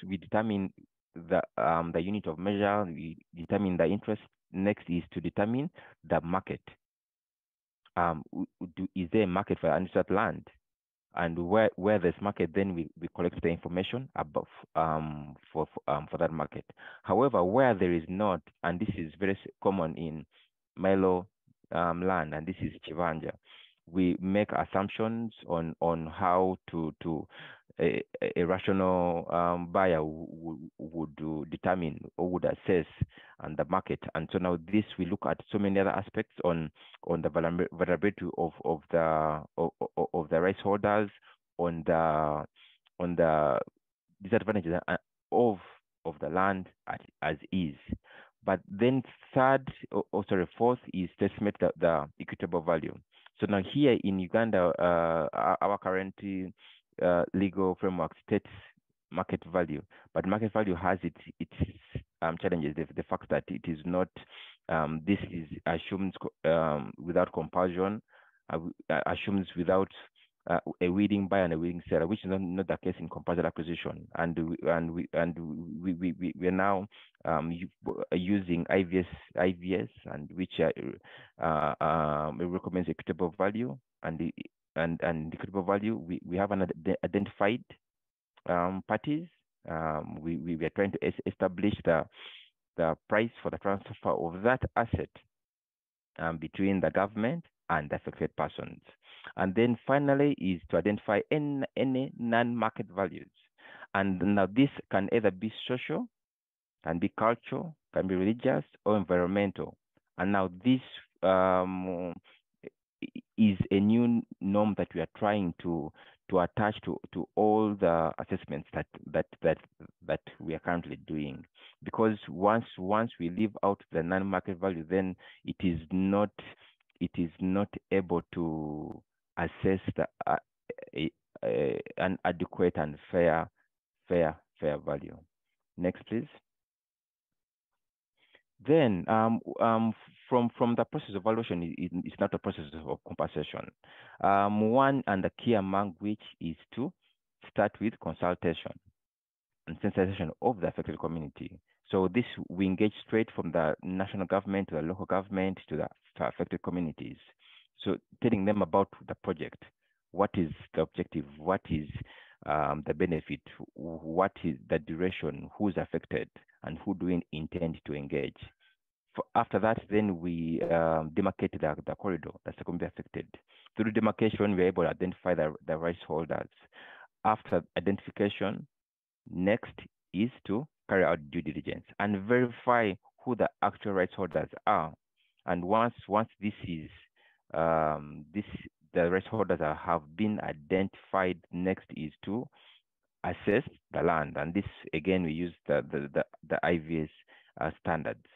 we determine the unit of measure, we determine the interest. Next is to determine the market. Is there a market for undisturbed land? And where there's market, then we collect the information above for that market. However, where there is not, and this is very common in Milo land, and this is Chivanja, we make assumptions on how a rational buyer would determine or would assess on the market. And so now this, we look at so many other aspects on the vulnerability of the rights holders, on the disadvantages of the land as is. But then fourth is to estimate the equitable value. So now here in Uganda, our current legal framework states market value, but market value has its challenges. The fact that it is not, this is assumed without compulsion, assumes without a willing buyer and a willing seller, which is not the case in compulsory acquisition. And we are now using IVS, and which recommends equitable value, and equitable value. We have identified parties. We are trying to establish the price for the transfer of that asset between the government and the affected persons. And then finally is to identify any non-market values. And now this can either be social, can be cultural, can be religious, or environmental. And now this is a new norm that we are trying to attach to all the assessments that we are currently doing. Because once we leave out the non-market value, then it is not able to assess an adequate and fair value. Next, please. Then from the process of evaluation, it's not a process of compensation. One and the key among which is to start with consultation and sensitization of the affected community. So this, we engage straight from the national government to the local government to the affected communities. So telling them about the project, what is the objective, what is the benefit, what is the duration, who's affected, and who do we intend to engage. After that, then we demarcate the corridor that's going to be affected. Through demarcation, we're able to identify the rights holders. After identification, next is to carry out due diligence and verify who the actual rights holders are. And once this is the rights holders have been identified, next is to assess the land. And this, again, we use the IVS standards.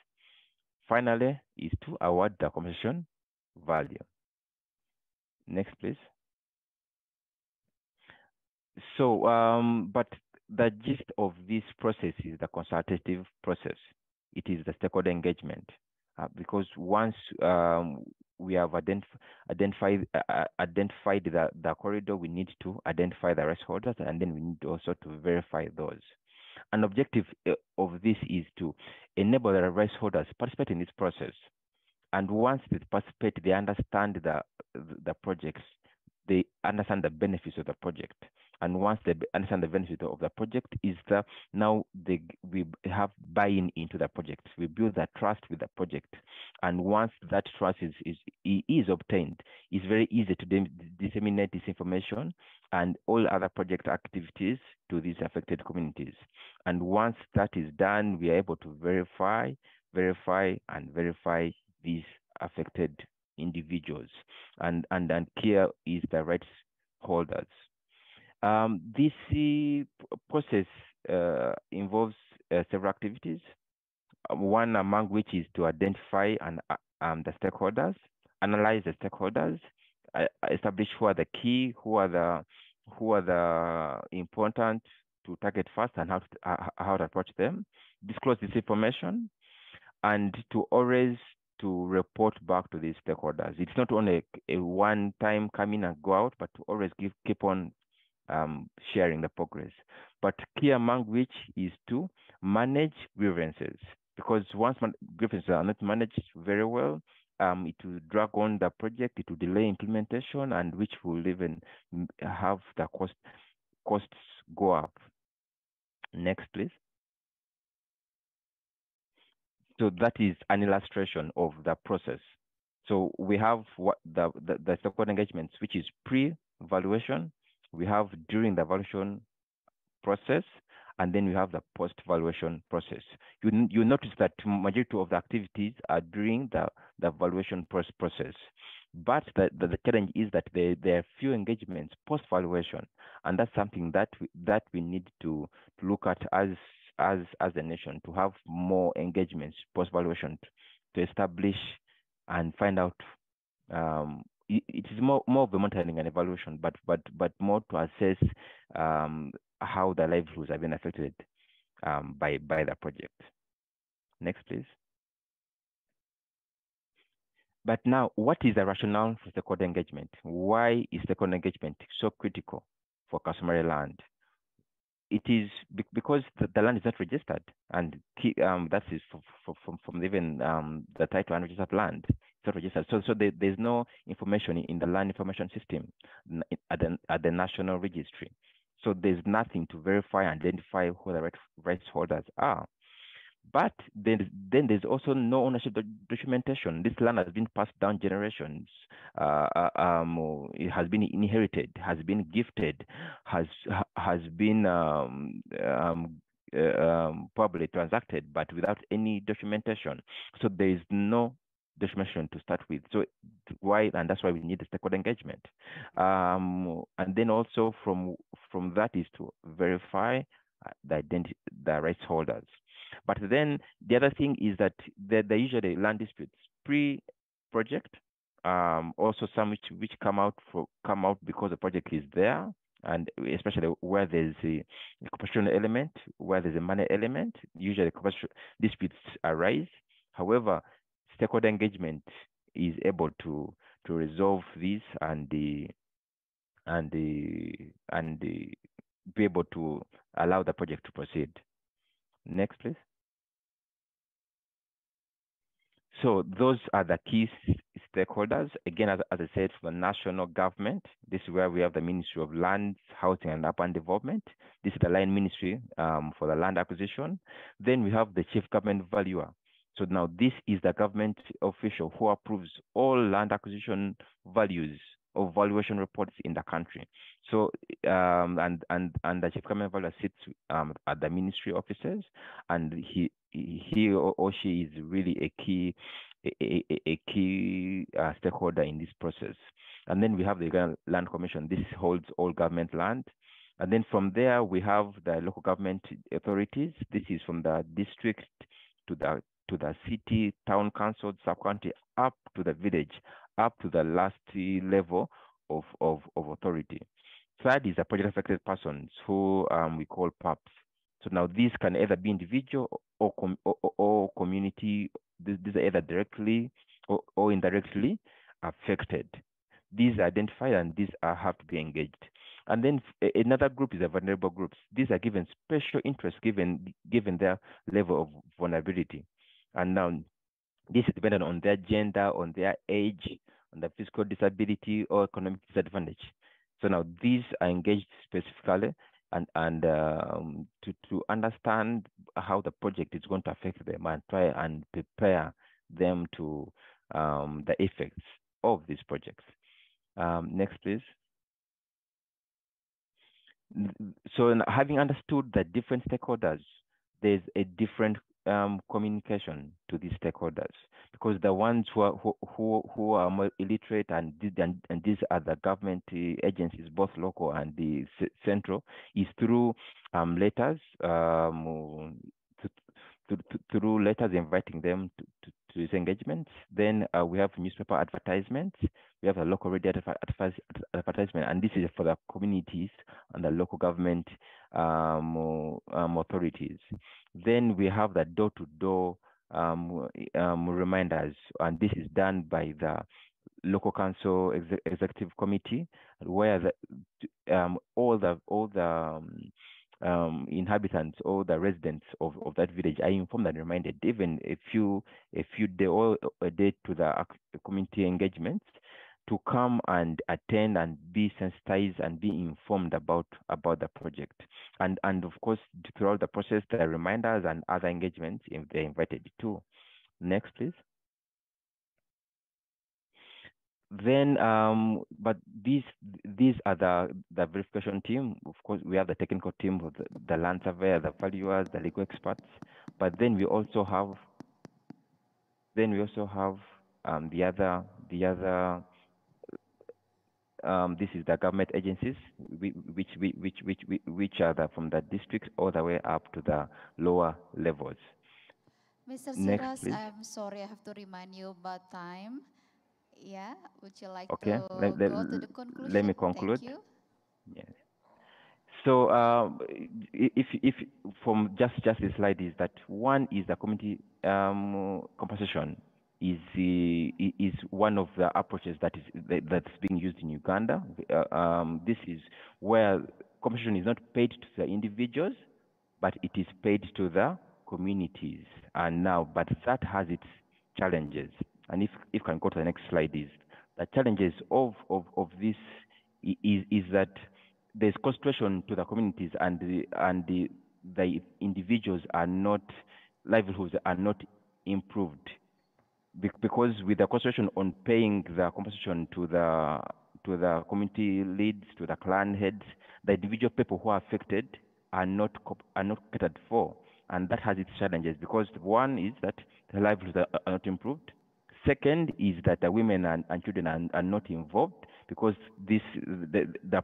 Finally, is to award the compensation value. Next, please. So, but the gist of this process is the consultative process. It is the stakeholder engagement, because once we have identified the corridor. We need to identify the rights holders, and then we need also to verify those. An objective of this is to enable the rights holders participate in this process. And once they participate, they understand the projects, they understand the benefits of the project. And once they understand the benefit of the project, we have buy-in into the project. We build that trust with the project. And once that trust is obtained, it's very easy to disseminate this information and all other project activities to these affected communities. And once that is done, we are able to verify these affected individuals. And here is the rights holders. This process involves several activities, one among which is to identify the stakeholders, analyze the stakeholders, establish who are the key, who are the important to target first, and how to approach them, disclose this information, and to always to report back to these stakeholders. It's not only a one-time come in and go out, but to always keep on sharing the progress. But key among which is to manage grievances, because once grievances are not managed very well, it will drag on the project, it will delay implementation, and which will even have the costs go up. Next, please. So that is an illustration of the process. So we have what the stakeholder engagements, which is pre-evaluation, we have during the evaluation process, and then we have the post-evaluation process. You notice that majority of the activities are during the evaluation process. But the challenge is that there are few engagements post-evaluation, and that's something that we need to look at as a nation, to have more engagements post-evaluation to establish and find out. It is more of the monitoring and evaluation, but more to assess how the livelihoods have been affected by the project. Next, please. But now, what is the rationale for stakeholder engagement? Why is stakeholder engagement so critical for customary land? It is because the land is not registered, and that is from even the title unregistered land. It's not registered, so there's no information in the land information system at the national registry. So there's nothing to verify and identify who the rights holders are. But then there's also no ownership documentation. This land has been passed down generations. It has been inherited, has been gifted, has been probably transacted, but without any documentation. So there is no documentation to start with. So and that's why we need the stakeholder engagement. And then also from that is to verify the rights holders. But then the other thing is that there usually land disputes pre-project, also some which come out because the project is there, and especially where there's a competition element, where there's a money element, usually disputes arise. However, stakeholder engagement is able to resolve this and be able to allow the project to proceed. Next, please. So those are the key stakeholders. Again, as I said, for the national government, this is where we have the Ministry of Lands, Housing and Urban Development. This is the line ministry for the land acquisition. Then we have the chief government valuer. So now this is the government official who approves all land acquisition values or valuation reports in the country. So and the chief government valuer sits at the ministry offices, and he or she is really a key stakeholder in this process. And then we have the Uganda Land Commission. This holds all government land. And then from there we have the local government authorities. This is from the district to the city, town council, sub-county, up to the village, up to the last level of authority. Third is the project affected persons, who we call PAPs. So now these can either be individual or community. These are either directly or indirectly affected. These are identified and these have to be engaged. And then another group is the vulnerable groups. These are given special interest given their level of vulnerability. And now this is dependent on their gender, on their age, on their physical disability or economic disadvantage. So now these are engaged specifically and to understand how the project is going to affect them and try and prepare them to the effects of these projects. Next, please. So having understood the different stakeholders, there's a different communication to these stakeholders, because the ones who are more illiterate and these are the government agencies, both local and the central, is through letters, through letters inviting them to these engagements. Then we have newspaper advertisements. We have a local radio advertisement, and this is for the communities and the local government authorities. Then we have the door-to-door reminders, and this is done by the local council executive committee, where all the inhabitants or the residents of that village are informed and reminded, even a few days or a day to the community engagements, to come and attend and be sensitized and be informed about the project. And of course, throughout the process, there are reminders and other engagements if they're invited to. Next, please. Then, but these are the verification team. Of course, we have the technical team with the land surveyor, the valuers, the legal experts. But then we also have the other. This is the government agencies, which are from the districts all the way up to the lower levels. Mr. Next, Siras, please. I'm sorry, I have to remind you about time. Yeah, would you like Okay, to go to the conclusion? let me conclude. Thank you. Yes. So if from just this slide is that one is the community compensation is one of the approaches that's being used in Uganda. This is where compensation is not paid to the individuals, but it is paid to the communities. And now, but that has its challenges. And if I can go to the next slide, is the challenges of this is that there's concentration to the communities, and the individuals are not, livelihoods are not improved, because with the concentration on paying the compensation to the community leads, to the clan heads, the individual people who are affected are not catered for, and that has its challenges, because one is that the livelihoods are not improved. Second is that the women and children are not involved, because the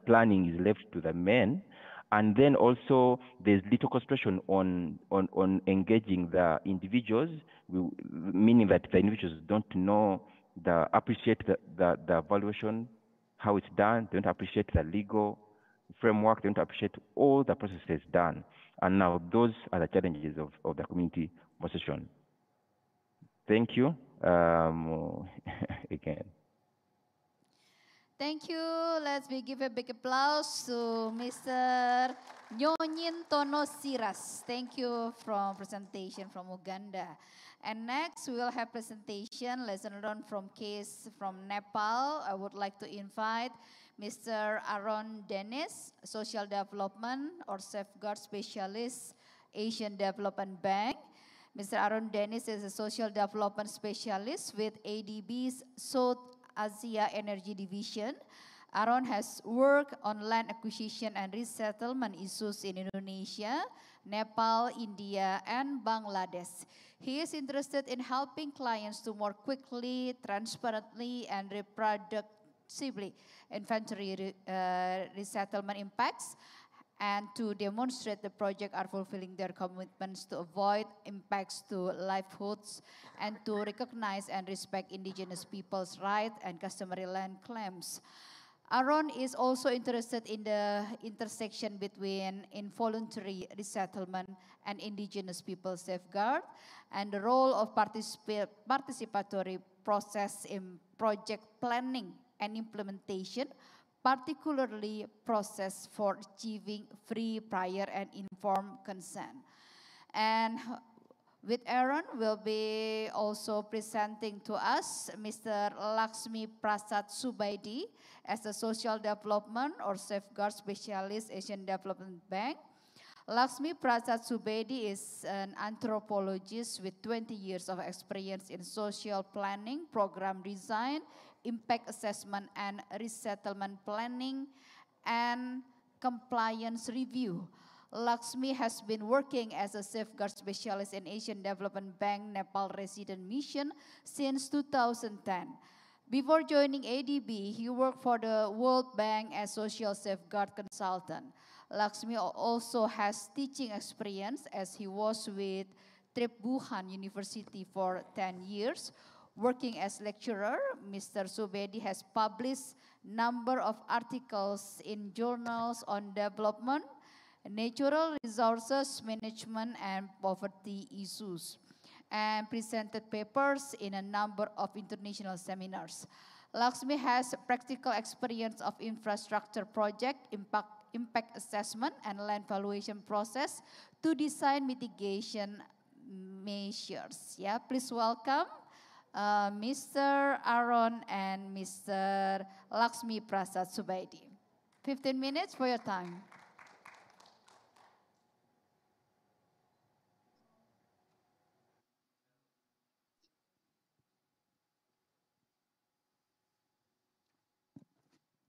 planning is left to the men. And then also there's little concentration on engaging the individuals, meaning that the individuals don't appreciate the valuation, how it's done, they don't appreciate the legal framework, they don't appreciate all the processes done. And now those are the challenges of the community position. Thank you. Again. Thank you. Let's give a big applause to Mr. Nyonyin Tono Siras. Thank you from presentation from Uganda. And next we will have presentation, lesson learned from case from Nepal. I would like to invite Mr. Aaron Dennis, Social Development or Safeguard Specialist, Asian Development Bank. Mr. Aaron Dennis is a Social Development Specialist with ADB's South Asia Energy Division. Aaron has worked on land acquisition and resettlement issues in Indonesia, Nepal, India, and Bangladesh. He is interested in helping clients to more quickly, transparently, and reproductively inventory resettlement impacts, and to demonstrate the project are fulfilling their commitments to avoid impacts to livelihoods and to recognize and respect indigenous people's rights and customary land claims. Aaron is also interested in the intersection between involuntary resettlement and indigenous people safeguard, and the role of participatory process in project planning and implementation, particularly process for achieving free, prior, and informed consent. And with Aaron, will be also presenting to us Mr. Laxmi Prasad Subaidi as a Social Development or Safeguard Specialist, Asian Development Bank. Laxmi Prasad Subaidi is an anthropologist with 20 years of experience in social planning, program design, impact assessment, and resettlement planning, and compliance review. Laxmi has been working as a safeguard specialist in Asian Development Bank Nepal Resident Mission since 2010. Before joining ADB, he worked for the World Bank as social safeguard consultant. Laxmi also has teaching experience as he was with Tribhuvan University for 10 years. Working as lecturer, Mr. Subaidi has published number of articles in journals on development, natural resources management, and poverty issues, and presented papers in a number of international seminars. Laxmi has practical experience of infrastructure project, impact assessment, and land valuation process to design mitigation measures. Yeah, please welcome Mr. Aaron and Mr. Laxmi Prasad Subaidi. 15 minutes for your time.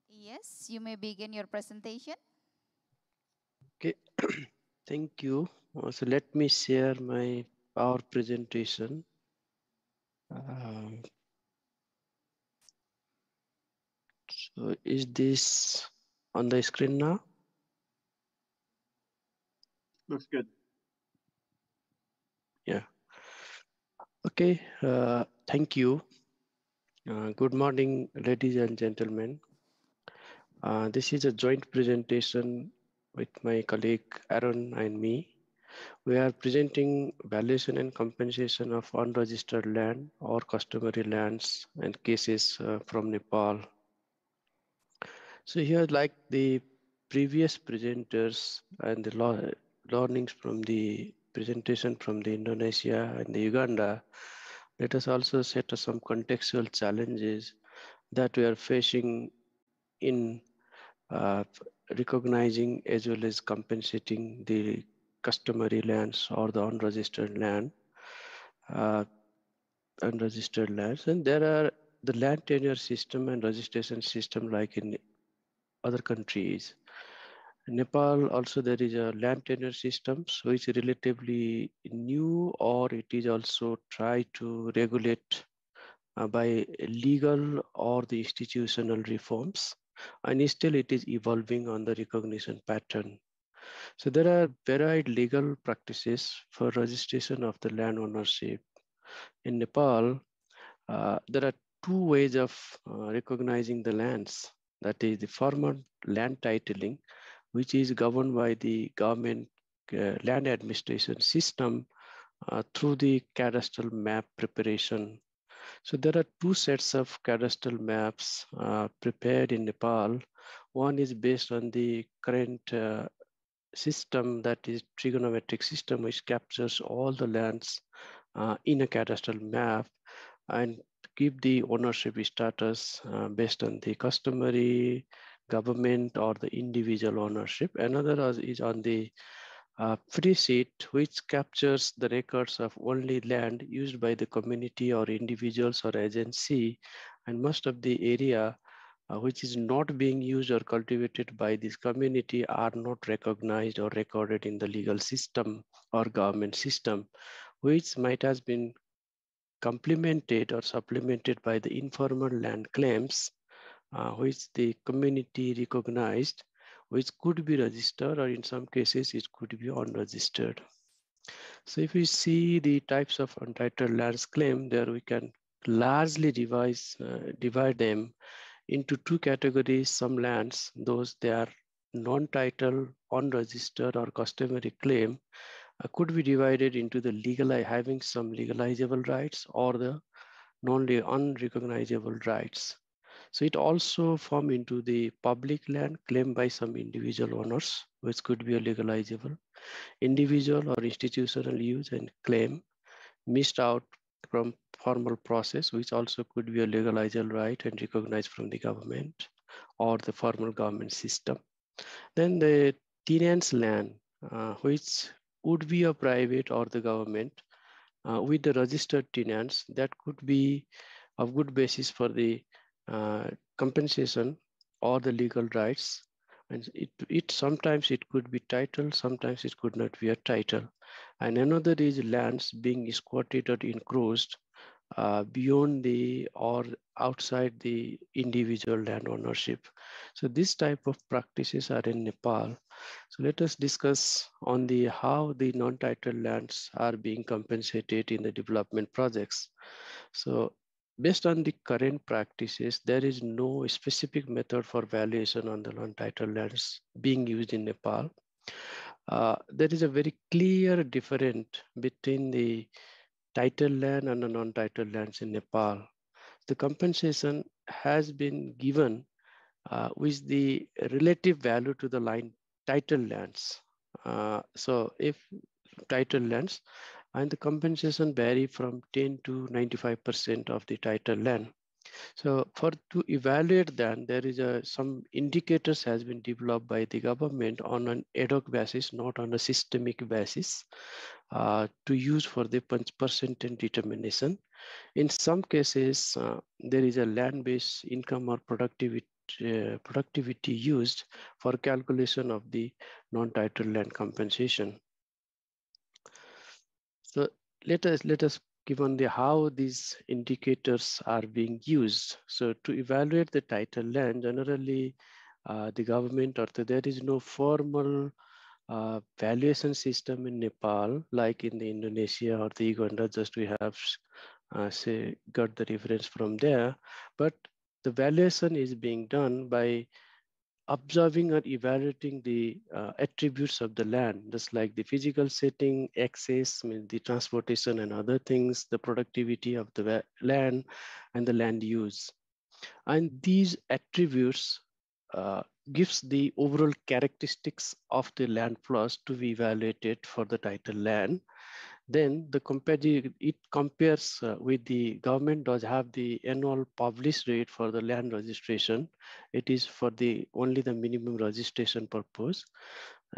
Yes, you may begin your presentation. Okay, thank you. So let me share my PowerPoint presentation. So is this on the screen now? Looks good. Yeah. Okay, thank you. Good morning, ladies and gentlemen. This is a joint presentation with my colleague Aaron and me. We are presenting valuation and compensation of unregistered land or customary lands and cases from Nepal. So here, like the previous presenters and the learnings from the presentation from the Indonesia and the Uganda, let us also set some contextual challenges that we are facing in recognizing as well as compensating the customary lands or the unregistered land, unregistered lands. And there are the land tenure system and registration system like in other countries. In Nepal also there is a land tenure system, so it's relatively new, or it is also try to regulate by legal or the institutional reforms, and still it is evolving on the recognition pattern. So there are varied legal practices for registration of the land ownership. In Nepal, there are two ways of recognizing the lands. That is the formal land titling, which is governed by the government land administration system through the cadastral map preparation. So there are two sets of cadastral maps prepared in Nepal. One is based on the current system, that is trigonometric system, which captures all the lands in a cadastral map and give the ownership status based on the customary, government, or the individual ownership. Another is on the free sheet, which captures the records of only land used by the community or individuals or agency, and most of the area which is not being used or cultivated by this community are not recognized or recorded in the legal system or government system, which might have been complemented or supplemented by the informal land claims, which the community recognized, which could be registered, or in some cases it could be unregistered. So if we see the types of untitled lands claim, there we can largely divide them into two categories. Some lands, those they are non-title, unregistered, or customary claim, could be divided into the having some legalizable rights or the non-unrecognizable rights. So it also form into the public land claimed by some individual owners, which could be legalizable, individual or institutional use and claim missed out from formal process, which also could be a legalizable right and recognized from the government or the formal government system. Then the tenant's land, which would be a private or the government with the registered tenants, that could be a good basis for the compensation or the legal rights. And it sometimes it could be title, sometimes it could not be a title. And another is lands being squatted or encroached beyond the or outside the individual land ownership. So this type of practices are in Nepal. So let us discuss on the how the non-titled lands are being compensated in the development projects. So based on the current practices, there is no specific method for valuation on the non-titled lands being used in Nepal. There is a very clear difference between the title land and the non-titled lands in Nepal. The compensation has been given with the relative value to the title lands. So if title lands and the compensation vary from 10 to 95% of the title land. So to evaluate that, there is some indicators has been developed by the government on an ad hoc basis, not on a systemic basis, to use for the percentage determination. In some cases, there is a land-based income or productivity used for calculation of the non-title land compensation. So let us given the how these indicators are being used. So to evaluate the title land, generally the government or there is no formal valuation system in Nepal, like in the Indonesia or the Uganda, just we have say got the reference from there. But the valuation is being done by observing or evaluating the attributes of the land, just like the physical setting, access, the transportation and other things, the productivity of the land and the land use. And these attributes gives the overall characteristics of the land plus to be evaluated for the title land. Then it compares with the government does have the annual published rate for the land registration. It is for the only the minimum registration purpose.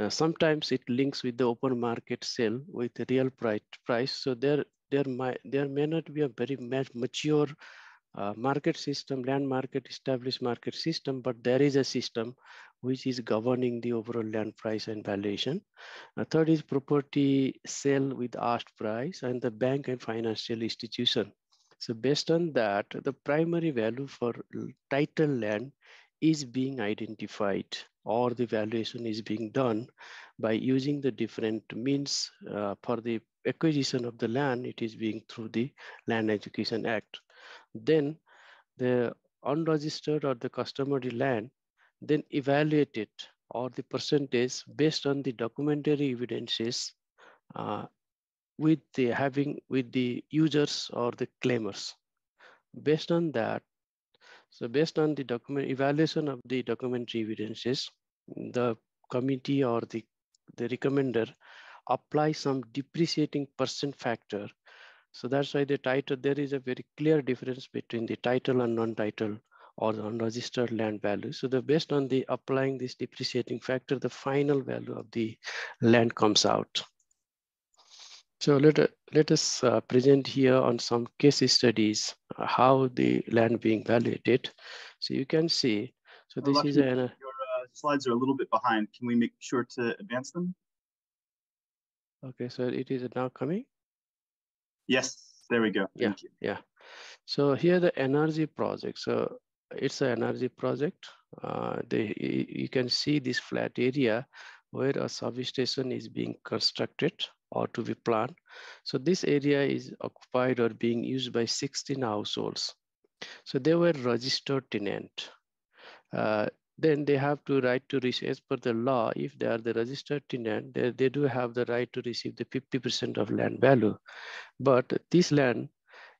Sometimes it links with the open market sale with the real price. So there may not be a very mature market system, land market, established market system, but there is a system which is governing the overall land price and valuation. Third is property sale with asked price and the bank and financial institution. So based on that, the primary value for title land is being identified or the valuation is being done by using the different means for the acquisition of the land. It is being through the Land Acquisition Act. Then the unregistered or the customary land, then evaluate it or the percentage based on the documentary evidences with the users or the claimers. Based on that, so based on the evaluation of the documentary evidences, the committee or the recommender apply some depreciating percent factor. So that's why the title, there is a very clear difference between the title and non-title or the unregistered land value. So based on the applying this depreciating factor, the final value of the land comes out. So let us present here on some case studies how the land being valuated. So you can see, so this is your slides are a little bit behind. Can we make sure to advance them? Okay, so it is now coming? Yes, there we go. Thank you. Yeah. So here the energy project. So it's an energy project. You can see this flat area where a substation is being constructed or to be planned. So this area is occupied or being used by 16 households. So they were registered tenant. Then they have to right to receive, as per the law, if they are the registered tenant, they do have the right to receive the 50% of land value. But this land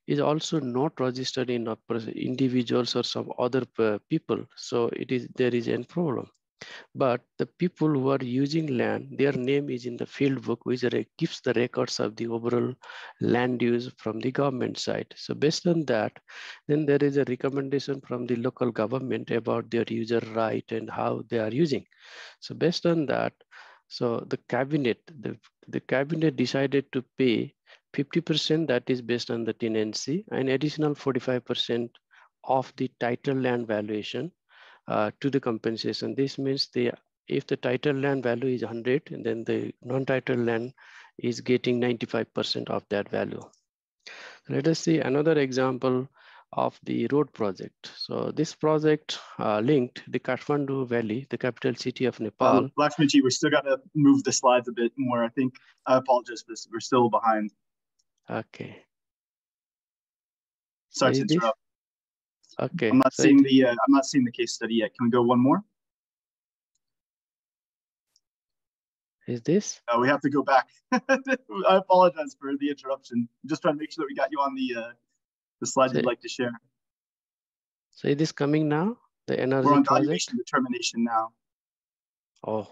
is also not registered in individuals or some other people. So there is a problem. But the people who are using land, their name is in the field book, which keeps the records of the overall land use from the government side. So based on that, then there is a recommendation from the local government about their user right and how they are using. So based on that, so the cabinet decided to pay 50%, that is based on the tenancy, and additional 45% of the title land valuation to the compensation. This means if the title land value is 100, and then the non-title land is getting 95% of that value. Let us see another example of the road project. So this project linked the Kathmandu Valley, the capital city of Nepal. Lakshmanji, we still got to move the slides a bit more. I apologize for this. We're still behind. Okay. Sorry to interrupt. Okay. I'm not seeing the case study yet. Can we go one more? Is this? We have to go back. I apologize for the interruption. I'm just trying to make sure that we got you on the slide you'd like to share. So is this coming now? The energy We're on project? valuation determination now. Oh.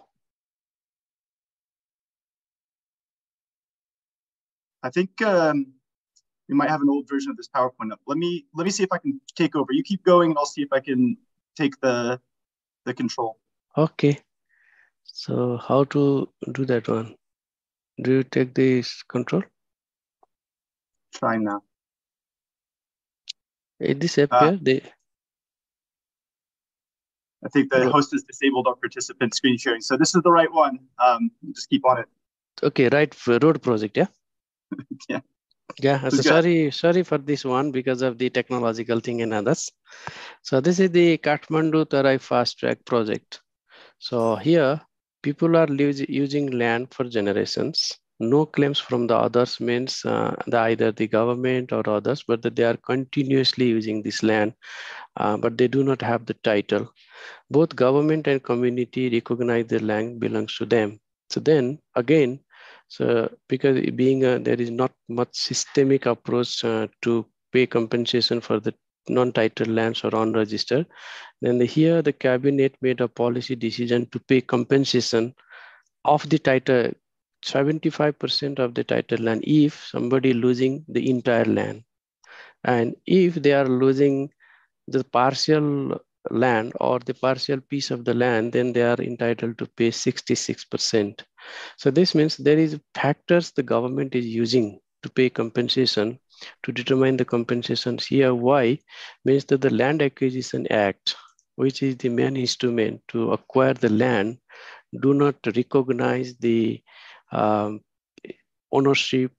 I think we might have an old version of this PowerPoint up. Let me see if I can take over. You keep going, and I'll see if I can take the control. Okay. So how to do that one? Do you take this control? Trying now. Is this appear? I think the host has disabled our participant screen sharing. So this is the right one. Just keep on it. Okay, right. For road project, yeah? Yeah. Yeah, so sorry for this one because of the technological thing and others. So this is the Kathmandu Tarai fast track project. So here people are using land for generations. No claims from the others means either the government or others, but that they are continuously using this land, but they do not have the title. Both government and community recognize the land belongs to them. So then again, so because there is not much systemic approach to pay compensation for the non-title lands or unregistered, then here the cabinet made a policy decision to pay compensation of the title, 75% of the title land if somebody losing the entire land. And if they are losing the partial land or the partial piece of the land, then they are entitled to pay 66%. So this means there is factors the government is using to pay compensation to determine the compensations here. Why? Means that the Land Acquisition Act, which is the main instrument to acquire the land, do not recognize the ownership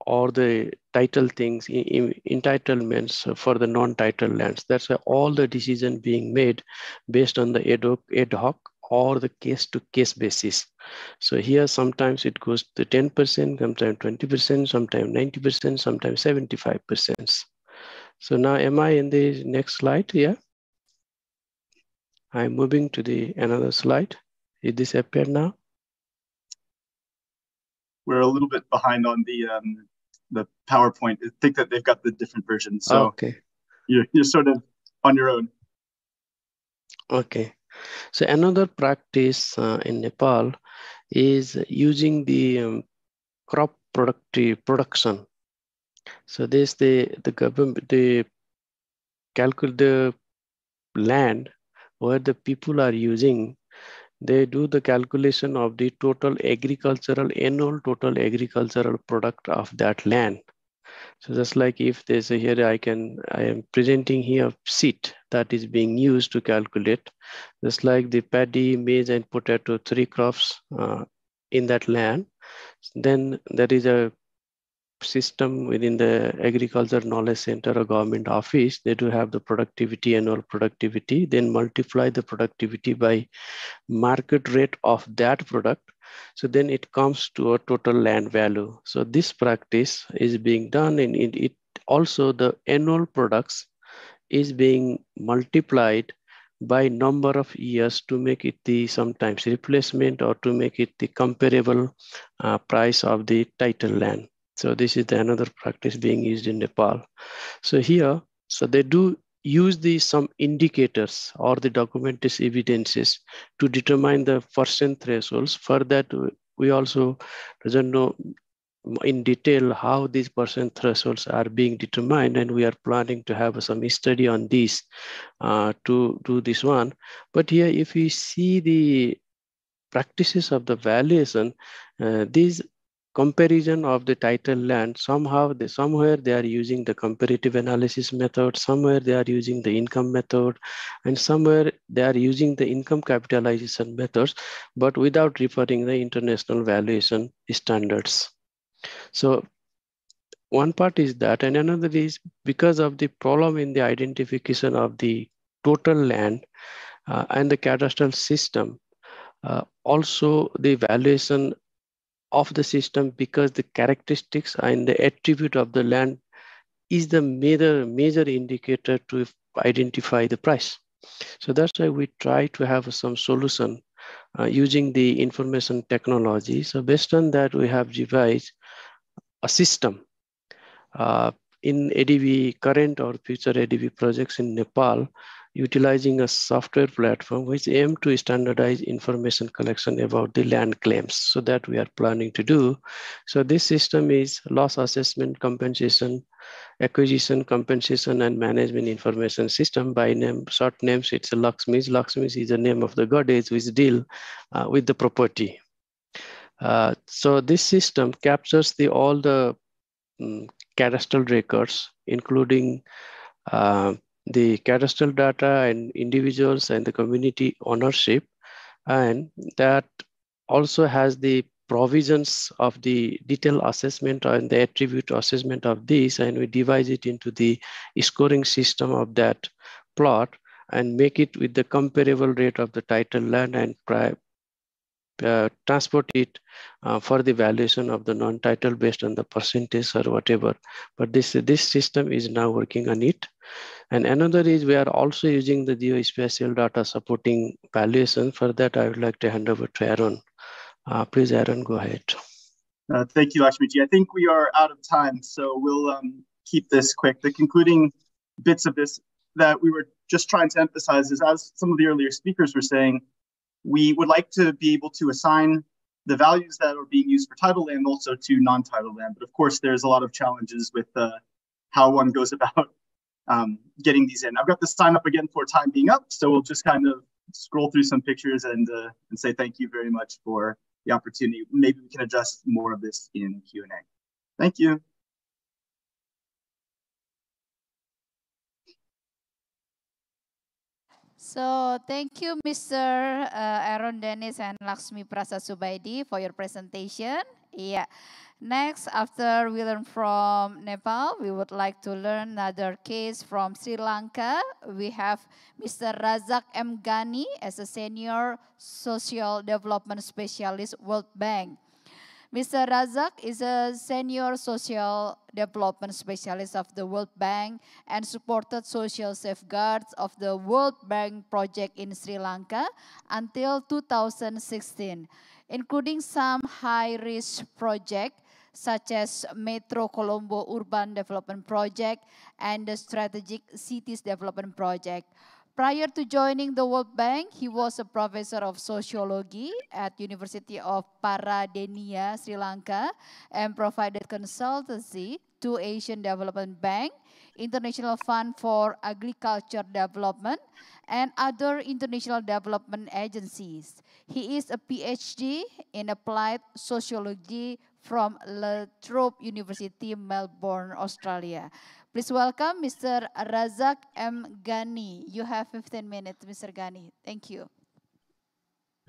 or the title things, entitlements for the non-title lands. That's why all the decision being made based on the ad hoc or the case-to-case basis. So here sometimes it goes to 10%, sometimes 20%, sometimes 90%, sometimes 75%. So now am I in the next slide here? I'm moving to the another slide. Is this appear now? We're a little bit behind on the PowerPoint. I think that they've got the different versions. So okay, you're sort of on your own. Okay. So another practice in Nepal is using the crop production. So this the government calculate the land where the people are using. They do the calculation of the annual total agricultural product of that land. So just like if there's a here, I am presenting here seed that is being used to calculate, just like the paddy, maize, and potato, 3 crops in that land. Then there is a system within the agriculture knowledge center or government office. They do have the productivity, annual productivity, then multiply the productivity by market rate of that product. So then it comes to a total land value. So this practice is being done, and it also the annual products is being multiplied by number of years to make it the sometimes replacement or to make it the comparable price of the title land. So this is another practice being used in Nepal. So here, so they do use some indicators or the documentous evidences to determine the percent thresholds. For that, we also doesn't know in detail how these percent thresholds are being determined, and we are planning to have some study on this to do this one. But here, if we see the practices of the valuation, these comparison of the title land, somewhere they are using the comparative analysis method, somewhere they are using the income method, and somewhere they are using the income capitalization methods, but without referring the international valuation standards. So one part is that, and another is because of the problem in the identification of the total land and the cadastral system, also the valuation of the system, because the characteristics and the attribute of the land is the major indicator to identify the price. So that's why we try to have some solution using the information technology. So based on that, we have devised a system in ADB, current or future ADB projects in Nepal, utilizing a software platform which aim to standardize information collection about the land claims. So that we are planning to do. So this system is loss assessment, compensation, acquisition, compensation, and management information system. By name, short names, it's a Lakshmis. Lakshmis is the name of the goddess which deal with the property. So this system captures all the cadastral records, including the cadastral data and individuals and the community ownership, and that also has the provisions of the detailed assessment and the attribute assessment of this, and we divide it into the scoring system of that plot and make it with the comparable rate of the title land and transport it for the valuation of the non-title based on the percentage or whatever. But this system is now working on it. And another is we are also using the geospatial data supporting valuation. For that, I would like to hand over to Aaron. Please, Aaron, go ahead. Thank you, Lakshmiji. I think we are out of time, so we'll keep this quick. The concluding bits of this that we were just trying to emphasize is, as some of the earlier speakers were saying, we would like to be able to assign the values that are being used for title land also to non-title land. But of course, there's a lot of challenges with how one goes about getting these in. I've got the sign up again for time being up, so we'll just kind of scroll through some pictures and say thank you very much for the opportunity. Maybe we can address more of this in Q&A. Thank you. So thank you, Mr. Aaron Dennis and Lakshmi Prasad Subaidi for your presentation. Yeah. Next, after we learn from Nepal, we would like to learn another case from Sri Lanka. We have Mr. Razak M. Ghani as a Senior Social Development Specialist, World Bank. Mr. Razak is a Senior Social Development Specialist of the World Bank and supported social safeguards of the World Bank project in Sri Lanka until 2016, including some high-risk projects such as Metro Colombo Urban Development Project and the Strategic Cities Development Project. Prior to joining the World Bank, he was a professor of sociology at University of Paradeniya, Sri Lanka, and provided consultancy to Asian Development Bank, International Fund for Agriculture Development, and other international development agencies. He is a PhD in applied sociology from La Trobe University, Melbourne, Australia. Please welcome Mr. Razak M. Ghani. You have 15 minutes, Mr. Ghani. Thank you.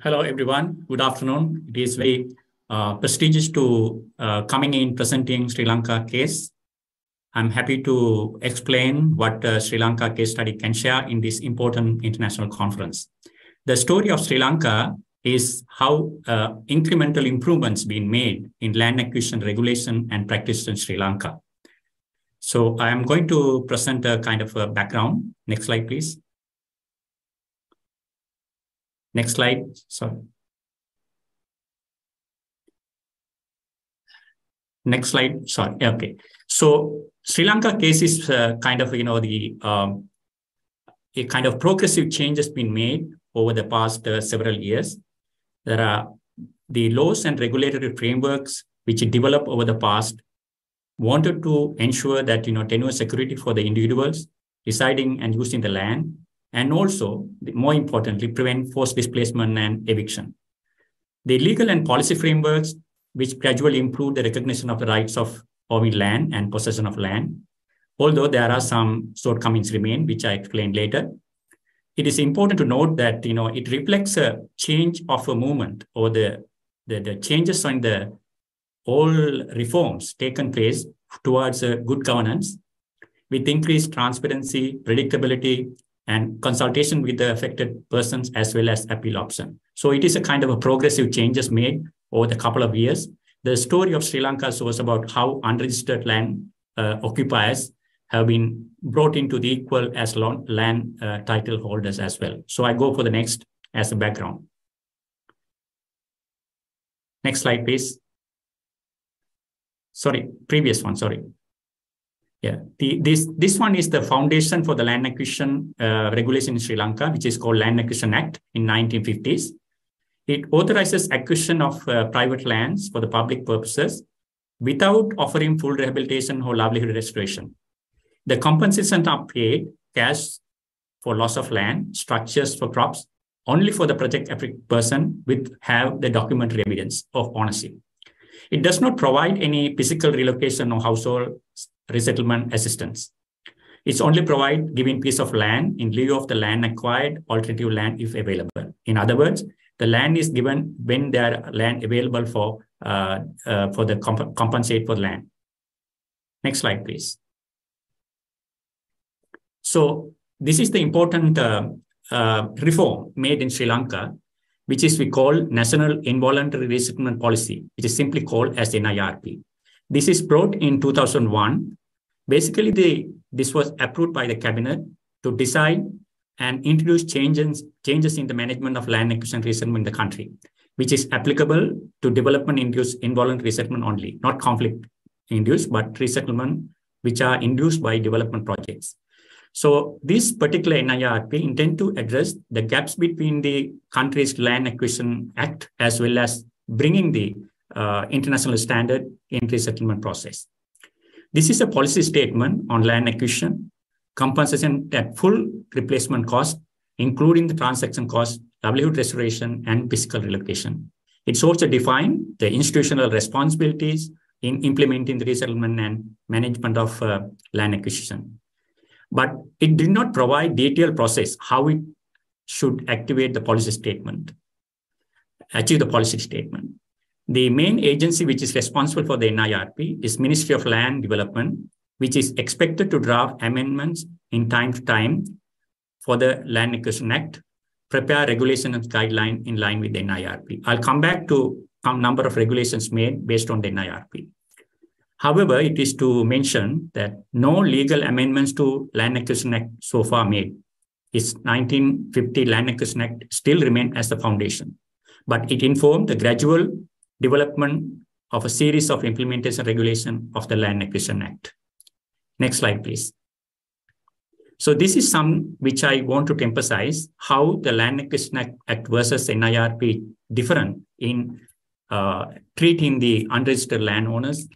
Hello, everyone. Good afternoon. It is very prestigious to coming in presenting Sri Lanka case. I'm happy to explain what Sri Lanka case study can share in this important international conference. The story of Sri Lanka is how incremental improvements being made in land acquisition regulation and practice in Sri Lanka. So I am going to present a kind of a background. Next slide, please. Next slide, sorry. Next slide. Sorry. Okay. So Sri Lanka case is kind of, a kind of progressive change has been made over the past several years. There are the laws and regulatory frameworks which developed over the past wanted to ensure that, tenure security for the individuals residing and using the land, and also, more importantly, prevent forced displacement and eviction. The legal and policy frameworks which gradually improve the recognition of the rights of owning land and possession of land, although there are some shortcomings remain, which I explained later. It is important to note that it reflects a change of a movement, or the changes on the all reforms taken place towards good governance with increased transparency, predictability, and consultation with the affected persons as well as appeal option. So it is a kind of a progressive changes made over the couple of years. The story of Sri Lanka shows about how unregistered land occupiers have been brought into the equal as land title holders as well. So I go for the next as a background. Next slide, please. Sorry, previous one, sorry. Yeah, this one is the foundation for the land acquisition regulation in Sri Lanka, which is called Land Acquisition Act in 1950s. It authorizes acquisition of private lands for the public purposes without offering full rehabilitation or livelihood restoration. The compensation are paid cash for loss of land, structures for crops, only for the project person with have the documentary evidence of ownership. It does not provide any physical relocation or household resettlement assistance. It's only provide giving piece of land in lieu of the land acquired, alternative land if available. In other words, the land is given when there are land available for the compensate for land. Next slide, please. So this is the important reform made in Sri Lanka, which is we call National Involuntary Resettlement Policy, which is simply called as NIRP. This is brought in 2001. Basically, this was approved by the cabinet to decide and introduce changes in the management of land acquisition resettlement in the country, which is applicable to development-induced involuntary resettlement only, not conflict-induced, but resettlement which are induced by development projects. So this particular NIRP intend to address the gaps between the country's Land Acquisition Act as well as bringing the international standard in resettlement process. This is a policy statement on land acquisition, compensation at full replacement cost, including the transaction cost, livelihood restoration, and physical relocation. It's also defined the institutional responsibilities in implementing the resettlement and management of land acquisition. But it did not provide detailed process how it should activate the policy statement, achieve the policy statement. The main agency which is responsible for the NIRP is Ministry of Land Development, which is expected to draft amendments in time to time for the Land Acquisition Act, prepare regulation and guideline in line with the NIRP. I'll come back to some number of regulations made based on the NIRP. However, it is to mention that no legal amendments to Land Acquisition Act so far made. Its 1950 Land Acquisition Act still remains as the foundation, but it informed the gradual development of a series of implementation regulation of the Land Acquisition Act. Next slide, please. So this is some which I want to emphasize how the Land Acquisition Act versus NIRP different in treating the unregistered landowners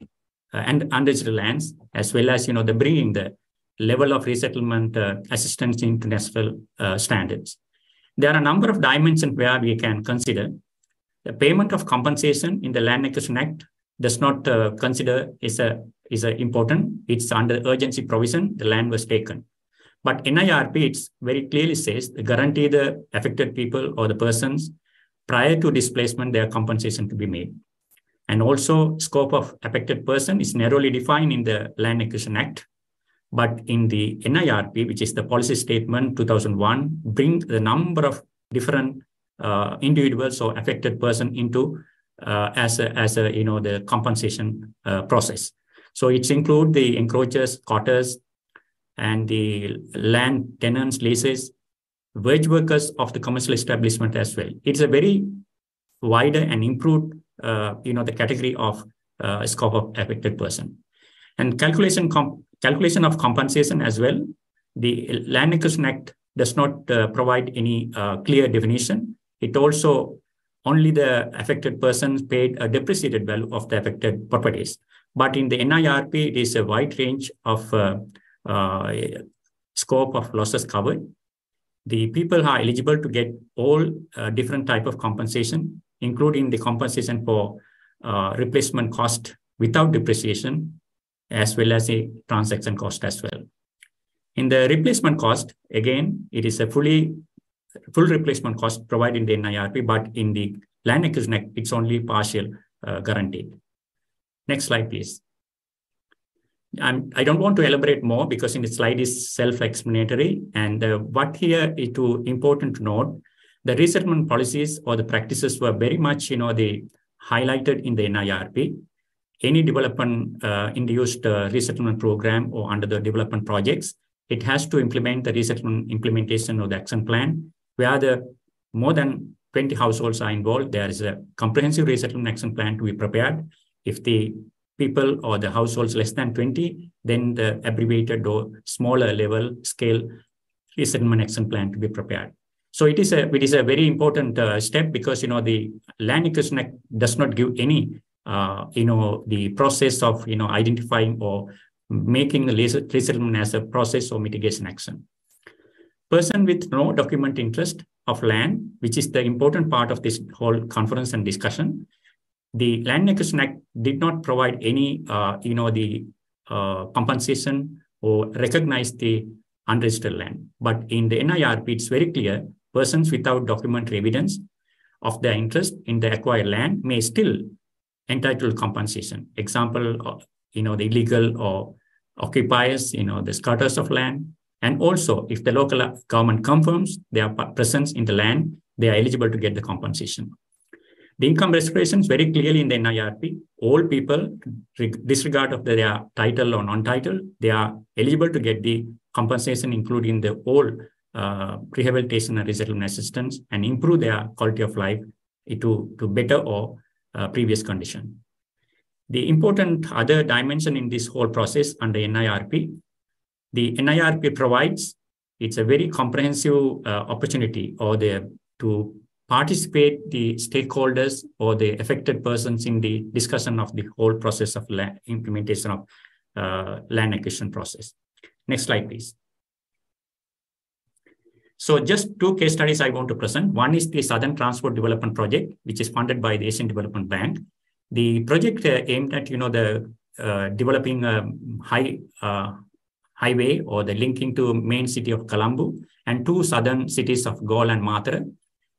and unregistered lands, as well as the bringing the level of resettlement assistance into national standards. There are a number of dimensions where we can consider. The payment of compensation in the Land Acquisition Act does not consider is important. It's under urgency provision, the land was taken. But NIRP, it very clearly says to guarantee the affected people or the persons prior to displacement, their compensation to be made. And also scope of affected person is narrowly defined in the Land Acquisition Act. But in the NIRP, which is the policy statement 2001, brings the number of different individuals or affected person into as the compensation process. So it's include the encroachers, quarters, and the land tenants, leases, wage workers of the commercial establishment as well. It's a very wider and improved, the category of scope of affected person. And calculation of compensation as well. The Land Acquisition Act does not provide any clear definition. It also only the affected persons paid a depreciated value of the affected properties. But in the NIRP, it is a wide range of scope of losses covered. The people are eligible to get all different type of compensation, including the compensation for replacement cost without depreciation, as well as a transaction cost as well. In the replacement cost, again, it is a full replacement cost provided in the NIRP, but in the Land Acquisition Act, it's only partial guaranteed. Next slide, please. I don't want to elaborate more because in the slide is self-explanatory. And what here is important to note, the resettlement policies or the practices were very much, they highlighted in the NIRP. Any development induced resettlement program or under the development projects, it has to implement the resettlement implementation of the action plan, where the more than 20 households are involved. There is a comprehensive resettlement action plan to be prepared. If the people or the households less than 20, then the abbreviated or smaller level scale resettlement action plan to be prepared. So it is a very important step because, the Land Acquisition Act does not give any, the process of, identifying or making the resettlement as a process or mitigation action. Person with no document interest of land, which is the important part of this whole conference and discussion. The Land Acquisition Act did not provide any, compensation or recognize the unregistered land. But in the NIRP, it's very clear, persons without documentary evidence of their interest in the acquired land may still entitle compensation. Example, the illegal or occupiers, the squatters of land. And also, if the local government confirms their presence in the land, they are eligible to get the compensation. The income restoration is very clearly in the NIRP. All people, disregard of their title or non-title, they are eligible to get the compensation, including the all rehabilitation and resettlement assistance, and improve their quality of life to better or previous condition. The important other dimension in this whole process under NIRP, the NIRP provides, it's a very comprehensive opportunity to participate the stakeholders or the affected persons in the discussion of the whole process of implementation of land acquisition process. Next slide, please. So just two case studies I want to present. One is the Southern Transport Development Project, which is funded by the Asian Development Bank. The project aimed at, developing a highway or the linking to main city of Colombo and two southern cities of Galle and Mathura.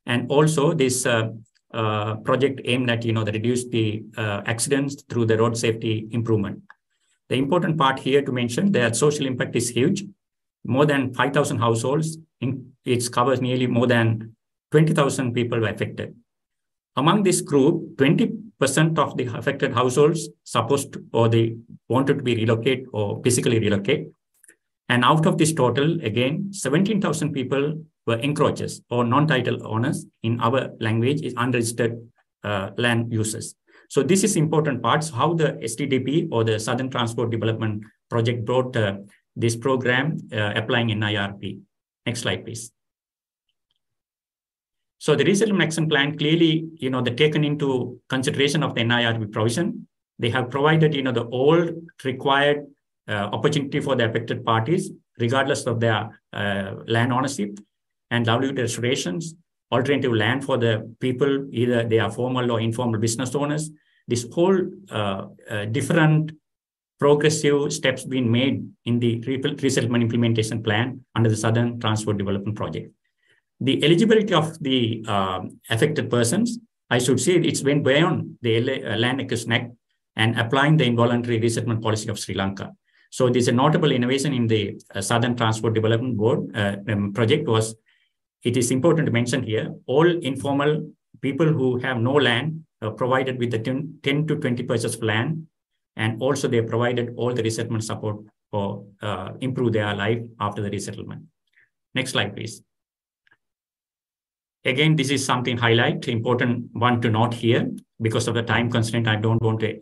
And also this project aimed at, reduce the accidents through the road safety improvement. The important part here to mention that social impact is huge. More than 5,000 households. It covers nearly more than 20,000 people were affected. Among this group, 20% of the affected households they wanted to be relocated or physically relocate. And out of this total, again, 17,000 people were encroachers or non-title owners. In our language, is unregistered land users. So this is important parts, how the STDP or the Southern Transport Development Project brought this program applying in NIRP. Next slide, please. So the resettlement action plan clearly, they're taken into consideration of the NIRP provision. They have provided, the all required opportunity for the affected parties, regardless of their land ownership and livelihood restorations, alternative land for the people, either they are formal or informal business owners. This whole different progressive steps being made in the resettlement implementation plan under the Southern Transport Development Project. The eligibility of the affected persons, I should say it's went beyond the Land Acquisition Act and applying the involuntary resettlement policy of Sri Lanka. So there's a notable innovation in the Southern Transport Development Board project was, it is important to mention here, all informal people who have no land provided with the 10 to 20% of land. And also they provided all the resettlement support for improve their life after the resettlement. Next slide, please. Again, this is something important one to note here. Because of the time constraint, I don't want to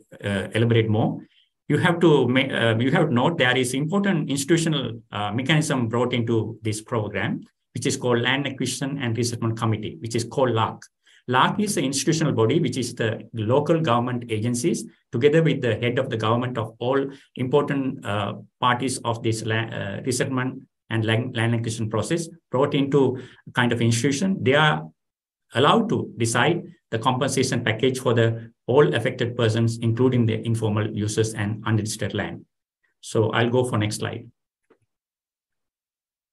elaborate more. You have to note there is important institutional mechanism brought into this program, which is called Land Acquisition and Resettlement Committee, which is called LARC. LARC is the institutional body, which is the local government agencies, together with the head of the government of all important parties of this resettlement and land acquisition process, brought into a kind of institution. They are allowed to decide the compensation package for all affected persons, including the informal users and unregistered land. So I'll go for next slide.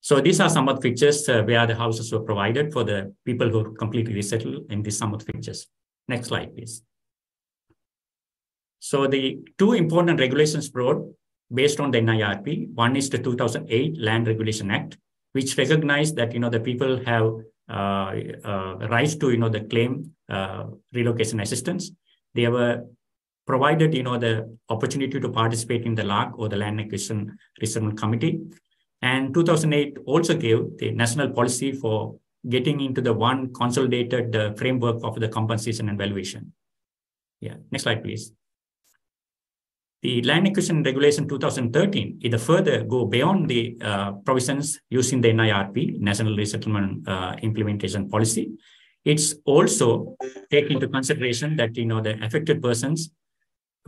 So these are some of the features where the houses were provided for the people who completely resettled in these some of the features. Next slide, please. So the two important regulations brought based on the NIRP, one is the 2008 Land Regulation Act, which recognized that the people have rights to the claim relocation assistance. They were provided the opportunity to participate in the LARC or the Land Acquisition Resettlement Committee. And 2008 also gave the national policy for getting into the one consolidated framework of the compensation and valuation. Yeah, next slide, please. The Land Acquisition Regulation 2013 is further go beyond the provisions using the NIRP, National Resettlement Implementation Policy. It's also take into consideration that the affected persons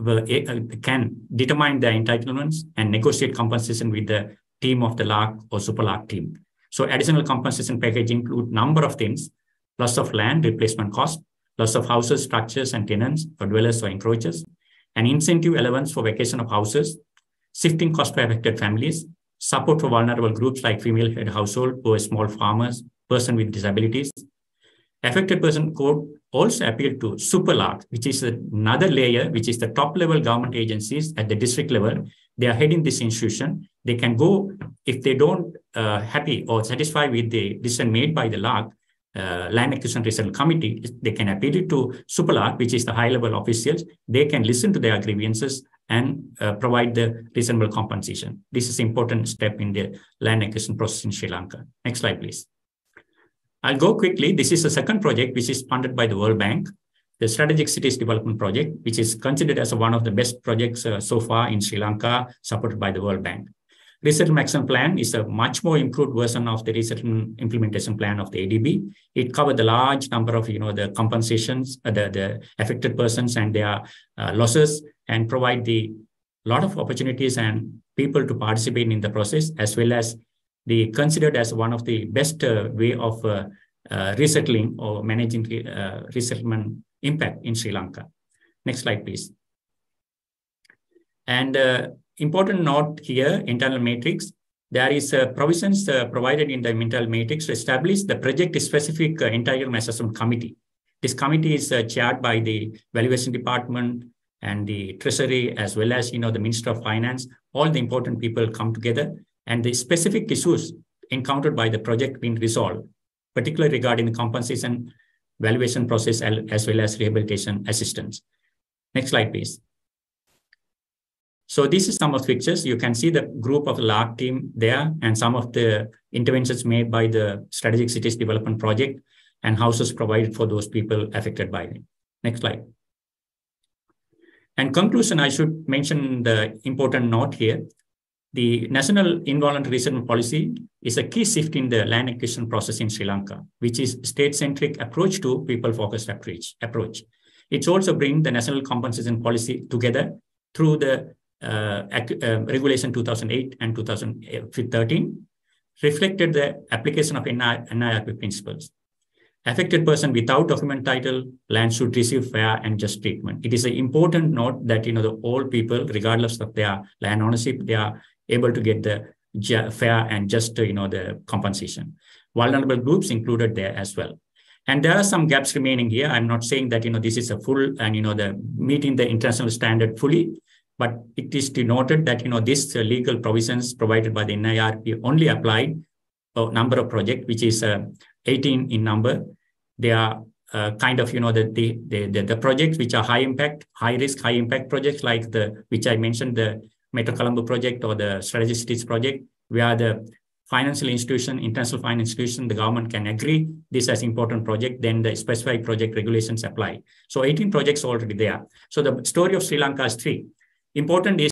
can determine their entitlements and negotiate compensation with the team of the LARC or Super LARC team. So additional compensation package include number of things: loss of land, replacement cost, loss of houses, structures, and tenants for dwellers or encroachers, an incentive allowance for vacation of houses, shifting cost for affected families, support for vulnerable groups like female head household or small farmers, person with disabilities. Affected person code also appealed to Super LARC, which is another layer, which is the top level government agencies at the district level. They are heading this institution. They can go, if they don't happy or satisfied with the decision made by the LARC, Land Acquisition Resettlement Committee, they can appeal it to Super LARC, which is the high level officials. They can listen to their grievances and provide the reasonable compensation. This is an important step in the land acquisition process in Sri Lanka. Next slide, please. I'll go quickly. This is the second project, which is funded by the World Bank, the Strategic Cities Development Project, which is considered as one of the best projects so far in Sri Lanka, supported by the World Bank. Resettlement Action Plan is a much more improved version of the Resettlement Implementation Plan of the ADB. It covered the large number of, the compensations, the affected persons and their losses, and provide the lot of opportunities and people to participate in the process, as well as the considered as one of the best way of resettling or managing resettlement impact in Sri Lanka. Next slide, please. And important note here, internal matrix, there is provisions provided in the internal matrix to establish the project-specific integral assessment committee. This committee is chaired by the valuation department and the treasury, as well as the Minister of Finance. All the important people come together, and the specific issues encountered by the project being resolved, particularly regarding the compensation valuation process as well as rehabilitation assistance. Next slide, please. So this is some of the pictures. You can see the group of the LARC team there and some of the interventions made by the Strategic Cities Development Project and houses provided for those people affected by it. Next slide. And conclusion, I should mention the important note here. The National Involuntary Resettlement Policy is a key shift in the land acquisition process in Sri Lanka, which is state-centric approach to people-focused approach. It's also bring the National Compensation Policy together through the Regulation 2008 and 2013, reflected the application of NIRP principles. Affected person without document title, land should receive fair and just treatment. It is an important note that all people, regardless of their land ownership, they are able to get the fair and just the compensation. Vulnerable groups included there as well. And there are some gaps remaining here. I'm not saying that this is a full and the meeting the international standard fully, but it is denoted that this legal provisions provided by the NIRP only applied a number of projects, which is 18 in number. They are kind of the projects which are high impact, high risk, high impact projects like which I mentioned, the Metro Colombo project or the Strategic Cities project, where the financial institution, international financial institution, the government can agree this as important project, then the specified project regulations apply. So 18 projects already there. So the story of Sri Lanka is 3. Important is